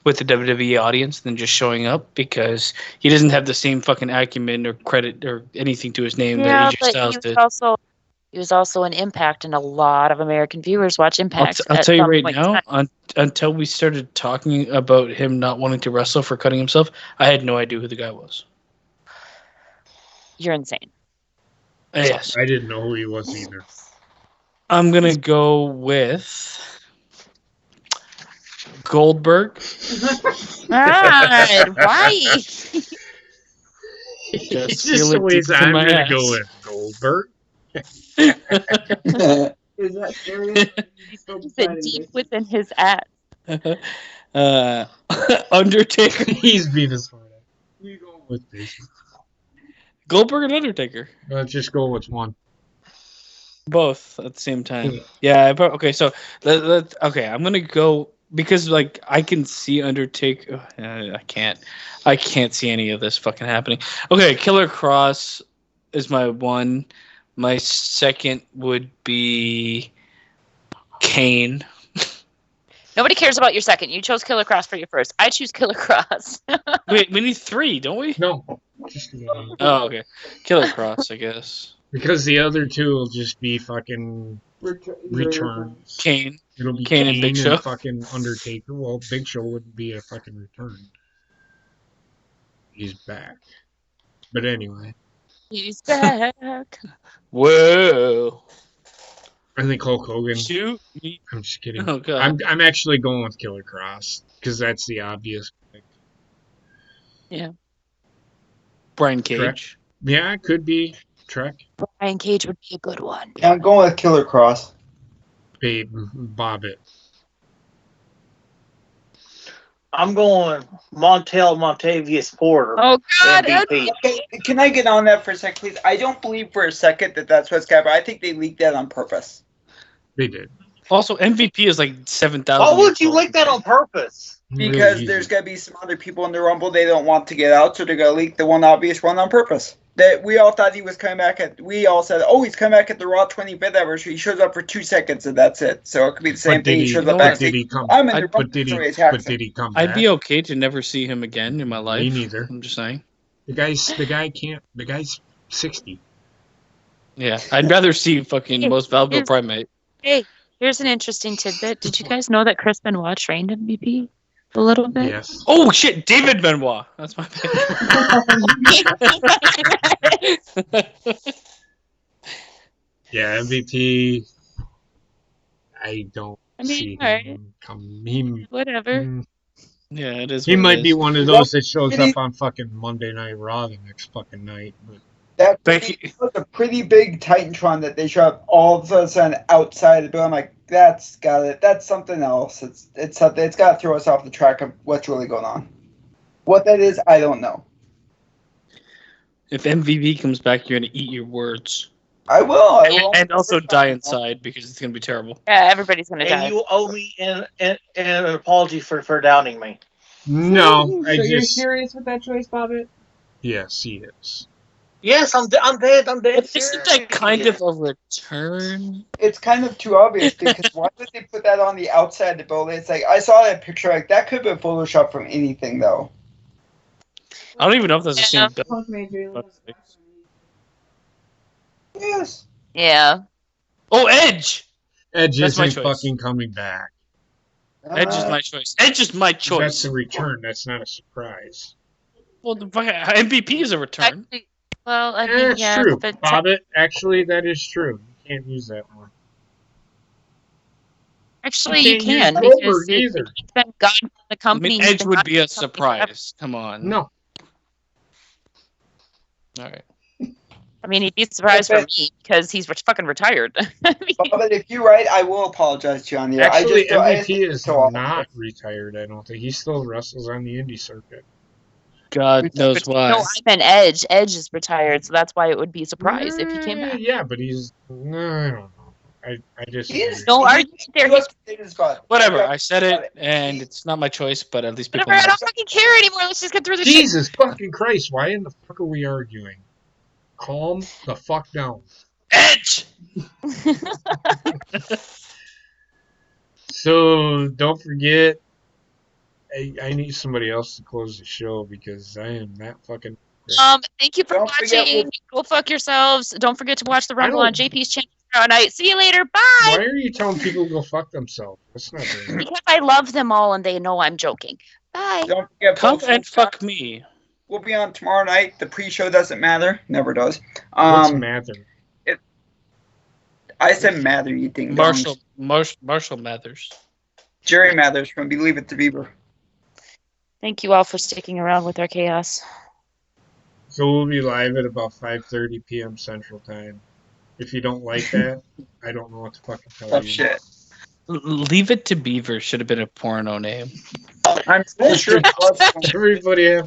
B: with the WWE audience than just showing up, because he doesn't have the same fucking acumen or credit or anything to his name
C: Yeah,
B: that AJ
C: but
B: Styles did.
C: he was also an Impact, and a lot of American viewers watch Impact.
B: I'll
C: at
B: tell you
C: some
B: right
C: point in
B: now,
C: time.
B: until we started talking about him not wanting to wrestle for cutting himself, I had no idea who the guy was.
C: You're insane.
B: Yes.
A: I didn't know who he was either.
B: I'm going to go with Goldberg.
C: God, why?
A: It's
B: feel
A: just
B: it
A: always
B: deep in
A: I'm
B: my
A: going to
B: ass.
A: go with Goldberg.
D: Is that serious? You still
C: It's
D: deciding
C: deep
D: this?
C: within his ass.
B: Undertaker.
A: He's being a smart ass. Who you going with, Basement?
B: Goldberg and Undertaker.
A: Let's just go with one.
B: Both at the same time.
A: Yeah.
B: Yeah. Okay. So okay. I'm gonna go because I can see Undertaker. I can't. I can't see any of this fucking happening. Okay. Killer Cross is my one. My second would be Kane.
C: Nobody cares about your second. You chose Killer Cross for your first. I choose Killer Cross.
B: Wait, we need 3, don't we?
A: No. Just one.
B: Oh, okay. Killer Cross, I guess.
A: Because the other two will just be fucking returns.
B: Kane.
A: It'll be
B: Kane and Big Show.
A: fucking Undertaker. Well, Big Show wouldn't be a fucking return. He's back. But anyway,
C: He's back.
B: Whoa.
A: I think Hulk Hogan.
B: Shoot me.
A: I'm just kidding.
B: Oh god.
A: I'm actually going with Killer Cross because that's the obvious pick.
B: Brian Cage.
A: Correct. Yeah, it could be Trek.
C: Brian Cage would be a good one.
E: Yeah, I'm going with Killer Cross.
A: Babe, Bobbit.
F: I'm going Montavious Porter.
C: Oh God,
F: MVP.
E: Okay, can I get on that for a second, please? I don't believe for a second that that's what's happening. I think they leaked that on purpose.
A: They did.
B: Also, MVP is like 7,000.
F: Why would you leak that on purpose?
E: Because
A: Really
E: there's
A: easy.
E: going to be some other people in the Rumble they don't want to get out, so they're going to leak the one obvious one on purpose. That we all thought he was coming back at. We all said, "Oh, he's coming back at the Raw 25th anniversary." He shows up for 2 seconds, and that's it. So it could be the same
A: But
E: thing.
A: did
E: He
A: he,
E: shows up
B: but
E: back.
A: did he come?
E: I'm in the
B: I'd-
E: Rumble.
A: But did he?
E: so he attacks
A: But
E: him.
A: did he come back?
B: I'd be okay to never see him again in my life.
A: Me neither.
B: I'm just saying.
A: The guy can't. The guy's 60.
B: Yeah, I'd rather see fucking most valuable
C: Here's-
B: primate.
C: Hey, here's an interesting tidbit. Did you guys know that Chris Benoit trained MVP a little bit?
A: Yes.
B: Oh shit, David Benoit. That's my pick.
A: Yeah, MVP. I don't
C: I mean,
A: see
C: alright.
A: him come. He,
C: Whatever.
B: Yeah, it is.
A: he
B: what it
A: might be
B: is.
A: one of those that shows up on fucking Monday Night Raw the next fucking night. But
E: That
B: Thank you.
E: was a pretty big Titantron that they show up all of a sudden outside the building. I'm like, that's got it. That's something else. It's something. It's got to throw us off the track of what's really going on. What that is, I don't know.
B: If MVP comes back, you're gonna eat your words
E: I will.
B: and also die inside because it's gonna be terrible.
C: Yeah, everybody's gonna die.
F: And you owe me an apology for doubting me.
A: no, I
D: So you're
A: just
D: serious with that choice, Bobbit?
A: yes, he is.
F: Yes, I'm dead. I'm dead.
B: Isn't that kind of a return?
E: It's kind of too obvious because why would they put that on the outside of the building? It's like I saw that picture. Like that could have been photoshopped from anything, though.
B: I don't even know if that's the
C: Yeah.
B: same.
D: Punk made you lose.
E: Yes.
C: Yeah.
B: Oh, Edge.
A: Edge
B: That's my
A: isn't
B: choice.
A: fucking coming back.
B: Edge is my choice. Edge is my
A: That's
B: choice.
A: a return. That's not a surprise.
B: Well, the fucking MVP is a return.
C: Actually, well, I
A: Yeah,
C: mean,
A: it's
C: yeah,
A: true.
C: but
A: Bobbit, actually, that is true. You can't use that one.
C: actually
A: You
C: you
A: can't
C: can
A: use
C: because
A: Goldberg either.
C: he's been gone from the
B: I
C: company.
B: mean,
C: he's
B: Edge
C: been
B: would
C: gone
B: be a
C: from the company forever.
B: surprise. Come on.
A: No.
B: All right.
C: I mean, he'd be surprised for me because he's fucking retired. I mean,
E: But if you're right, I will apologize to you on the air.
A: Actually,
E: I just
A: MVP is
E: so awful.
A: not retired, I don't think. He still wrestles on the indie circuit.
B: God knows
C: no,
B: why.
C: I meant Edge. Edge is retired, so that's why it would be a surprise if he came back.
A: Yeah, but he's. No, I don't know. I just.
E: He is-
C: No, are you there?
E: He was in his butt.
B: Whatever. I said it, and it's not my choice, but at least people
C: Whatever. I
B: know.
C: don't fucking care anymore. Let's just get through the shit.
A: Jesus fucking Christ, why in the fuck are we arguing? Calm the fuck down.
B: Edge.
A: So, don't forget, I need somebody else to close the show because I am that fucking.
C: Thank you for
E: Don't forget-
C: watching. Go fuck yourselves. Don't forget to watch the Rumble
A: don't-
C: on JP's channel tomorrow night. See you later. Bye.
A: Why are you telling people to go fuck themselves? That's not very nice.
C: Because I love them all and they know I'm joking. Bye.
E: Don't forget,
B: Come
E: folks,
B: and fuck me.
E: we'll be on tomorrow night. The pre-show doesn't matter. Never does.
A: What's Mather?
E: I said Mather, you think.
B: Marshall Mathers.
E: Jerry Mathers from Believe It to Beaver.
C: Thank you all for sticking around with our chaos.
A: So we'll be live at about 5:30 p.m. Central Time. If you don't like that, I don't know what to fucking tell
E: Tough
A: you.
E: shit.
B: Leave It to Beaver should have been a porno name.
E: I'm pretty sure it was.
A: Everybody have